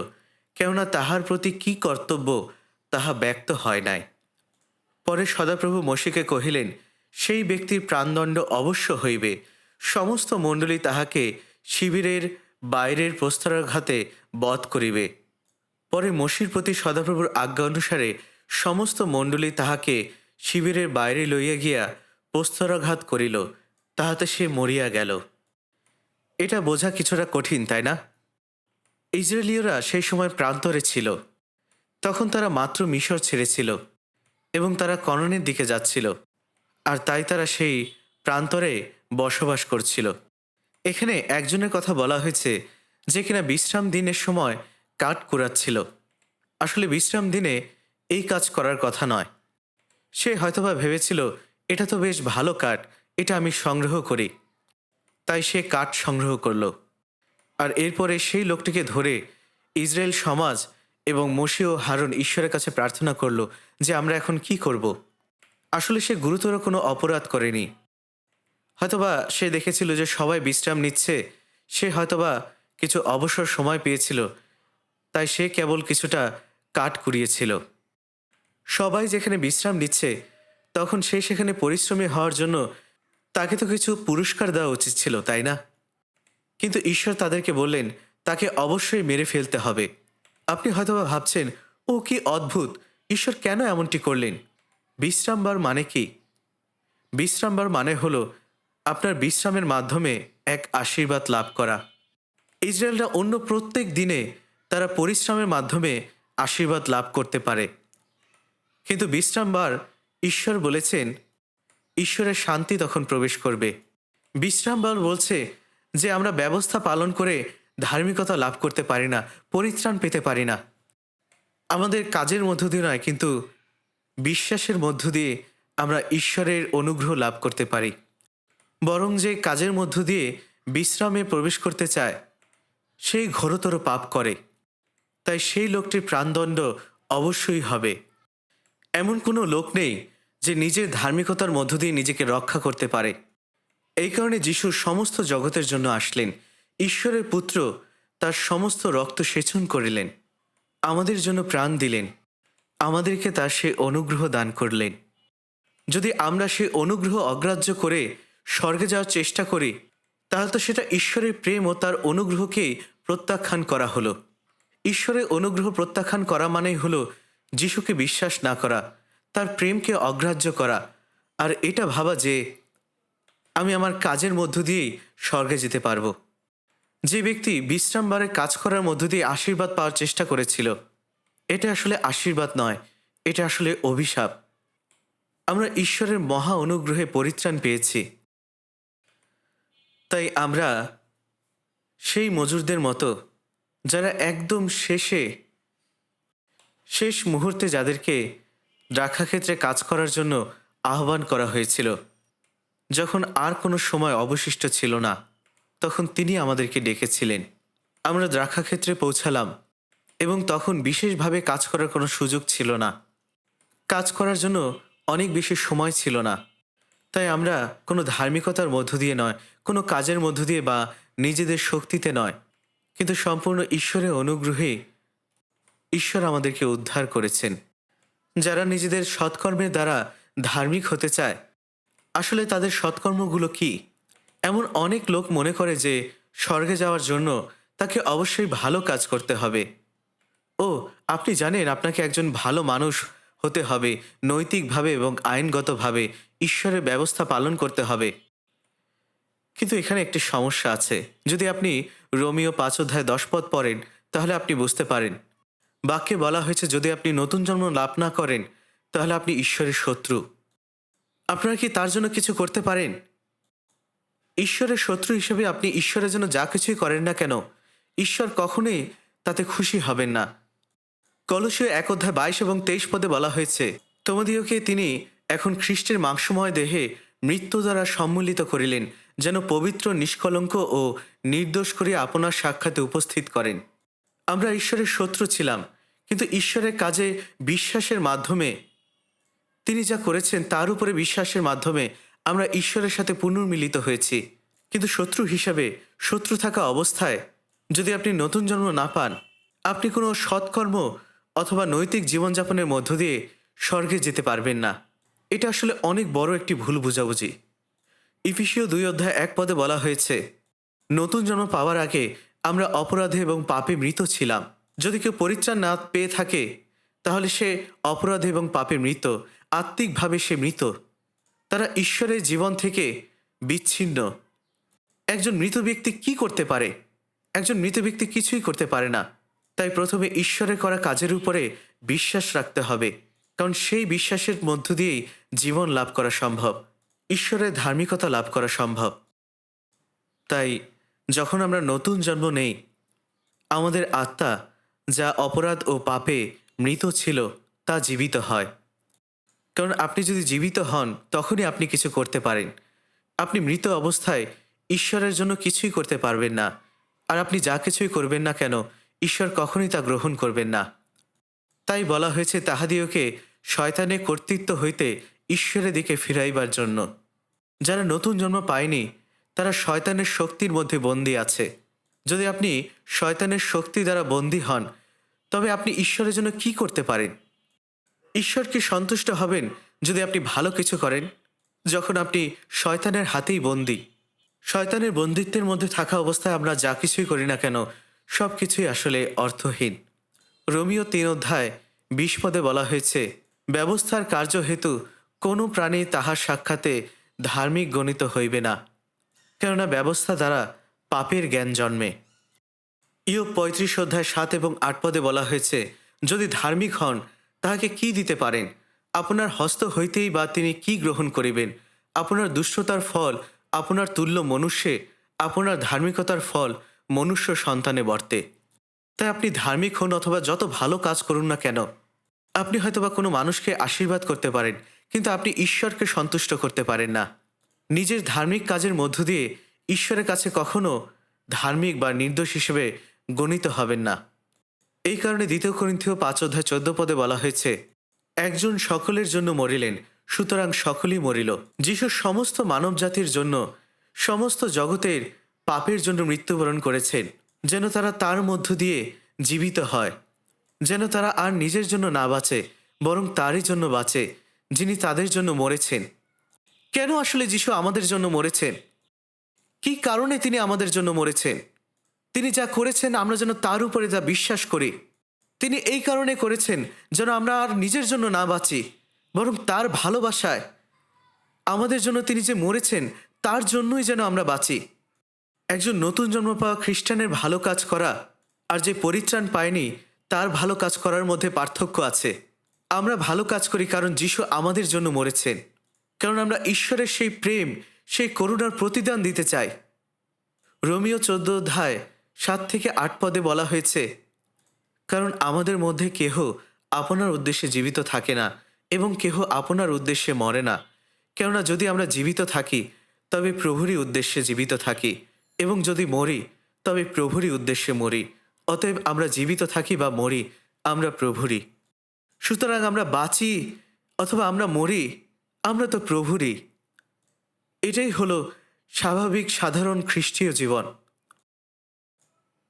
কেননা তাহার প্রতি কি কর্তব্য তাহা ব্যক্ত হয় নাই। পরে সদাপ্রভু মোশিকে কহিলেন, সেই ব্যক্তির প্রাণদণ্ড অবশ্য হইবে। সমস্ত মণ্ডলী তাহাকে শিবিরের বাইরের প্রস্তরাঘাতে বধ করিবে। পরে মোশির প্রতি সদাপ্রভুর আজ্ঞা অনুসারে সমস্ত মণ্ডলী তাহাকে শিবিরের বাইরে লইয়া গিয়া প্রস্তরাঘাত করিল, তাহাতে সে মরিয়া গেল। এটা বোঝা কিছুটা কঠিন, তাই না? ইসরায়েলীয়রা সেই সময় প্রান্তরে ছিল। তখন তারা মাত্র মিশর ছেড়েছিল এবং তারা কনানের দিকে যাচ্ছিল, আর তাই তারা সেই প্রান্তরে বসবাস করছিল। এখানে একজনের কথা বলা হয়েছে যে কিনা বিশ্রাম দিনের সময় কাঠ কুড়াচ্ছিল। আসলে বিশ্রাম দিনে এই কাজ করার কথা নয়। সে হয়তোবা ভেবেছিল এটা তো বেশ ভালো কাঠ, এটা আমি সংগ্রহ করি। তাই সে কাঠ সংগ্রহ করল, আর এরপরে সেই লোকটিকে ধরে ইসরায়েল সমাজ এবং মোশে ও হারুন ঈশ্বরের কাছে প্রার্থনা করল যে আমরা এখন কি করব। আসলে সে গুরুতর কোনো অপরাধ করেনি। হয়তোবা সে দেখেছিল যে সবাই বিশ্রাম নিচ্ছে, সে হয়তোবা কিছু অবসর সময় পেয়েছিল, তাই সে কেবল কিছুটা কাঠ কুড়িয়েছিল। সবাই যেখানে বিশ্রাম নিচ্ছে তখন সে সেখানে পরিশ্রমী হওয়ার জন্য তাকে তো কিছু পুরস্কার দেওয়া উচিত ছিল, তাই না? কিন্তু ঈশ্বর তাদেরকে বললেন তাকে অবশ্যই মেরে ফেলতে হবে। আপনি হয়তোবা ভাবছেন, ও কি অদ্ভুত, ঈশ্বর কেন এমনটি করলেন? বিশ্রামবার মানে কি? বিশ্রামবার মানে হলো আপনার বিশ্রামের মাধ্যমে এক আশীর্বাদ লাভ করা। ইসরায়েলরা অন্য প্রত্যেক দিনে তারা পরিশ্রমের মাধ্যমে আশীর্বাদ লাভ করতে পারে, কিন্তু বিশ্রামবার ঈশ্বর বলেছেন ঈশ্বরের শান্তি তখন প্রবেশ করবে। বিশ্রামবার বলছে যে আমরা ব্যবস্থা পালন করে ধার্মিকতা লাভ করতে পারি না, পরিত্রাণ পেতে পারি না। আমাদের কাজের মধ্য দিয়ে নয়, কিন্তু বিশ্বাসের মধ্য দিয়ে আমরা ঈশ্বরের অনুগ্রহ লাভ করতে পারি। বরং যে কাজের মধ্য দিয়ে বিশ্রামে প্রবেশ করতে চায় সেই ঘোরতর পাপ করে। তাই সেই লোকটির প্রাণদণ্ড অবশ্যই হবে। এমন কোনো লোক নেই যে নিজের ধার্মিকতার মধ্য দিয়ে নিজেকে রক্ষা করতে পারে। এই কারণে যিশু সমস্ত জগতের জন্য আসলেন। ঈশ্বরের পুত্র তার সমস্ত রক্ত সেচন করিলেন, আমাদের জন্য প্রাণ দিলেন, আমাদেরকে তার সে অনুগ্রহ দান করলেন। যদি আমরা সেই অনুগ্রহ অগ্রাহ্য করে স্বর্গে যাওয়ার চেষ্টা করি, তাহলে তো সেটা ঈশ্বরের প্রেম ও তার অনুগ্রহকেই প্রত্যাখ্যান করা হলো। ঈশ্বরের অনুগ্রহ প্রত্যাখ্যান করা মানেই হলো যিশুকে বিশ্বাস না করা, তার প্রেমকে অগ্রাহ্য করা, আর এটা ভাবা যে আমি আমার কাজের মধ্য দিয়েই স্বর্গে যেতে পারবো। যে ব্যক্তি বিশ্রামবারে কাজ করার মধ্য দিয়ে আশীর্বাদ পাওয়ার চেষ্টা করেছিল, এটা আসলে আশীর্বাদ নয়, এটা আসলে অভিশাপ। আমরা ঈশ্বরের মহা অনুগ্রহে পরিত্রাণ পেয়েছি। তাই আমরা সেই মজুরদের মতো যারা একদম শেষ মুহূর্তে যাদেরকে দ্রাক্ষাক্ষেত্রে কাজ করার জন্য আহ্বান করা হয়েছিল, যখন আর কোনো সময় অবশিষ্ট ছিল না, তখন তিনি আমাদেরকে ডেকেছিলেন। আমরা দ্রাক্ষাক্ষেত্রে পৌঁছালাম এবং তখন বিশেষভাবে কাজ করার কোনো সুযোগ ছিল না, কাজ করার জন্য অনেক বেশি সময় ছিল না। তাই আমরা কোনো ধার্মিকতার মধ্য দিয়ে নয়, কোনো কাজের মধ্য দিয়ে বা নিজেদের শক্তিতে নয়, কিন্তু সম্পূর্ণ ঈশ্বরের অনুগ্রহে ঈশ্বর আমাদেরকে উদ্ধার করেছেন। যারা নিজেদের সৎকর্মের দ্বারা ধার্মিক হতে চায়, আসলে তাদের সৎকর্মগুলো কি? এমন অনেক লোক মনে করে যে স্বর্গে যাওয়ার জন্য তাকে অবশ্যই ভালো কাজ করতে হবে। ও, আপনি জানেন আপনাকে একজন ভালো মানুষ হতে হবে, নৈতিকভাবে এবং আইনগতভাবে ঈশ্বরের ব্যবস্থা পালন করতে হবে। কিন্তু এখানে একটি সমস্যা আছে। যদি আপনি রোমিও 5:10 পড়েন, তাহলে আপনি বুঝতে পারেন বাক্যে বলা হয়েছে যদি আপনি নতুন জন্ম লাভ না করেন তাহলে আপনি ঈশ্বরের শত্রু। আপনারা কি তার জন্য কিছু করতে পারেন? ঈশ্বরের শত্রু হিসেবে আপনি ঈশ্বরের জন্য যা কিছুই করেন না কেন, ঈশ্বর কখনোই তাতে খুশি হবেন না। কলোসীয় 1:22 এবং 23 পদে বলা হয়েছে, তোমাদিওকে তিনি এখন খ্রিস্টের মাংসময় দেহে মৃত্যু দ্বারা সম্মিলিত করিলেন, যেন পবিত্র, নিষ্কলঙ্ক ও নির্দোষ করিয়া আপনার সাক্ষাতে উপস্থিত করেন। আমরা ঈশ্বরের শত্রু ছিলাম, কিন্তু ঈশ্বরের কাজে বিশ্বাসের মাধ্যমে তিনি যা করেছেন তার উপরে বিশ্বাসের মাধ্যমে আমরা ঈশ্বরের সাথে পুনর্মিলিত হয়েছি। কিন্তু শত্রু হিসাবে, শত্রু থাকা অবস্থায় যদি আপনি নতুন জন্ম না পান, আপনি কোনো সৎকর্ম অথবা নৈতিক জীবনযাপনের মধ্য দিয়ে স্বর্গে যেতে পারবেন না। এটা আসলে অনেক বড় একটি ভুল বুঝাবুঝি। ইফিসীয় 2:1 পদে বলা হয়েছে, নতুন জন্ম পাওয়ার আগে আমরা অপরাধে এবং পাপে মৃত ছিলাম। যদি কেউ পরিত্রাণ না পেয়ে থাকে তাহলে সে অপরাধে এবং পাপে মৃত, আত্মিকভাবে সে মৃত। তারা ঈশ্বরের জীবন থেকে বিচ্ছিন্ন। একজন মৃত ব্যক্তি কি করতে পারে? একজন মৃত ব্যক্তি কিছুই করতে পারে না। তাই প্রথমে ঈশ্বরের করা কাজের উপরে বিশ্বাস রাখতে হবে, কারণ সেই বিশ্বাসের মধ্য দিয়েই জীবন লাভ করা সম্ভব, ঈশ্বরের ধার্মিকতা লাভ করা সম্ভব। তাই যখন আমরা নতুন জন্ম নেই, আমাদের আত্মা যা অপরাধ ও পাপে মৃত ছিল তা জীবিত হয়। কারণ আপনি যদি জীবিত হন তখনই আপনি কিছু করতে পারেন। আপনি মৃত অবস্থায় ঈশ্বরের জন্য কিছুই করতে পারবেন না। আর আপনি যা কিছুই করবেন না কেন, ঈশ্বর কখনোই তা গ্রহণ করবেন না। তাই বলা হয়েছে তাহাদিওকে শয়তানের কর্তৃত্ব হইতে ঈশ্বরের দিকে ফিরাইবার জন্য। যারা নতুন জন্ম পায়নি তারা শয়তানের শক্তির মধ্যে বন্দী আছে। যদি আপনি শয়তানের শক্তি দ্বারা বন্দী হন, তবে আপনি ঈশ্বরের জন্য কি করতে পারেন? ঈশ্বরকে সন্তুষ্ট হবেন যদি আপনি ভালো কিছু করেন? যখন আপনি শয়তানের হাতেই বন্দী, শয়তানের বন্দিত্বের মধ্যে থাকা অবস্থায় আমরা যা কিছুই করি না কেন, সব কিছুই আসলে অর্থহীন। রোমিও 3:20 বলা হয়েছে, ব্যবস্থার কার্য হেতু কোনো প্রাণী তাহার সাক্ষাতে ধার্মিক গণিত হইবে না, কেননা ব্যবস্থা দ্বারা পাপের জ্ঞান জন্মে। ইয়োব 35:7 এবং 8 বলা হয়েছে, যদি ধার্মিক হন তাহাকে কি দিতে পারেন? আপনার হস্ত হইতেই বা তিনি কি গ্রহণ করিবেন? আপনার দুষ্টতার ফল আপনার তুল্য মনুষ্যে, আপনার ধার্মিকতার ফল মনুষ্য সন্তানে বর্তে। তাই আপনি ধার্মিক হন অথবা যত ভালো কাজ করুন না কেন, আপনি হয়তোবা কোনো মানুষকে আশীর্বাদ করতে পারেন, কিন্তু আপনি ঈশ্বরকে সন্তুষ্ট করতে পারেন না। নিজের ধার্মিক কাজের মধ্য দিয়ে ঈশ্বরের কাছে কখনো ধার্মিক বা নির্দোষ হিসেবে গণিত হবেন না। এই কারণে 2 করিন্থীয় 5:14 বলা হয়েছে, একজন সকলের জন্য মরিলেন, সুতরাং সকলেই মরিল। যিশু সমস্ত মানব জাতির জন্য, সমস্ত জগতের পাপের জন্য মৃত্যুবরণ করেছেন, যেন তারা তার মধ্য দিয়ে জীবিত হয়, যেন তারা আর নিজের জন্য না বাঁচে, বরং তারই জন্য বাঁচে যিনি তাদের জন্য মরেছেন। কেন আসলে যিশু আমাদের জন্য মরেছেন? কি কারণে তিনি আমাদের জন্য মরেছেন? তিনি যা করেছেন আমরা যেন তার উপরে যা বিশ্বাস করি। তিনি এই কারণে করেছেন যেন আমরা আর নিজের জন্য না বাঁচি, বরং তার ভালোবাসায় আমাদের জন্য তিনি যে মরেছেন তার জন্যই যেন আমরা বাঁচি। একজন নতুন জন্ম পাওয়া খ্রিস্টানের ভালো কাজ করা আর যে পরিত্রাণ পায়নি তার ভালো কাজ করার মধ্যে পার্থক্য আছে। আমরা ভালো কাজ করি কারণ যিশু আমাদের জন্য মরেছেন, কারণ আমরা ঈশ্বরের সেই প্রেম, সেই করুণার প্রতিদান দিতে চাই। রোমিও 14:7-8 বলা হয়েছে, কারণ আমাদের মধ্যে কেহ আপনার উদ্দেশ্যে জীবিত থাকে না এবং কেহ আপনার উদ্দেশ্যে মরে না। কেননা যদি আমরা জীবিত থাকি তবে প্রভুরই উদ্দেশ্যে জীবিত থাকি, এবং যদি মরি তবে প্রভুরই উদ্দেশ্যে মরি। অতএব আমরা জীবিত থাকি বা মরি, আমরা প্রভুরই। সুতরাং আমরা বাঁচি অথবা আমরা মরি, আমরা তো প্রভুরই। এটাই হলো স্বাভাবিক সাধারণ খ্রিস্টীয় জীবন।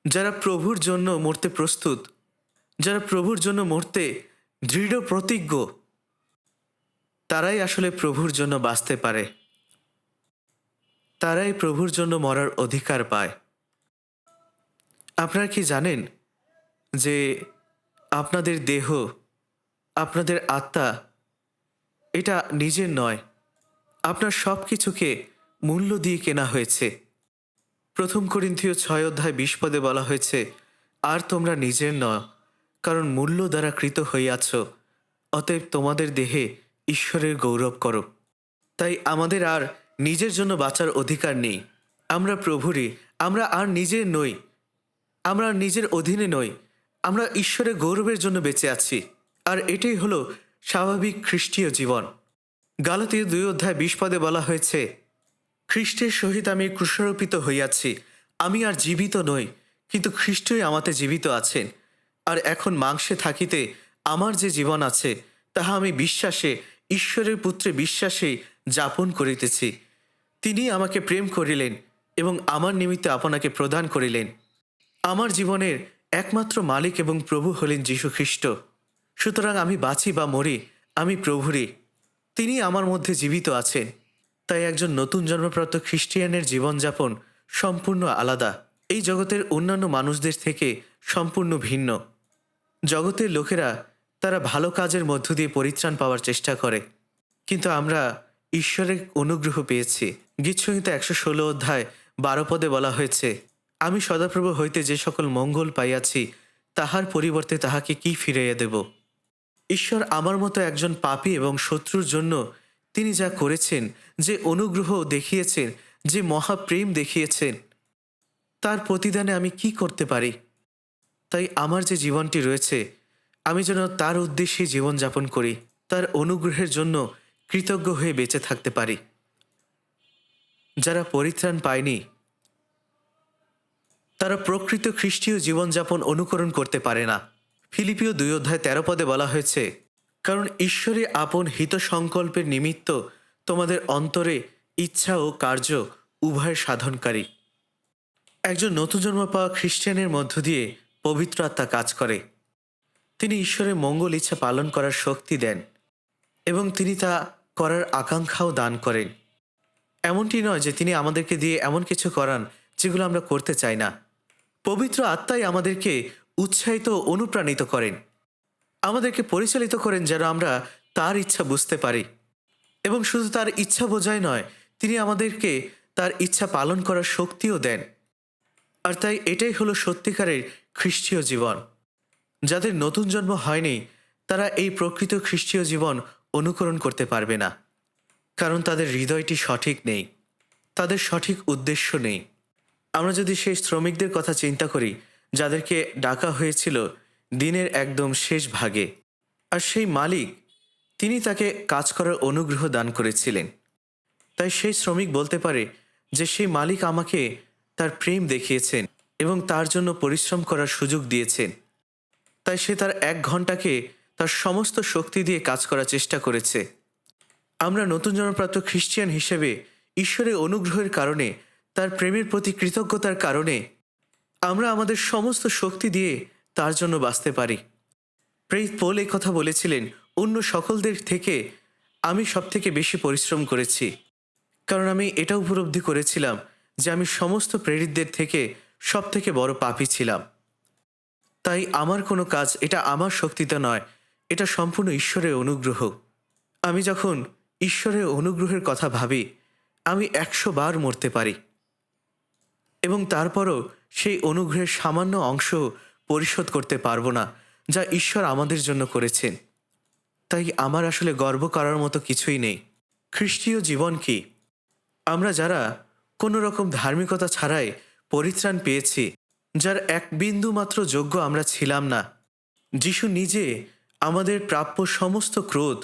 যারা প্রভুর জন্য মরতে প্রস্তুত, যারা প্রভুর জন্য মরতে দৃঢ় প্রতিজ্ঞ, তারাই আসলে প্রভুর জন্য বাঁচতে পারে। তারাই প্রভুর জন্য মরার অধিকার পায়। আপনারা কি জানেন যে আপনাদের দেহ, আপনাদের আত্মা এটা নিজের নয়, আপনার সব কিছুকে মূল্য দিয়ে কেনা হয়েছে। 1 করিন্থীয় 6:20 বলা হয়েছে, আর তোমরা নিজের নয়, কারণ মূল্য দ্বারা কৃত হইয়াছ, অতএব তোমাদের দেহে ঈশ্বরের গৌরব করো। তাই আমাদের আর নিজের জন্য বাঁচার অধিকার নেই, আমরা প্রভুরই। আমরা আর নিজের নই, আমরা আর নিজের অধীনে নই, আমরা ঈশ্বরের গৌরবের জন্য বেঁচে আছি। আর এটাই হলো স্বাভাবিক খ্রিস্টীয় জীবন। গালাতীয় 2:20 বলা হয়েছে, খ্রিস্টের সহিত আমি ক্রুশারোপিত হইয়াছি, আমি আর জীবিত নই, কিন্তু খ্রিস্টই আমাতে জীবিত আছেন। আর এখন মাংসে থাকিতে আমার যে জীবন আছে তাহা আমি বিশ্বাসে, ঈশ্বরের পুত্রে বিশ্বাসেই যাপন করিতেছি। তিনি আমাকে প্রেম করিলেন এবং আমার নিমিত্তে আপনাকে প্রদান করিলেন। আমার জীবনের একমাত্র মালিক এবং প্রভু হলেন যীশু খ্রিস্ট। সুতরাং আমি বাঁচি বা মরি, আমি প্রভুরই। তিনি আমার মধ্যে জীবিত আছেন। তাই একজন নতুন জন্মপ্রাপ্ত খ্রিস্টিয়ানের জীবনযাপন সম্পূর্ণ আলাদা, এই জগতের অন্যান্য মানুষদের থেকে সম্পূর্ণ ভিন্ন। জগতের লোকেরা তারা ভালো কাজের মধ্য দিয়ে পরিত্রাণ পাওয়ার চেষ্টা করে, কিন্তু আমরা ঈশ্বরের অনুগ্রহ পেয়েছি। গীতসংহিতা ১১৬ অধ্যায় ১২ পদে বলা হয়েছে, আমি সদাপ্রভু হইতে যে সকল মঙ্গল পাইয়াছি, তাহার পরিবর্তে তাহাকে কি ফিরাইয়া দেব? ঈশ্বর আমার মতো একজন পাপী এবং শত্রুর জন্য তিনি যা করেছেন, যে অনুগ্রহ দেখিয়েছেন, যে মহাপ্রেম দেখিয়েছেন, তার প্রতিদানে আমি কি করতে পারি? তাই আমার যে জীবনটি রয়েছে, আমি যেন তার উদ্দেশ্যে জীবনযাপন করি, তার অনুগ্রহের জন্য কৃতজ্ঞ হয়ে বেঁচে থাকতে পারি। যারা পরিত্রাণ পায়নি, তারা প্রকৃত খ্রিস্টীয় জীবনযাপন অনুকরণ করতে পারে না। ফিলিপিও ২ অধ্যায় ১৩ পদে বলা হয়েছে, কারণ ঈশ্বরে আপন হিত সংকল্পের নিমিত্ত তোমাদের অন্তরে ইচ্ছা ও কার্য উভয়ের সাধনকারী। একজন নতুন জন্ম পাওয়া খ্রিস্টানের মধ্য দিয়ে পবিত্র আত্মা কাজ করে। তিনি ঈশ্বরের মঙ্গল ইচ্ছা পালন করার শক্তি দেন এবং তিনি তা করার আকাঙ্ক্ষাও দান করেন। এমনটি নয় যে তিনি আমাদেরকে দিয়ে এমন কিছু করান যেগুলো আমরা করতে চাই না। পবিত্র আত্মাই আমাদেরকে উৎসাহিত ও অনুপ্রাণিত করেন, আমাদেরকে পরিচালিত করেন যেন আমরা তার ইচ্ছা বুঝতে পারি। এবং শুধু তার ইচ্ছা বোঝাই নয়, তিনি আমাদেরকে তার ইচ্ছা পালন করার শক্তিও দেন। আর তাই এটাই হলো সত্যিকারের খ্রিস্টীয় জীবন। যাদের নতুন জন্ম হয়নি, তারা এই প্রকৃত খ্রিস্টীয় জীবন অনুকরণ করতে পারবে না, কারণ তাদের হৃদয়টি সঠিক নেই, তাদের সঠিক উদ্দেশ্য নেই। আমরা যদি সেই শ্রমিকদের কথা চিন্তা করি, যাদেরকে ডাকা হয়েছিল দিনের একদম শেষ ভাগে, আর সেই মালিক তিনি তাকে কাজ করার অনুগ্রহ দান করেছিলেন। তাই সেই শ্রমিক বলতে পারে যে সেই মালিক আমাকে তার প্রেম দেখিয়েছেন এবং তার জন্য পরিশ্রম করার সুযোগ দিয়েছেন। তাই সে তার ১ ঘন্টাকে তার সমস্ত শক্তি দিয়ে কাজ করার চেষ্টা করেছে। আমরা নতুন জন্মপ্রাপ্ত খ্রিস্টিয়ান হিসেবে ঈশ্বরের অনুগ্রহের কারণে, তার প্রেমের প্রতি কৃতজ্ঞতার কারণে আমরা আমাদের সমস্ত শক্তি দিয়ে তার জন্য বাঁচতে পারি। প্রেরিত পৌল এই কথা বলেছিলেন, অন্য সকলদের থেকে আমি সবথেকে বেশি পরিশ্রম করেছি, কারণ আমি এটা উপলব্ধি করেছিলাম যে আমি সমস্ত প্রেরিতদের থেকে সবথেকে বড় পাপী ছিলাম। তাই আমার কোনো কাজ এটা আমার শক্তিতে নয়, এটা সম্পূর্ণ ঈশ্বরের অনুগ্রহ। আমি যখন ঈশ্বরের অনুগ্রহের কথা ভাবি, আমি ১০০ বার মরতে পারি এবং তারপরও সেই অনুগ্রহের সামান্য অংশ পরিশোধ করতে পারবো না যা ঈশ্বর আমাদের জন্য করেছেন। তাই আমার আসলে গর্ব করার মতো কিছুই নেই। খ্রিস্টীয় জীবন কি? আমরা যারা কোনো রকম ধার্মিকতা ছাড়াই পরিত্রাণ পেয়েছি, যার এক বিন্দু মাত্র যোগ্য আমরা ছিলাম না, যিশু নিজে আমাদের প্রাপ্য সমস্ত ক্রোধ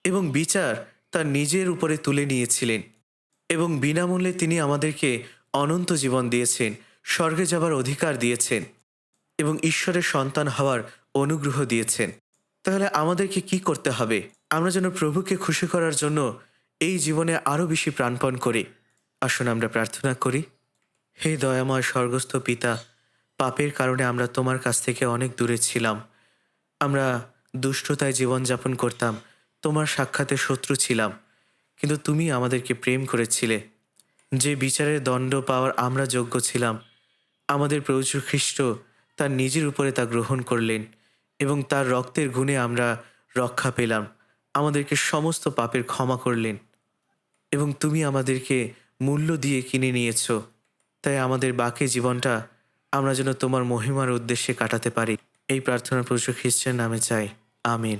এবং বিচার তার নিজের উপরে তুলে নিয়েছিলেন এবং বিনামূল্যে তিনি আমাদেরকে অনন্ত জীবন দিয়েছেন, স্বর্গে যাবার অধিকার দিয়েছেন এবং ঈশ্বরের সন্তান হওয়ার অনুগ্রহ দিয়েছেন। তাহলে আমাদেরকে কি করতে হবে? আমরা যেন প্রভুকে খুশি করার জন্য এই জীবনে আরও বেশি প্রাণপণ করি। আসুন আমরা প্রার্থনা করি। হে দয়াময় স্বর্গস্থ পিতা, পাপের কারণে আমরা তোমার কাছ থেকে অনেক দূরে ছিলাম। আমরা দুষ্টতায় জীবনযাপন করতাম, তোমার সাক্ষাতে শত্রু ছিলাম, কিন্তু তুমি আমাদেরকে প্রেম করেছিলে। যে বিচারের দণ্ড পাওয়ার আমরা যোগ্য ছিলাম, আমাদের প্রভু যীশু খ্রিস্ট তার নিজের উপরে তা গ্রহণ করলেন এবং তার রক্তের গুণে আমরা রক্ষা পেলাম। আমাদেরকে সমস্ত পাপের ক্ষমা করলেন এবং তুমি আমাদেরকে মূল্য দিয়ে কিনে নিয়েছ। তাই আমাদের বাকি জীবনটা আমরা যেন তোমার মহিমার উদ্দেশ্যে কাটাতে পারি। এই প্রার্থনা প্রভু যীশু খ্রিস্টের নামে চাই, আমিন।